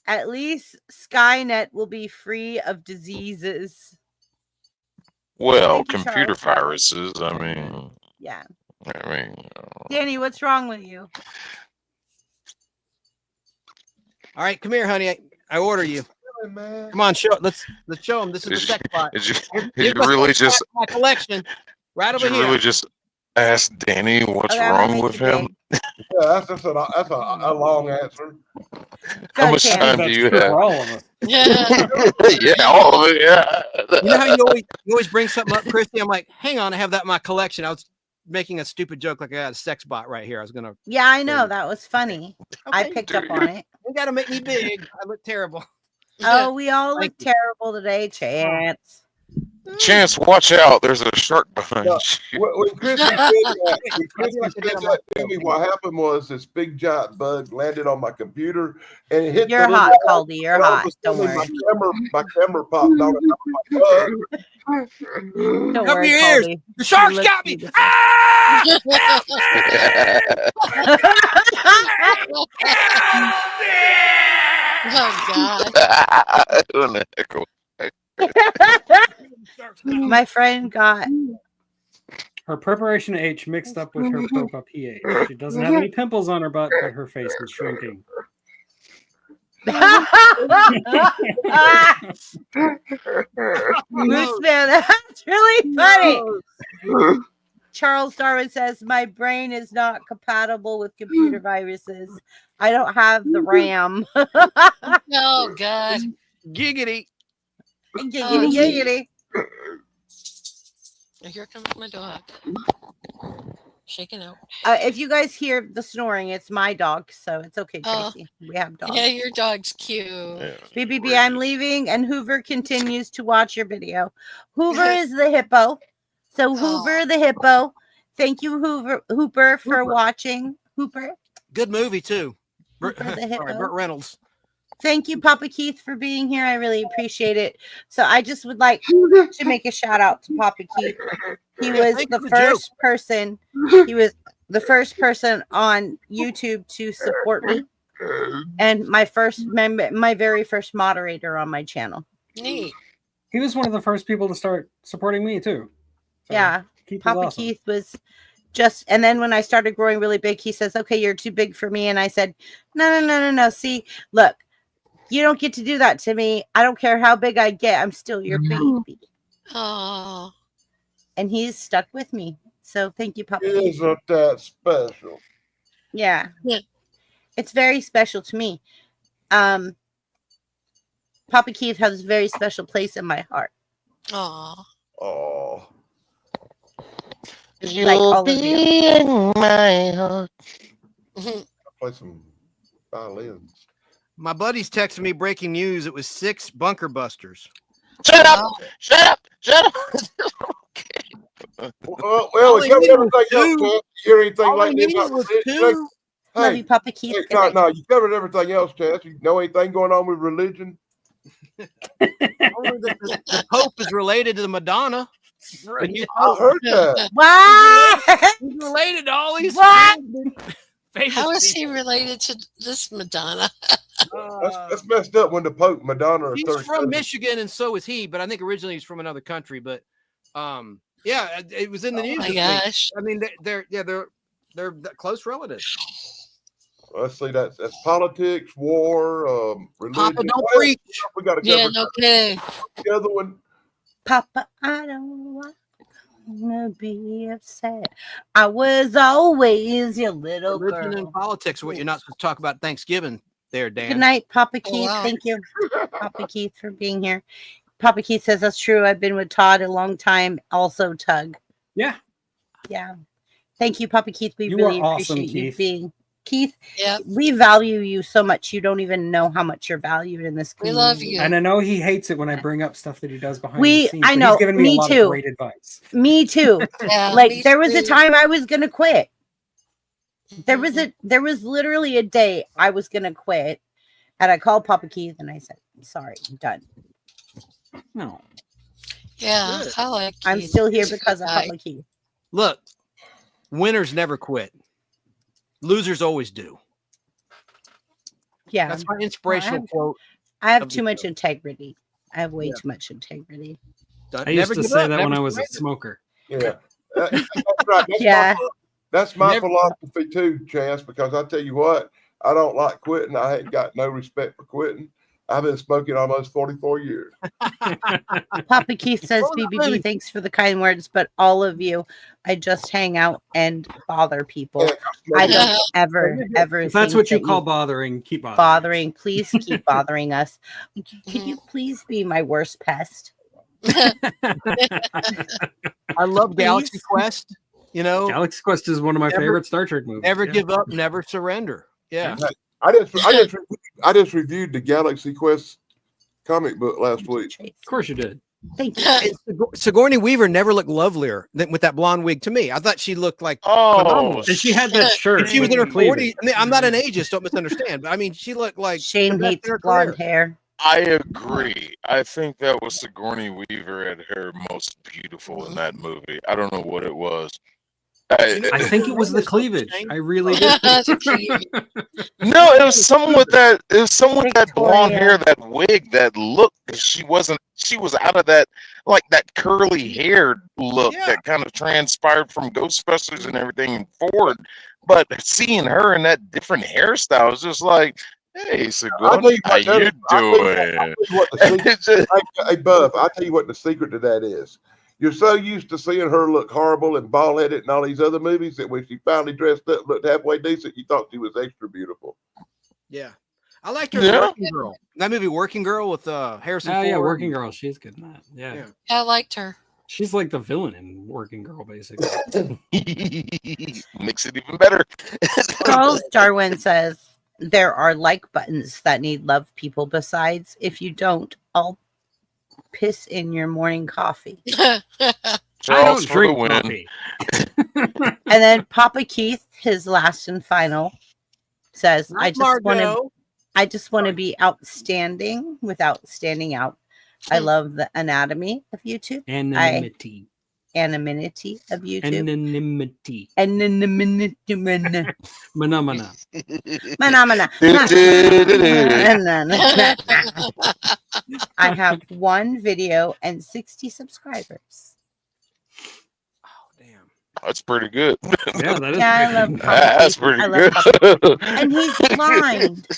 At least Skynet will be free of diseases. Well, Thank you, computer Charles. viruses. I mean, Yeah. Danny, what's wrong with you? All right, come here, honey. I order you. Come on, let's show them. This is the sex bot. Did you Here's my really sex just bot, my collection right did over you here? really just ask Danny what's Okay, I'm gonna wrong make with it him? Yeah, that's a long answer. How much Chance. time do you have? For all of us. Yeah, all of it. Yeah. You know how you always bring something up, Christy? I'm like, hang on, I have that in my collection. I was making a stupid joke like I got a sex bot right here. I was gonna. Yeah, I know. That was funny. I Okay. picked up on it. You gotta make me big. I look terrible. Oh, we all Thank look terrible today, Chance. Chance, watch out. There's a shark behind Yeah. you. When Christy said that to me, what happened was this big giant bug landed on my computer and it hit. You're the hot, little- Caldy. You're and all of hot. a Don't sudden worry. My camera popped on and I'm like, Don't Cover worry, your ears. Caldy. The sharks You got look me. beautiful. Oh, God. Doing the echo. My friend got Her preparation H mixed up with her Propa PH. She doesn't have any pimples on her butt, but her face is shrinking. Moose Man, that's really funny. Charles Darwin says, my brain is not compatible with computer viruses. I don't have the RAM. Oh, God. Giggity. Giggity, giggity. Here comes my dog. Shaking out. If you guys hear the snoring, it's my dog, so it's okay, Oh. Tracy. We have dogs. Yeah, your dog's cute. BBB, I'm leaving, and Hoover continues to watch your video. Hoover is the hippo. So Hoover the hippo Thank you, Hooper, for watching. Hooper. Good movie too. Hooper the Sorry, hippo. Burt Reynolds. Thank you, Papa Keith, for being here. I really appreciate it. So I just would like to make a shout out to Papa Keith. He was thank the you for first person. He was the first person on YouTube to support me, and my very first moderator on my channel. Neat. He was one of the first people to start supporting me too. So, Yeah, Keith was Papa awesome. Keith was just, and then when I started growing really big, he says, "Okay, you're too big for me," and I said, "No. See, look, you don't get to do that to me. I don't care how big I get. I'm still your baby." Oh, And he's stuck with me. So thank you, Papa Keith. Isn't that special? Yeah. Yeah. It's very special to me. Papa Keith has a very special place in my heart. oh. Oh, Like all of you. in my heart. play some violins. My buddy's texting me breaking news. It was 6 bunker busters. Shut up! Shut up! Shut up! Well, All we they covered needed everything was else. two. Chad. You hear anything All I like this? needed about was religion? 2. Love Hey, you, Papa Keith. hey, Good night. no, you covered everything else, Chad. You know anything going on with religion? Only that the Pope is related to the Madonna. And you I heard that. What? he's related to all these What? famous How is he people. related to this Madonna? That's messed up when the Pope, Madonna, are He's third from cousin. Michigan, and so is he. But I think originally he's from another country. But yeah, it was in the Oh news. my this week. gosh. I mean, they're close relatives. Let's see, that's politics, war, religion. Papa, don't What else preach. we got to Yeah, cover. no kidding. The other one. Papa, I don't want to be upset. I was always your little Religion girl. and politics are what you're not supposed to talk about Thanksgiving there, Dan. Good night, Papa Oh, Keith. wow. Thank you, Papa Keith, for being here. Papa Keith says that's true. I've been with Todd a long time. Also, Tug. Yeah. Yeah. Thank you, Papa Keith. We You really are awesome, appreciate you Keith. being Keith. Yep. We value you so much. You don't even know how much you're valued in this We community. love you. And I know he hates it when I bring up stuff that he does behind We- the scenes. I but know, He's given me me a lot too. of great advice. Me too. Yeah, Like me there was a too. time I was gonna quit. There was literally a day I was gonna quit, and I called Papa Keith and I said, "Sorry, I'm done. No. Yeah, I like I'm Keith. still here He's a because good of guy. Papa Keith." Look, winners never quit. Losers always do. Yeah, That's my inspirational quote. I have of the too much show. integrity. I have way Yeah. too much integrity. Don't- I used never to give say up, that when never I was a surrender. smoker. Yeah. That's right. Yeah. That's my Never- philosophy too, Chance, because I tell you what, I don't like quitting. I ain't got no respect for quitting. I've been smoking almost 44 years. Papa Keith says, What was that "BBB, movie? thanks for the kind words, but all of you, I just hang out and bother people. Heck, I smoking- don't ever If that's think what you that call bothering, keep bothering. bothering. Please keep bothering us. Could you please be my worst pest?" I love Galaxy Please? Quest. You know, Galaxy Quest is one of my Never- favorite Star Trek movies. never yeah. give up, never surrender. Yeah. I just reviewed the Galaxy Quest comic book last week. Of course you did. Thank you. And Sigourney Weaver never looked lovelier than with that blonde wig to me. I thought she looked like Oh, phenomenal. And she had that shirt. And she was with in her the cleavage. 40s. I mean, I'm not an ageist, don't misunderstand, but I mean, she looked like Shane the best hates in her blonde career. hair. I agree. I think that was Sigourney Weaver at her most beautiful in that movie. I don't know what it was. I think it was the cleavage. I really did. No, it was someone with that. It was someone with that blonde Victoria. hair, that wig, that look. She wasn't. She was out of that, like that curly hair look Yeah. that kind of transpired from Ghostbusters and everything forward. But seeing her in that different hairstyle was just like, hey, I'll Sigourney, tell you how what, you I'll tell you doing? what the secret, It's just- hey, Buff, I'll tell you what the secret to that is. You're so used to seeing her look horrible and bald headed in all these other movies that when she finally dressed up, looked halfway decent, you thought she was extra beautiful. Yeah. I liked her Yeah. Working Girl. That movie Working Girl with Harrison Oh Ford. yeah, Working Girl. She's good in that. Yeah. Yeah. I liked her. She's like the villain in Working Girl, basically. Makes it even better. Charles Darwin says there are like buttons that need love, people. Besides, if you don't, I'll piss in your morning coffee. Charles don't for the drink win. coffee. And then Papa Keith, his last and final, says, Not I Margot. just want to be outstanding without standing out. I love the anatomy of YouTube. Anonymity. Anonymity of YouTube. Anonymity. Anonymity. Phenomena. Phenomena. I have 1 video and 60 subscribers. Oh damn. That's pretty good. Yeah, that is Yeah, I pretty love good. Papa That's Keith. pretty I love good. Papa and he's blind.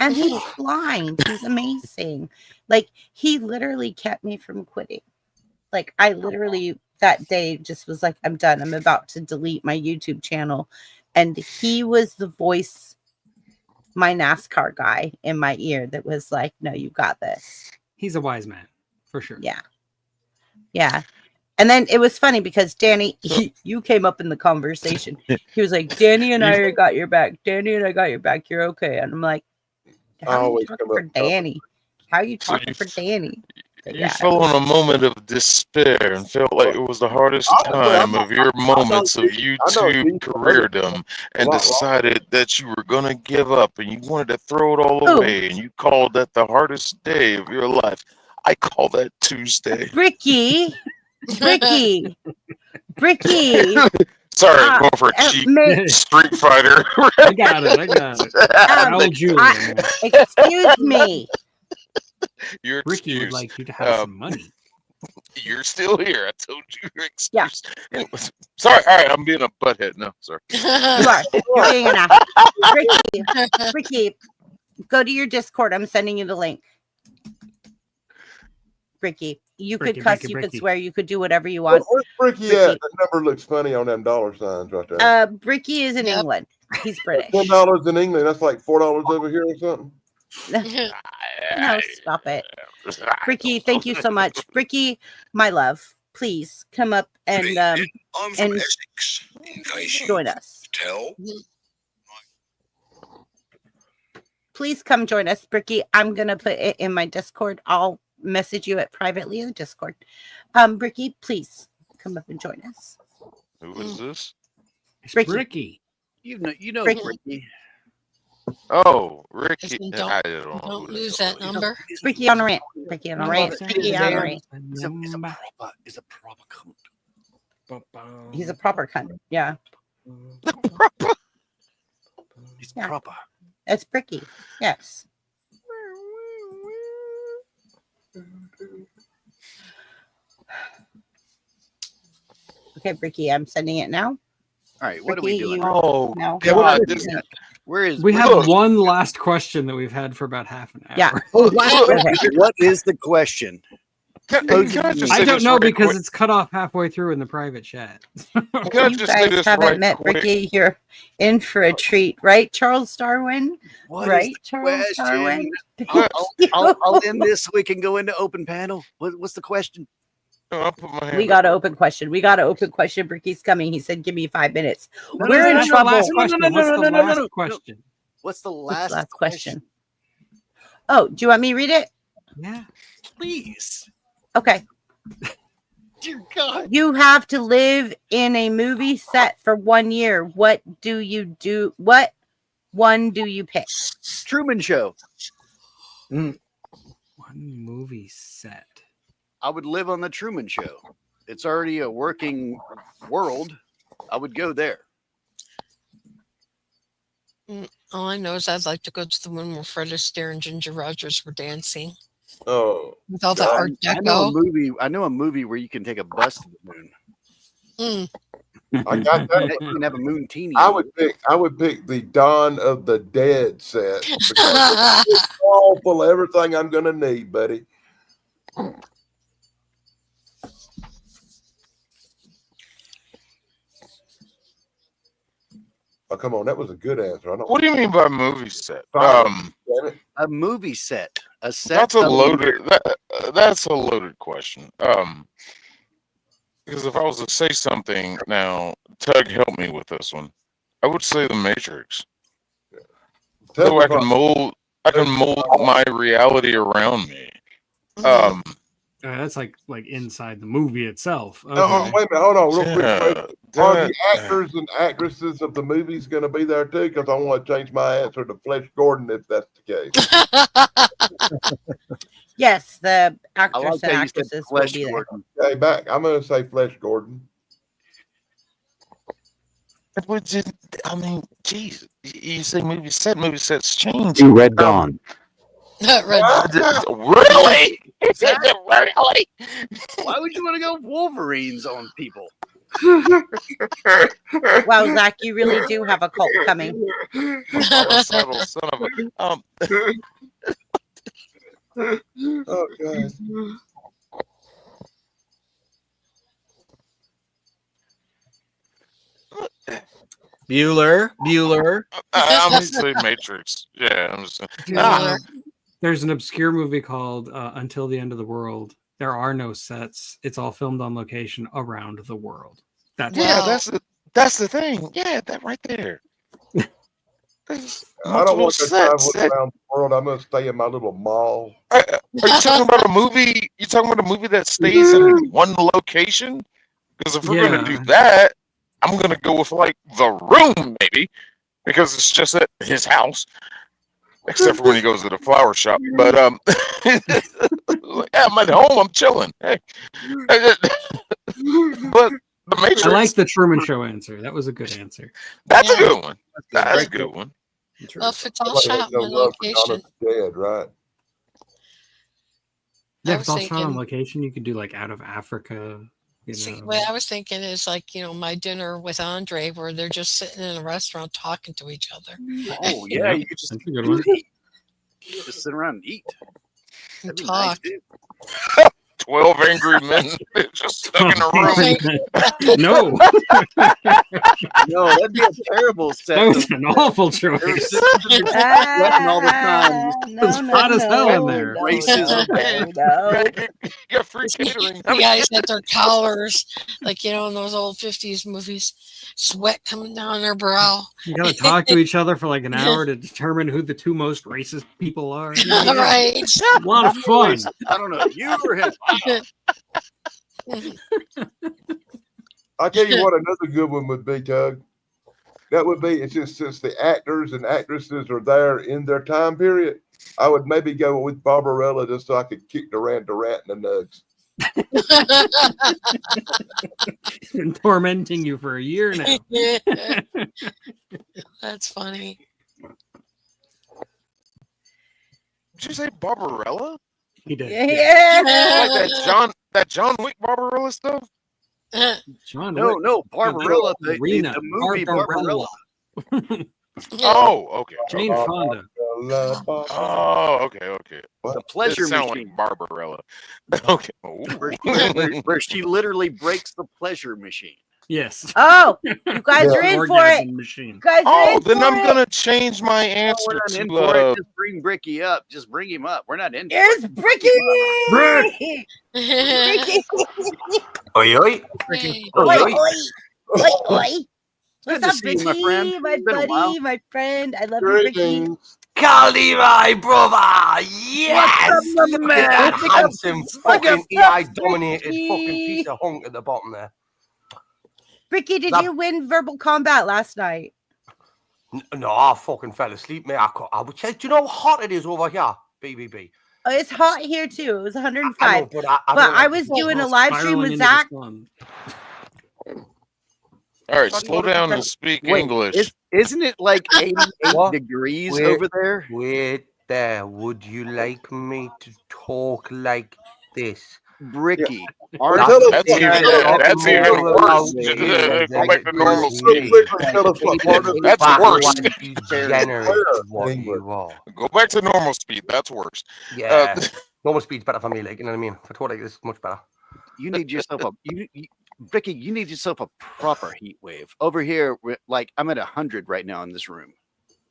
And he's blind. He's amazing. Like, he literally kept me from quitting. Like, I literally that day just was like, I'm done. I'm about to delete my YouTube channel. And he was the voice, my NASCAR guy in my ear that was like, no, you got this. He's a wise man, for sure. Yeah. Yeah. And then it was funny because Danny, you came up in the conversation. He was like, Danny and I got your back. Danny and I got your back. You're okay. And I'm like, how are you Always talking come for up. Danny? How are you So talking you for Danny? But You yeah, fell in a moment of despair and felt like it was the hardest time of your moments of I know you- YouTube careerdom and Wow. decided that you were going to give up and you wanted to throw it all Who? away and you called that the hardest day of your life. I call that Tuesday. Bricky. Bricky. Bricky. Sorry, I was going for a cheap mate, Street Fighter. I got it. Raul Julia. excuse me. You're Ricky would excused. like you to have some money. You're still here. I told you you're Yeah. excused. Sorry. All right. I'm being a butthead. No, sorry. You are. You're being an ass. Ricky, go to your Discord. I'm sending you the link. Ricky, you could cuss, you could swear, you could do whatever you want. Where's Bricky at? That number looks funny on them dollar signs right there. Bricky is in England. He's British. $10 in England. That's like $4 over here or something. No, stop it. Bricky, thank you so much. Bricky, my love, please come up and join us. Please come join us, Bricky. I'm gonna put it in my Discord. I'll message you it privately in the Discord. Bricky, please come up and join us. Who is this? It's Ricky. Ricky. You know Ricky. Ricky. Oh, Ricky. Listen, I don't- don't know Don't who lose that that number. Bricky on a rant. Bricky on a rant. Bricky on a rant. He's a proper cunt. He's a proper cunt. Yeah, He's Yeah. proper. that's Bricky. Yes. Okay, Bricky, I'm sending it now. All right, what are we Ricky, doing? you- Oh, No. God. This, Where is We where- have one last question that we've had for about half an hour. Yeah. what is the question? can I just I say don't this know right because quick? it's cut off halfway through in the private chat. Can I You just say guys this haven't right met quick? Ricky. You're in for a treat, right, Charles Darwin? What is right, the Charles question? Darwin? I'll end this so we can go into open panel. What's the question? No, I'll put my hand We up. got an open question. We got an open question. Ricky's coming. He said, "Give me 5 minutes." No, We're in That's the trouble. last question. No, no, What's no, the no, no, last no. question? What's the What's last, the last question? Oh, do you want me to read it? Yeah. Please. Okay. Dear God. You have to live in a movie set for 1 year. What do you do? What one do you pick? Truman Show. One movie set. I would live on the Truman Show. It's already a working world. I would go there. All I know is I'd like to go to the one where Fred Astaire and Ginger Rogers were dancing Oh, with all the God. art I know a deco. movie. I know a movie where you can take a bus to the moon. Mm. I got that. You can have a moon teeny. I would pick the Dawn of the Dead set because it's all full of everything I'm gonna need, buddy. Oh, come on, that was a good answer. I don't. What do you mean by movie set? Damn it. A movie set. A set. That's a of- loaded. That's a loaded question. Because if I was to say something now, Tug, help me with this one. I would say The Matrix. So I can mold my reality around me. That's like inside the movie itself. Okay. Oh, wait a minute. Hold on, real quick. Yeah, Craig. Are the that- actors and actresses of the movies going to be there too? Because I want to change my answer to Flesh Gordon if that's the case. Yes, the I actors like and how you said actresses will Flesh be there. Gordon. Okay, back. I'm going to say Flesh Gordon. Which is, I mean, geez, you say movie sets change. You Red Dawn. Red Really? Really? Why would you want to go Wolverines on people? Wow, Zach, you really do have a cult coming. Son of a, Oh, God. Bueller. I'm gonna say Matrix. Yeah, I'm just. Bueller. There's an obscure movie called Until the End of the World. There are no sets. It's all filmed on location around the world. That's Yeah, Wow. that's the thing. Yeah, that right there. There's I don't multiple want to travel sets. That- around the world. I'm going to stay in my little mall. Are you talking about a movie? You talking about a movie that stays in one location? Because if we're gonna do Yeah. that, I'm gonna go with like The Room, maybe, because it's just at his house, except for when he goes to the flower shop. But like, yeah, I'm at home. I'm chilling. Hey. But the Matrix. I like the Truman Show answer. That was a good answer. That's Yeah. a good one. That's a good one. Well, if it's all Somebody shot has no in one love for location. Dawn of the Dead, right? Yeah, I if was it's all shot on thinking- location, you could do like Out of Africa. You See, know. what I was thinking is like, My Dinner with Andre, where they're just sitting in a restaurant talking to each other Oh yeah, you could just That's a good one. just sit around and eat. and That'd be nice, talk. dude. 12 angry men just stuck in a room. No, No, that'd be a terrible set. that was an awful choice. Sweating all the time. It's hot as hell in there. Racism. You got free catering. The guys had their collars, like in those old 50s movies, sweat coming down their brow. You gotta talk to each other for like an hour to determine who the two most racist people are. Right. A lot of fun. I don't know. You or him. I'll tell you what, another good one would be, Tug. That would be, it's just since the actors and actresses are there in their time period, I would maybe go with Barbarella just so I could kick Duran Durant in the nuts. Been tormenting you for a year now. That's funny. Did you say Barbarella? He did. Yeah. Like that John Wick Barbarella stuff? John No, Wick. no, Barbarella, the Arena. movie Barbarella. Oh, okay. Jane Fonda. Oh, okay. The pleasure It sound machine. like Barbarella. Okay. Where she literally breaks the pleasure machine. Yes. Oh, you guys are in for it. Orgasm machine. You guys are Oh, in then for I'm it. gonna change my We're answer not in to for it. Just bring Bricky up. Just bring him up. We're not in for Here's it. Bricky. Brick. Bricky. Oi, oi. Hey. Oi, oi. Oi, oi. Good What's to up, see you, my Bricky? friend. My It's been a while. buddy, my friend. I love you, Bricky. Greetings. Carly, my brother. Yes. my Look man? at that Look at- handsome look at fucking EI Bricky. dominated fucking piece of hunk at the bottom there. Bricky, did Love- you win verbal combat last night? No, I fucking fell asleep, mate. I would say, do you know how hot it is over here, BBB? Oh, it's hot here too. It was I 105. know, but I But don't I like was the doing a heat. live stream Spiraling with into the Zach. sun. All right, Fucking slow what is down that? and speak Wait, English. Isn't it like 88 What? degrees Wait. over there? Wait there. Would you like me to talk like this? Bricky. That's That's even worse. Go back to normal speed. That's worse. Degenerate is what you are. Go back to normal speed. That's worse. Yeah. Normal speed's better for me, like, you know what I mean? For like this, much better. You need yourself Bricky, you need yourself a proper heat wave. Over here, like I'm at 100 right now in this room.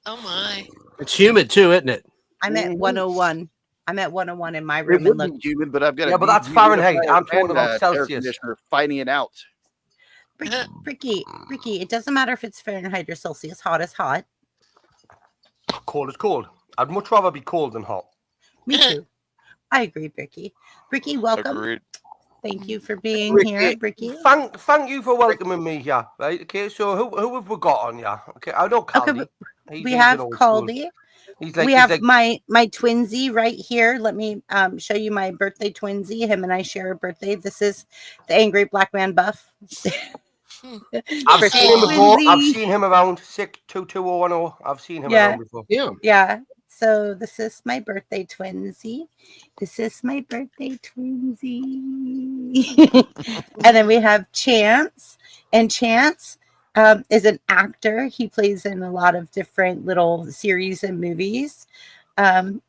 Oh my. It's humid too, isn't it? I'm at 101. I'm at 101 in my It room. would And be look, humid, but I've got Yeah, but that's Fahrenheit. I'm talking about air Celsius. conditioner fighting it out. Bricky, it doesn't matter if it's Fahrenheit or Celsius. Hot is hot. Cold is cold. I'd much rather be cold than hot. Me too. I agree, Bricky. Bricky, welcome. Agreed. Thank you for being Bricky, here, Bricky. Thank you for welcoming me here. Right? Okay. So who have we got on here? Okay. I know Caldy. Okay, He's we have an old school. Caldy. He's like, We he's have like, my twinsy right here. Let me show you my birthday twinsy. Him and I share a birthday. This is the angry black man buff. I've seen him before. I've Twinsy. seen him around 62210. I've seen him Yeah. around before. Yeah. So this is my birthday twinsy. This is my birthday twinsy. And then we have Chance. And Chance is an actor. He plays in a lot of different little series and movies. And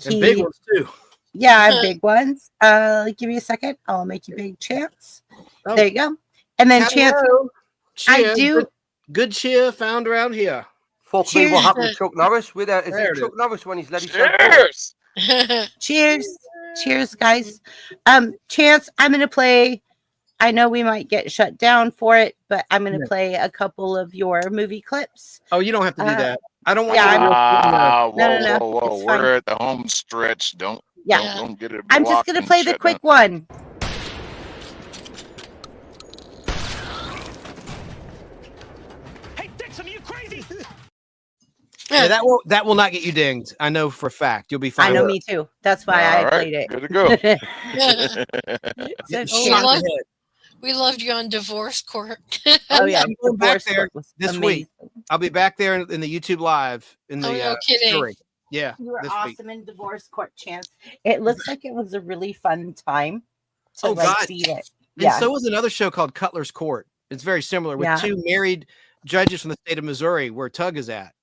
big ones too. Yeah, big ones. Give me a second. I'll make you big, Chance. Oh. There you go. And then Chance, Hello. I Cheer. do. Good cheer found around here. Fuck me, what Cheers. happened to Chuck Norris? Is There it it Chuck is. Norris when he's let himself go? Cheers. Cheers. Cheers, guys. Chance, I'm gonna play. I know we might get shut down for it, but I'm gonna Yeah. play a couple of your movie clips. Oh, you don't have to do that. I don't want yeah, you to Ah, No, whoa, no, whoa, whoa. it's fine. We're at the home stretch. Don't Yeah. don't get it. I'm just blocked gonna and play the shut quick down. one. Hey, Dixon, are you crazy? Yeah, that will not get you dinged. I know for a fact. You'll be fine. I know, with me too. That's why All I right, played it. good to go. it. So Get Oh, shot in love- the head. We loved you on Divorce Court. Oh yeah, I'm going back Divorce there Court was this amazing. week. I'll be back there in the YouTube live in the Oh, no kidding. jury. Yeah, You were this week. awesome in Divorce Court, Chance. It looks like it was a really fun time to Oh, like God. beat it. And Yeah. so was another show called Cutler's Court. It's very similar with Yeah. two married judges from the state of Missouri, where Tug is at,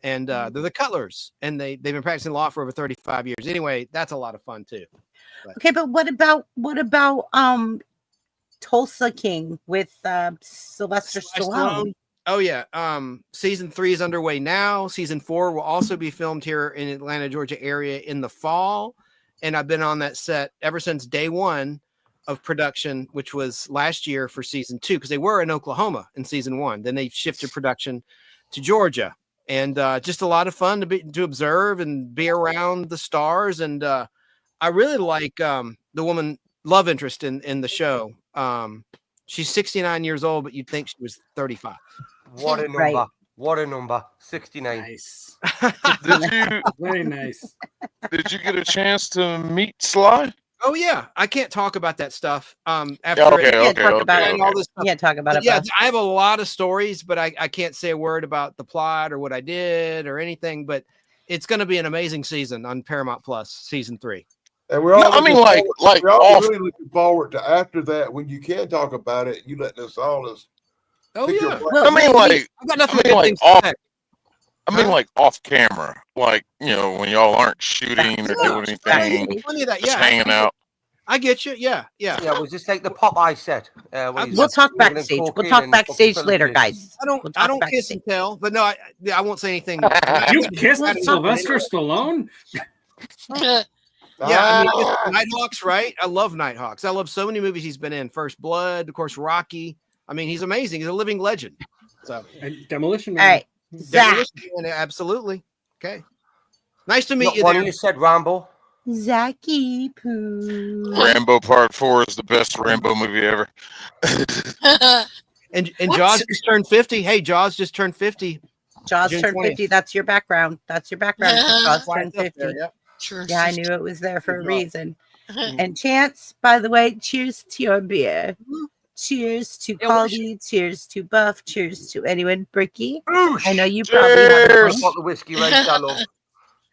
and Mm-hmm. they're the Cutlers, and they've been practicing law for over 35 years. Anyway, that's a lot of fun too. Okay, but what about Tulsa King with Sylvester Sly Stallone? Oh yeah. Season 3 is underway now. Season 4 will also be filmed here in Atlanta, Georgia area in the fall. And I've been on that set ever since day one of production, which was last year for season 2, because they were in Oklahoma in season 1. Then they shifted production to Georgia, and just a lot of fun to observe and be around the stars. And I really like the woman love interest in the show. She's 69 years old, but you'd think she was 35. What a number. Right. What a number. 69. Nice. Did you Very nice. did you get a chance to meet Sly? Oh yeah, I can't talk about that stuff. After Yeah, okay, You can't okay, talk about okay, it. and all okay. this stuff. You can't talk about it. Yeah, Beth. I have a lot of stories, but I can't say a word about the plot or what I did or anything. But it's going to be an amazing season on Paramount Plus, season 3. And we're all No, I mean, looking like we're all off. really looking forward to after that when you can talk about it. You letting us all just Oh pick your yeah, brain. Well, I mean, like I've got nothing I mean, but good like, things off- to say. I mean, Huh? like off camera, like when y'all aren't shooting or doing anything, Plenty of that. just Yeah, hanging out. I get you. Yeah. Yeah, it was just like the Popeye set. We'll talk backstage. We'll talk backstage later, guys. I don't. We'll I talk don't kiss and tell, but no, I won't say anything. You kissed Let's Sylvester Stallone? Yeah, I mean, it's Nighthawks, right? I love Nighthawks. I love so many movies he's been in. First Blood, of course, Rocky. I mean, he's amazing. He's a living legend. So, And Demolition All Man. right, Zach. Demolition Man, absolutely. Okay. Nice to meet Not you one there. you said Rambo. Zachy Poo. Rambo Part 4 is the best Rambo movie ever. And What? Jaws just turned 50. Hey, Jaws just turned 50. Jaws June turned 20th. 50. That's your background. That's your background. Jaws Why turned it's up 50. there, yep. Sure. Yeah, I knew it was there for a Good job. reason. And Chance, by the way, cheers to your beer. Cheers to Yeah, Caldy. Cheers to Buff. Cheers to anyone. Bricky. I know you probably have a Cheers. drink. Bottle of whiskey, right? I love.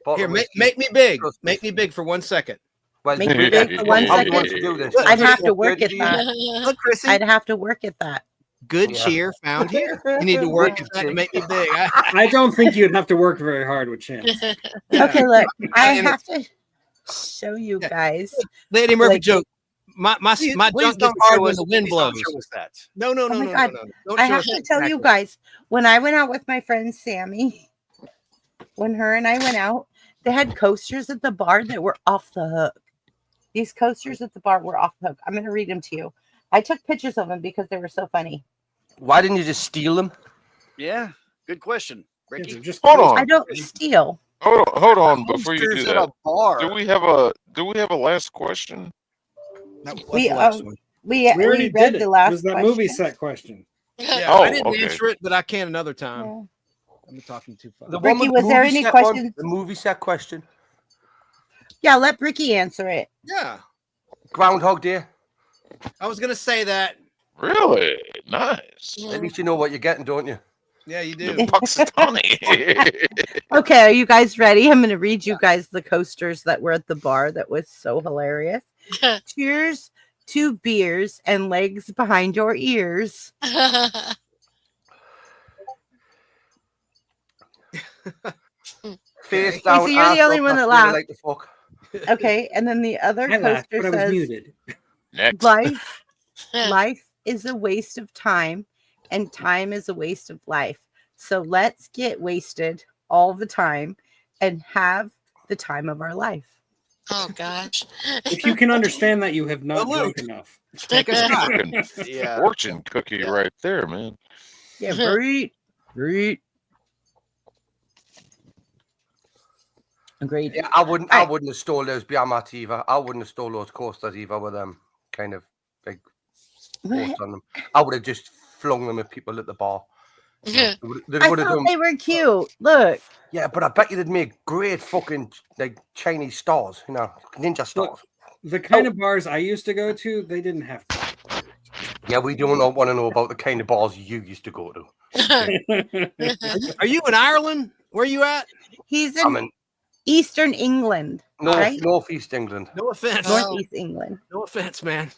Bottle Here, of make, whiskey. make me big. Trust me. Make me big for 1 second. Well, Make me big for 1 I second. want to do this. I'd have to work at that. Look, Chrissy, I'd have to work at that. good Yeah. cheer found here. You need to work at that to make me big. I don't think you'd have to work very hard with Chance. Okay, look, I And- have to show you guys. Lady Murphy Like- joke. My Please junk don't gets hard show when us- the wind please don't blows. show us that. No, no, Oh no, my no, God. no, no. Don't I show have us to that. tell you guys, when I went out with my friend Sammy, when her and I went out, they had coasters at the bar that were off the hook. These coasters at the bar were off the hook. I'm going to read them to you. I took pictures of them because they were so funny. Why didn't you just steal them? Yeah, good question, Ricky. Just Hold on. I don't steal. Hold on before you do Posters at a that. bar. Do we have a Do we have a last question? That was We the last one. we already read did the it. last It was that question. movie set question. Yeah, Oh, I didn't okay. answer it, but I can another time. Yeah. I'm talking too far. The Ricky, one with the was there movie any set one, questions? the movie set question. Yeah, let Ricky answer it. Yeah, Groundhog Day. I was gonna say that. Really? Nice. At least you know what you're getting, don't you? Yeah, you do. Puxatawny. Okay, are you guys ready? I'm going to read you guys the coasters that were at the bar. That was so hilarious. Cheers to beers and legs behind your ears. Face Okay, down. so you're the ass only up, one that's that what I laughed. like to fuck. Okay, and then the other I laughed, coaster but I was says, muted. Next. life is a waste of time, and time is a waste of life. So let's get wasted all the time and have the time of our life. Oh gosh. If you can understand that, you have not Salute. drunk enough. Take a shot. Fucking Yeah. fortune cookie right there, man. Yeah, great. Agreed. Yeah, I wouldn't Right. have stole those Biamat either. I wouldn't have stole those coasters either with them kind of big posts on them. I would have just flung them at people at the bar. Yeah. They I would have thought done. they were cute. Look. Yeah, but I bet you they'd make great fucking like Chinese stars, you know, ninja stars. The kind of bars I used to go to, they didn't have. Yeah, we don't want to know about the kind of bars you used to go to. Are you in Ireland? Where are you at? He's I'm in in Eastern England, right? Northeast England. No offense. Northeast England. No offense, man.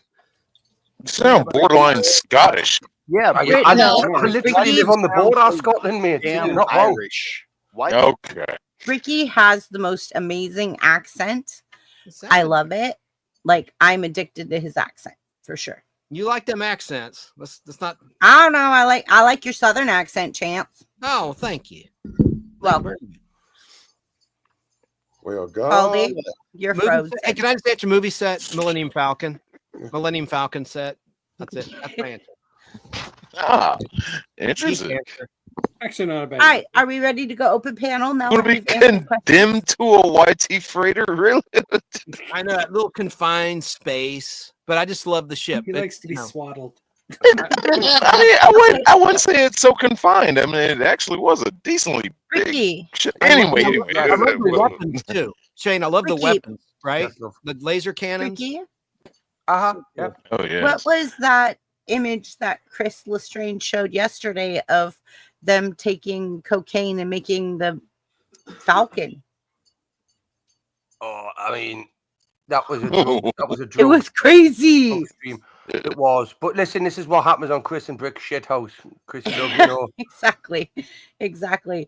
You sound borderline Scottish. Yeah, I, but I, No, I literally Ricky live on the border of sounds Scotland, mate. damn You're not wrong. Irish. Why? Okay. Ricky has the most amazing accent. I love it. Like, I'm addicted to his accent for sure. You like them accents. Let's not. I don't know. I like your Southern accent, Chance. Oh, thank you. Well, Well, God. Aldi, you're Movie frozen. set- Hey, can I just answer movie set? Millennium Falcon. Millennium Falcon set. That's it. That's my answer. Ah, Easy interesting. answer. Actually, not a bad. All right, are we ready to go open panel now? Want to be We've answered questions? condemned to a YT freighter? Really? I know that little confined space, but I just love the ship. He It- likes to be you know. swaddled. I mean, I wouldn't say it's so confined. I mean, it actually was a decently big Ricky, ship. I love Anyway, the- I love the weapons too. Shane, I love the Ricky. weapons, right? Yes, love. The laser cannons. Ricky, Yeah. oh yeah. what was that image that Chris Lestrange showed yesterday of them taking cocaine and making the Falcon? Oh, I mean, that was a joke. That was a joke. It was crazy. Stream. It was. But listen, this is what happens on Chris and Brick's shit house. Chris, you know, Exactly.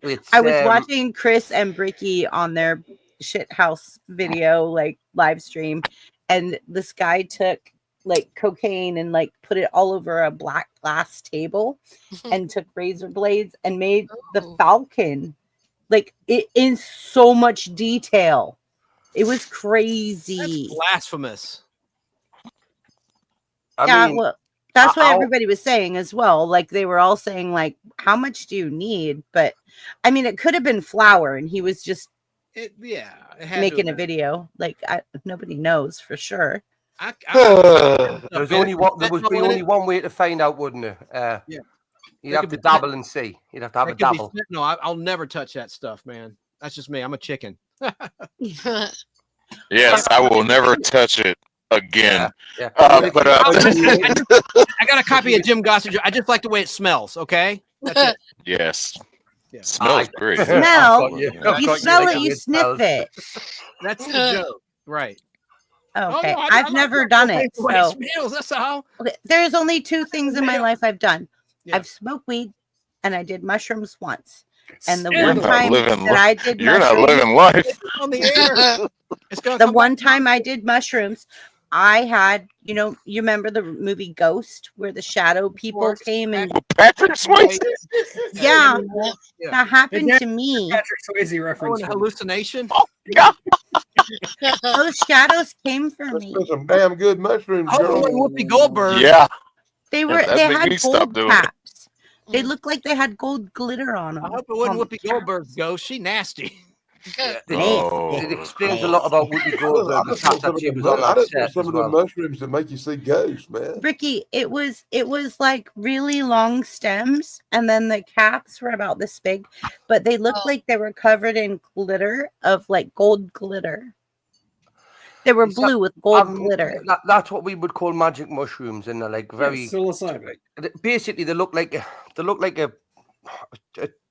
it's, I was watching Chris and Bricky on their shit house video, like live stream, and this guy took like cocaine and like put it all over a black glass table and took razor blades and made the Oh. Falcon like it in so much detail. It was crazy. That's blasphemous. Yeah, mean, well, that's what I'll- everybody was saying as well. Like they were all saying, like, how much do you need? But I mean, it could have been flour, and he was just It had making to a have been. video. Like nobody knows for sure. there's only one. There would be only one way to find out, wouldn't there? Yeah. You'd There have could to be- dabble and see. You'd have to have a dabble. No, I'll never touch that stuff, man. That's just me. I'm a chicken. Yes, I will never touch it again. Yeah. But I got a copy of Jim Gossage. I just like the way it smells. Okay. That's it. yes, Yeah. smells great. Smell. I've got you. If I've you got smell like it, a you good sniff smell. it. That's the joke. Right. Okay, no, I I've like never that done way it. the way So smells. That's all. okay, there's only two things in my life I've done. Yeah. I've smoked weed, and I did mushrooms once. And the You're one not time living that I did You're not mushrooms, living life. On the air. It's gonna the come one back. time I did mushrooms, I had, you remember the movie Ghost where the shadow people course. came and Patrick Swayze. yeah, Yeah. that happened to me. Patrick Swayze Oh, reference. an hallucination. Those shadows came for Let's me. put some damn good mushrooms, Oh, girl. Whoopi Goldberg. Yeah. They were that they made me had stop gold doing it. caps. They looked like they had gold glitter on them. I hope it wasn't Whoopi Goldberg's ghost. She nasty. Oh, It explains a lot about Whoopi Goldberg, the fact that she was on I that just want set some as of the well. mushrooms that make you see ghosts, man. Ricky, it was like really long stems, and then the caps were about this big, but they looked like they were covered in glitter of like gold glitter. They were blue with gold glitter. That's what we would call magic mushrooms, and they're like very psilocybin. Basically, they look like a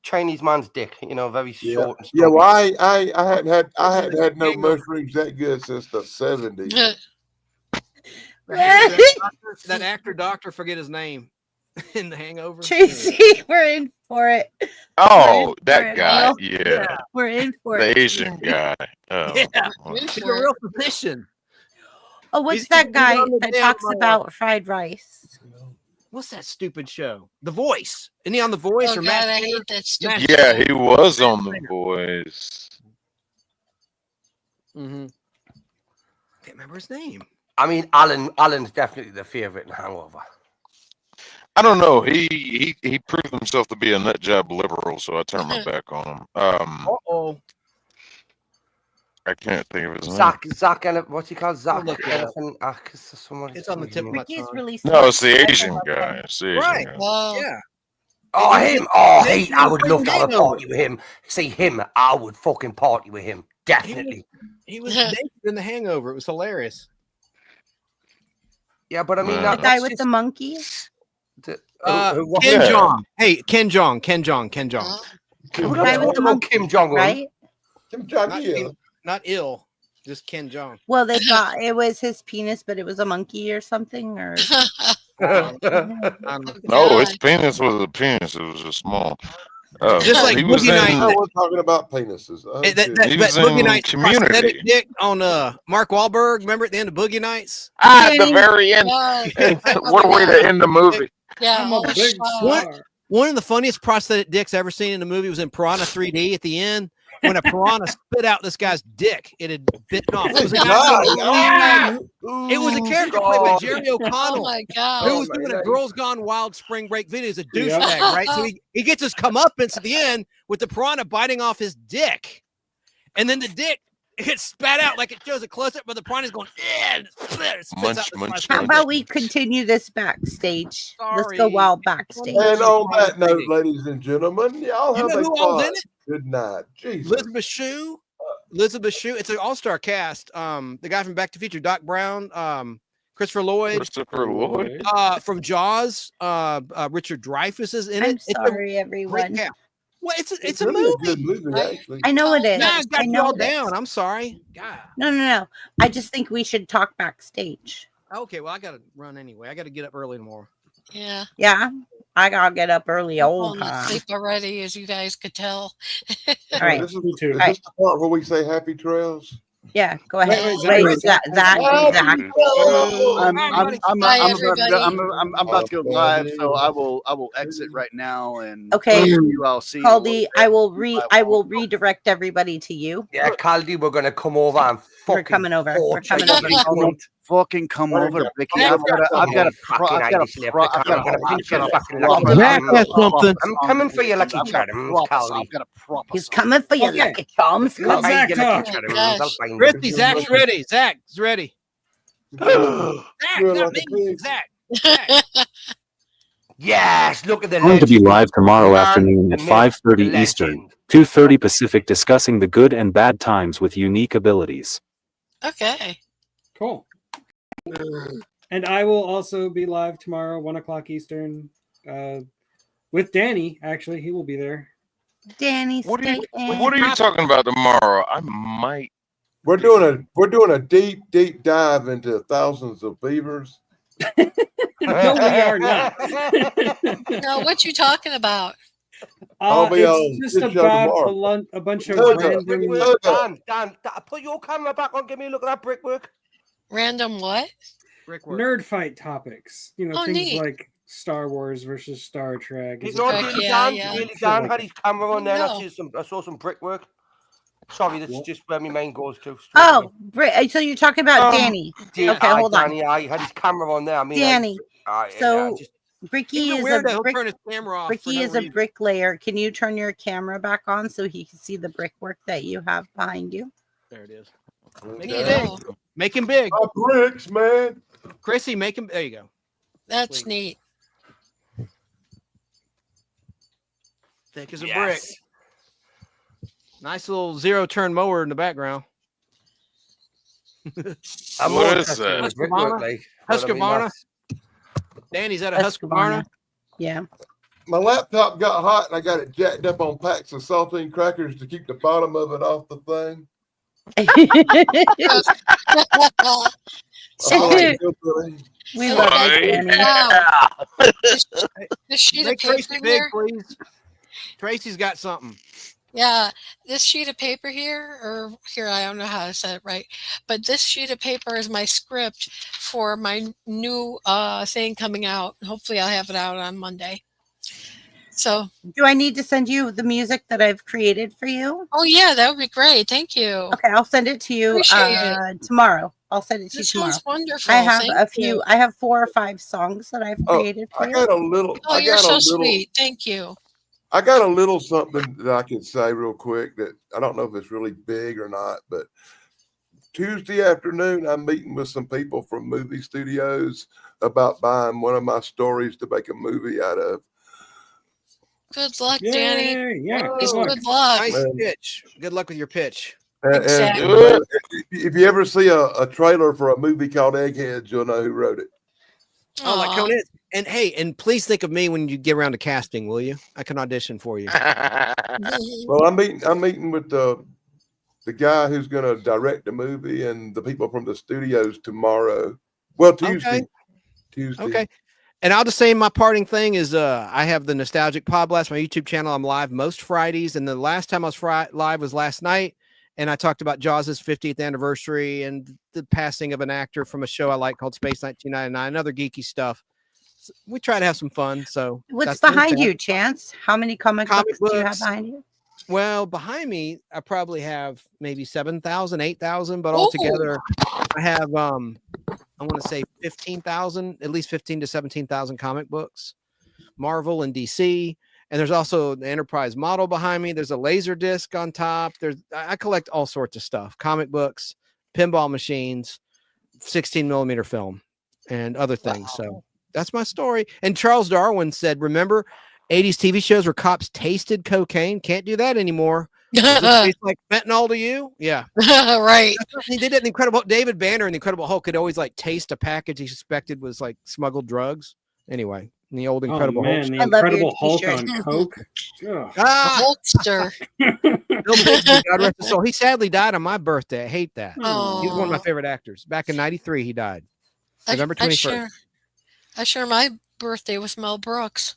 Chinese man's dick. You know, very short. And Yeah, stumpy. well, I hadn't had no mushrooms that good since the 70s. That actor doctor, forget his name in The Hangover. Tracy, we're in for it. Oh, that guy. Yeah. We're in for The it. Asian guy. Oh, Yeah, well, he's a real physician. Oh, what's He's that guy on the that damn, talks about fried rice? What's that stupid show? The Voice. Isn't he on The Voice Oh or God, Matt? I Singer? hate that stupid. yeah, he was on The Voice. Mm-hmm. Can't remember his name. I mean, Alan's definitely the favorite in Hangover. I don't know. He proved himself to be a nut job liberal, so I turned my back on him. Uh-oh. I can't think of his name. Zach, what's he called? Zach look it up. Elephant. Someone. It's on the tip of my Ricky's tongue. really No, it's the smart. Asian guy. It's the Asian Right. guy. Oh, Yeah. Oh, him! Oh, hey, I would Bring love to have a Hangover. party with him. See him, I would fucking party with him. Definitely. He was naked in The Hangover. It was hilarious. Yeah, but I mean, The The guy with the monkey. Ken Yeah. Jong. Hey, Ken Jong. Ken Jong. Kim guy with the monkey, Kim Jong Un. Right? Kim Not, Jong-il. not ill. Just Ken Jong. Well, they thought it was his penis, but it was a monkey or something. Or No, his penis was a penis. It was just small. Just like he was Boogie in. Oh, we're talking about penises. Oh, That shit. He was Boogie in Nights Community. prosthetic dick on Mark Wahlberg. Remember at the end of Boogie Nights? At the very end. God. What a way to end the movie. Yeah. I'm a oh, big shut up. star. One of the funniest prosthetic dicks ever seen in the movie was in Piranha 3D at the end. When a piranha spit out this guy's dick, it had bitten off. It was a guy. It was a character played by Jerry Oh O'Connell. my Who God. was doing a Girls Gone Wild spring break video as a douchebag, right? So he gets his comeuppance at the end with the piranha biting off his dick. And then the dick gets spat out like it shows a close-up, but the piranha's going, and it spits Munch, out the munch, how spice. about we continue this backstage? Let's go Sorry. wild backstage. And on that note, ladies and gentlemen, y'all You have know a who all was in fun. it? Good night. Jesus. Elizabeth Shue. It's an all-star cast. The guy from Back to the Future, Doc Brown, Christopher Lloyd, Christopher Lloyd. from Jaws, Richard Dreyfuss is in I'm it. It's a sorry, great everyone. cast. Well, it's a really movie. a good movie, Right. actually. I know it is. Nah, I I got you know all it is. down. I'm sorry. God. No. I just think we should talk backstage. Okay, well, I got to run anyway. I got to get up early tomorrow. Yeah. Yeah, I gotta get up early. I'm Old falling time. asleep already, as you guys could tell. All right. This is, Me too. is this the part where we say happy trails? Yeah, go ahead. wait, Wait, Zach. Zach. I'm Bye, everybody. about to go live, so I will exit right now and Okay. I'll see you. Caldy, I will redirect everybody to you. Yeah, Caldy, we're gonna come over and We're fucking coming over. We're torture coming you. over. Caldy. Fucking come What over, is Vicky. that? I've got a I'm coming for you, Lucky Charms, Caldy. He's coming for you, Okay. Lucky Charms. Let Caldy. Zach You talk. Lucky Charms, Gosh. I'll find Christy, you. Zach's ready. Zach's ready. Zach, You're not like a me. pig. Zach. Yes, look at the Going to be legend. live tomorrow Man, afternoon the at myth, 5:30 the Eastern, legend. 2:30 Pacific, discussing the good and bad times with unique abilities. Okay. Cool. And I will also be live tomorrow, 1:00 Eastern, with Danny. Actually, he will be there. Danny, What stay are you talking about tomorrow? I might. We're doing a deep dive into thousands of beavers. No, we are not. No, what you talking about? I'll be on It's just this show about tomorrow. a bunch of Look, random Dan, put your camera back on. Give me a look at that brickwork. Random what? nerd fight topics. You know, Oh, things neat. like Star Wars versus Star Trek. He's Is not it- Heck really yeah, Dan. yeah. Really Dan had his camera on there. And No. I saw some brickwork. Sorry, that's just where my mind goes to. Oh, so you're talking about Danny. Dan, Okay, hold on. Danny, I had his camera on there. I mean, Danny. yeah, So Bricky He's is weird a that he'll brick, turn his camera off. for Bricky no is a reason. bricklayer. Can you turn your camera back on so he can see the brickwork that you have behind you? There it is. Okay. Make him big. Make him big. My bricks, man. Chrissy, make him. There you go. That's Sweet. neat. Thick as a brick. Nice little zero turn mower in the background. I'm What more is interested in that? the brickwork, Husqvarna? like, but I mean, Husqvarna. that's- Danny's at a Husqvarna. Yeah. My laptop got hot and I got it jacked up on packs of saltine crackers to keep the bottom of it off the thing. So, We so love that- it, Danny. wow. This sheet of Make paper Tracy big, here. please. Tracy's got something. Yeah, this sheet of paper here, or here, I don't know how to say it right, but this sheet of paper is my script for my new thing coming out. Hopefully, I'll have it out on Monday. So, Do I need to send you the music that I've created for you? oh yeah, that would be great. Thank you. Okay, I'll send it to you Appreciate tomorrow. I'll send it to you This tomorrow. sounds wonderful. I have Thank a few. you. I have 4 or 5 songs that I've created for I you. got a little. Oh, I you're got so a little, sweet. Thank you. I got a little something that I can say real quick that I don't know if it's really big or not, but Tuesday afternoon, I'm meeting with some people from movie studios about buying one of my stories to make a movie out of. Good luck, Danny. Yeah, Just good luck. good luck. Nice Man. pitch. Good luck with your pitch. And Exactly. if you ever see a trailer for a movie called Eggheads, you'll know who wrote it. Oh, like Aw. Conan. And hey, and please think of me when you get around to casting, will you? I can audition for you. Well, I'm meeting with the guy who's going to direct the movie and the people from the studios tomorrow. Well, Tuesday. Okay. Tuesday. Okay. And I'll just say my parting thing is I have the Nostalgic Pod Blast, my YouTube channel. I'm live most Fridays. And the last time I was live was last night. And I talked about Jaws' 50th anniversary and the passing of an actor from a show I like called Space 1999 and other geeky stuff. So we try to have some fun. So What's that's the behind intent. you, Chance? How many comic Comic books do you have books. behind you? Well, behind me, I probably have maybe 7,000, 8,000, but Ooh. altogether, I have I want to say 15,000, at least 15 to 17,000 comic books, Marvel and DC. And there's also the Enterprise model behind me. There's a laser disc on top. I collect all sorts of stuff: comic books, pinball machines, 16 millimeter film, and other things. So that's my story. And Charles Darwin said, "Remember, 80s TV shows where cops tasted cocaine? Can't do that anymore. Does it taste like fentanyl to you?" Yeah. Right. He did it in the Incredible David Banner in the Incredible Hulk could always like taste a package he suspected was like smuggled drugs. Anyway, in the old Incredible Oh, man, Hulk. the I love your Incredible Hulk t-shirt. on Coke. Ugh. Ah, Holster. Bill Bixby, God rest his soul. He sadly died on my birthday. I hate that. He was one of my Oh, favorite actors. Back in '93, he died. November I 21st. share my birthday with Mel Brooks.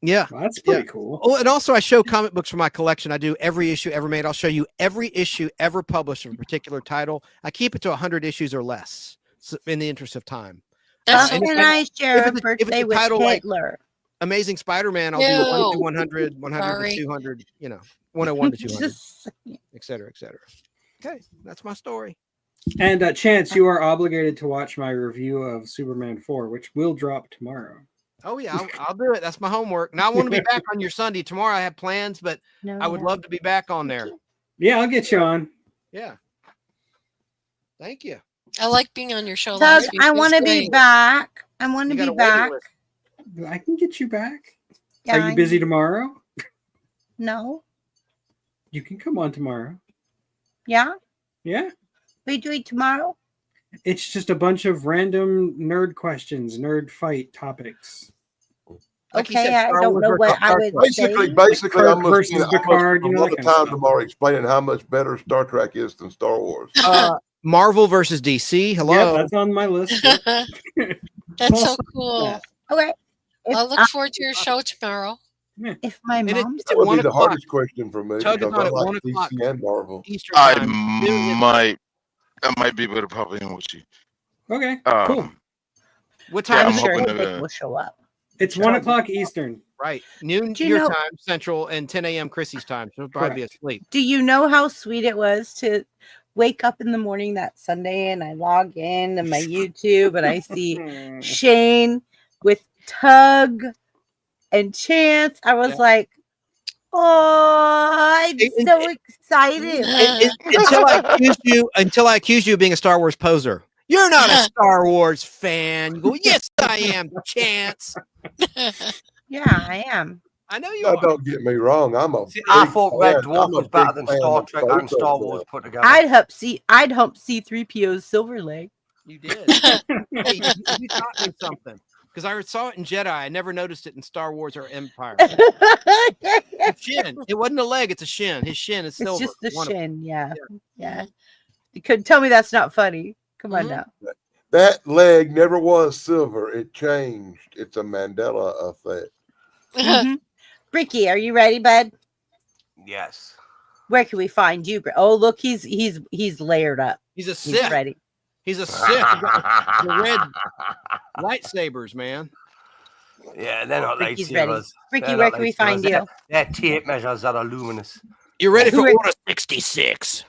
Yeah. Well, that's pretty cool. Oh, and also I show comic books from my collection. I do every issue ever made. I'll show you every issue ever published of a particular title. I keep it to 100 issues or less in the interest of time. That's How and can if I share if a it's a birthday with title like- Hitler? Amazing Spider-Man, I'll No. do 1 to 100, 100 Sorry. to 200, 101 to 200, Just- et cetera, et cetera. Okay, that's my story. And Chance, you are obligated to watch my review of Superman 4, which will drop tomorrow. Oh yeah, I'll do it. That's my homework. Now I want to be back on your Sunday. Tomorrow I have plans, but No, I would no. love to be back on there. Yeah, I'll get you on. Yeah. Thank you. I like being on your show. Doug, last week. I It was want to be great. back. I want to You got be a waiting back. list. I can get you back. Yeah, Are you busy tomorrow? No. You can come on tomorrow. Yeah. Yeah. We do it tomorrow. It's just a bunch of random nerd questions, nerd fight topics. Like you Okay, said, I Star don't Wars know versus what I Star would Trek. say. Basically, Kirk I'm going versus to spend Picard, a you know, lot that of kind of time stuff. tomorrow explaining how much better Star Trek is than Star Wars. Marvel versus DC. Hello. Yeah, that's on my list. That's so cool. Yeah. Okay. If, I look forward to your show tomorrow. if my And mom it's That at would 1 be the o'clock hardest question for me Tug is because on I at like 1 o'clock. DC and Marvel. Eastern I time. Noon might be able to pop in with you. Okay, Um, cool. What Yeah, time I'm is sure it? hoping Nick to. will show up. It's 1 o'clock Eastern. Right. Noon Do you your know- time, Central, and 10 a.m. Chrissy's time. She'll probably be Correct. asleep. Do you know how sweet it was to wake up in the morning that Sunday and I log in to my YouTube and I see Shane with Tug and Chance. I was Yeah. like, oh, I'm And- so excited. Until I accuse you of being a Star Wars poser. You're not a Star Wars fan. You go, yes, I am, Chance. Yeah, I am. I know you Now, are. don't get me wrong. I'm a. See, I big thought fan. Red I'm Dwarf a was better big than fan Star of Trek and both Star of Wars them. put together. I'd hump C3PO's silver leg. You did. Hey, you taught me something. Because I saw it in Jedi. I never noticed it in Star Wars or Empire. The shin. It wasn't a leg, it's a shin. His shin is It's silver. just the One of- shin, yeah. You couldn't tell me that's not funny. Come on now. That leg never was silver. It changed. It's a Mandela effect. Mhm. Ricky, are you ready, bud? Yes. Where can we find you? Oh, look, he's layered up. He's a He's Sith. ready. He's a Sith. He got the red lightsabers, man. Yeah, they're not Ricky's ready. lightsabers. Ricky, They're where not can we lightsabers. find you? They're tape measures that are luminous. You ready for Who are- Order 66?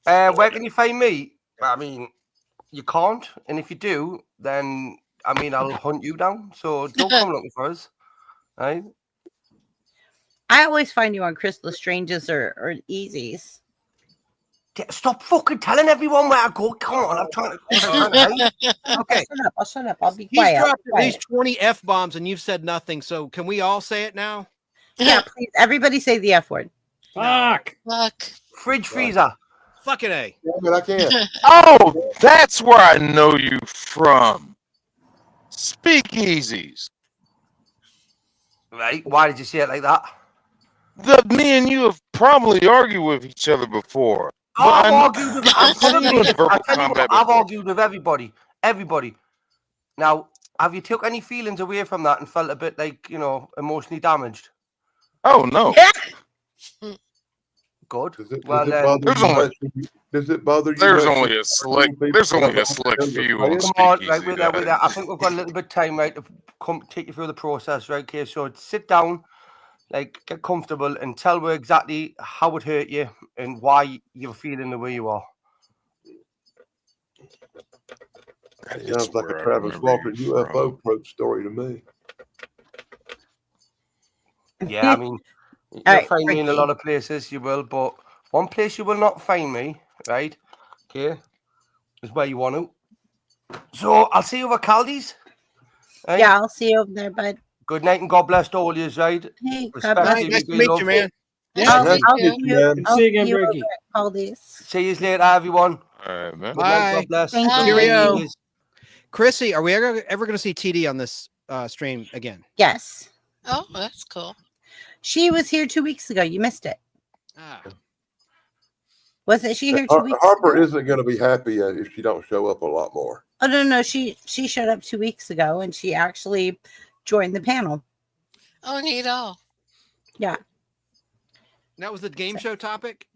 Where can you find me? I mean, you can't, and if you do, then I mean, I'll hunt you down. So don't come looking for us, right? I always find you on Crystal Stranges or Easies. Stop fucking telling everyone where I go. Come on, I'm trying to hide. Okay. I'll shut up. I'll be He's quiet. dropped at Quiet. least 20 F bombs and you've said nothing. So can we all say it now? Yeah, please. Everybody say the F word. Fuck. Fuck. Fridge freezer. Fucking A. Yeah, but I can't. Oh, that's where I know you from. Speakeasies. Right? Why did you say it like that? Me and you have probably argued with each other before. But I've I know- argued with. I'm telling you, in verbal I'll tell you what, combat I've before. argued with everybody. Everybody. Now, have you took any feelings away from that and felt a bit like, you know, emotionally damaged? Oh no. Good. Does it, Well, does it bother There's you only- much when you- does it bother you? There's much only when a select. people There's only don't a select understand few the on plan? Come on, right, Speakeasy wait there, wait that- there. I think we've got a little bit of time, right, to come take you through the process, right? Okay, so sit down, like get comfortable, and tell me exactly how it hurt you and why you're feeling the way you are. That is Sounds like a where I Travis remember Walker you UFO from. approach story to me. Yeah, I mean, you'll right, find me in a Ricky. lot of places, you will, but one place you will not find me, right? Okay, is where you want to. So I'll see you over Caldi's. Right? Yeah, I'll see you over there, bud. Good night and God bless to all yous, right? Hey, God Respect bless you, you. Nice to be meet loved. you, man. I'll, Nice I'll to meet see you, you. man. I'll See you see again, you Ricky. over at Caldi's. See you later, everyone. All right, man. Good night, Bye. God bless. Thank Love you. you, Cheerio. ladies. Chrissy, are we ever going to see TD on this stream again? Yes. Oh, that's cool. She was here 2 weeks ago. You missed it. Ah. Wasn't she here 2 weeks Harper ago? isn't going to be happy if she don't show up a lot more. Oh, no. She showed up 2 weeks ago and she actually joined the panel. Oh, neato. That was the game show topic?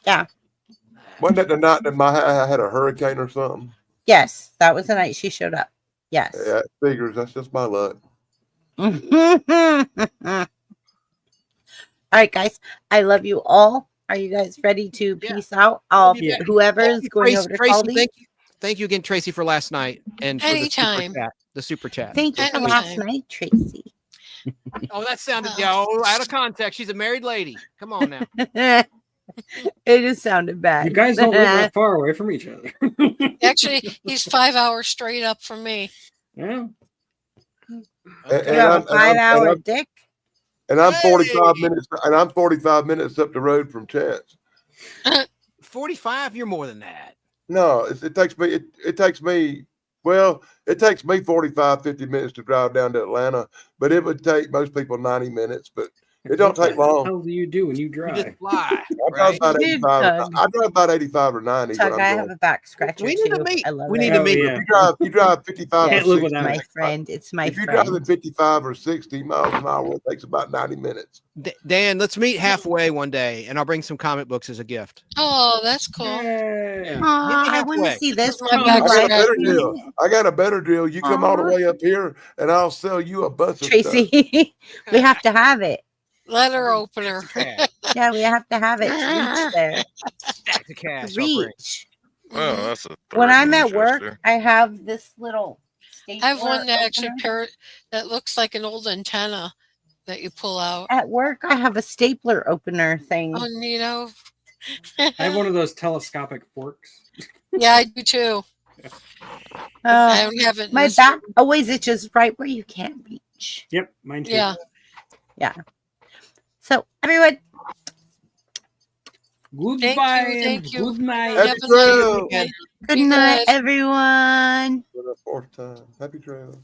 Wasn't that the night that I had a hurricane or something? Yes, that was the night she showed up. Yes. Yeah, it figures. That's just my luck. All right, guys. I love you all. Are you guys ready to Yeah. peace out? Yeah. Whoever is going over to Tracy, Caldi. thank you again, Tracy, for last night and for Anytime. the super chat. Thank you for last Anytime. night, Tracy. Oh, that sounded out of context. She's a married lady. Come on now. It just sounded bad. You guys don't live that far away from each other. Actually, he's 5 hours straight up from me. Yeah. And You have a 5-hour dick. And I'm Hey! 45 minutes. And I'm 45 minutes up the road from Chance. 45, you're more than that. No, it takes me. It takes me. Well, it takes me 45, 50 minutes to drive down to Atlanta, but it would take most people 90 minutes. But it don't take What the long. hell do you do when you You drive? just fly. I drive right? about Dude, 85. Tug. I drive about 85 or 90. Tug, when I I'm have going. a back scratcher We need to too. meet. I love We it. need to Oh, meet. yeah. You drive 55 Can't or live 60. without My it. friend. It's my If you're driving friend. 55 or 60 miles an hour, it takes about 90 minutes. Dan, let's meet halfway one day, and I'll bring some comic books as a gift. Oh, that's cool. Yeah. Aw, I want to halfway. see this. That's my one. back I got a better scratcher. deal. I got a better deal. You come all the Aw. way up here, and I'll sell you a bunch of stuff. Tracy, we have to have it. Letter opener. Yeah, Yeah, we have to have it to reach there. stack of cash. I'll bring. Reach. Well, that's a When I'm at threatening work, gesture. I have this little I have one that actually opener. that looks like an old antenna that you pull out. At work, I have a stapler opener thing. Oh, neato. I have one of those telescopic forks. Yeah, I do too. I Uh, don't have it. in my this- back always itches right where you can't reach. Yep, mine too. Yeah. Yeah. So, everyone, Goodbye. Thank you. Good night. Have Happy a nice trail. weekend. good Be night, good. everyone. For the fourth time. Happy trails.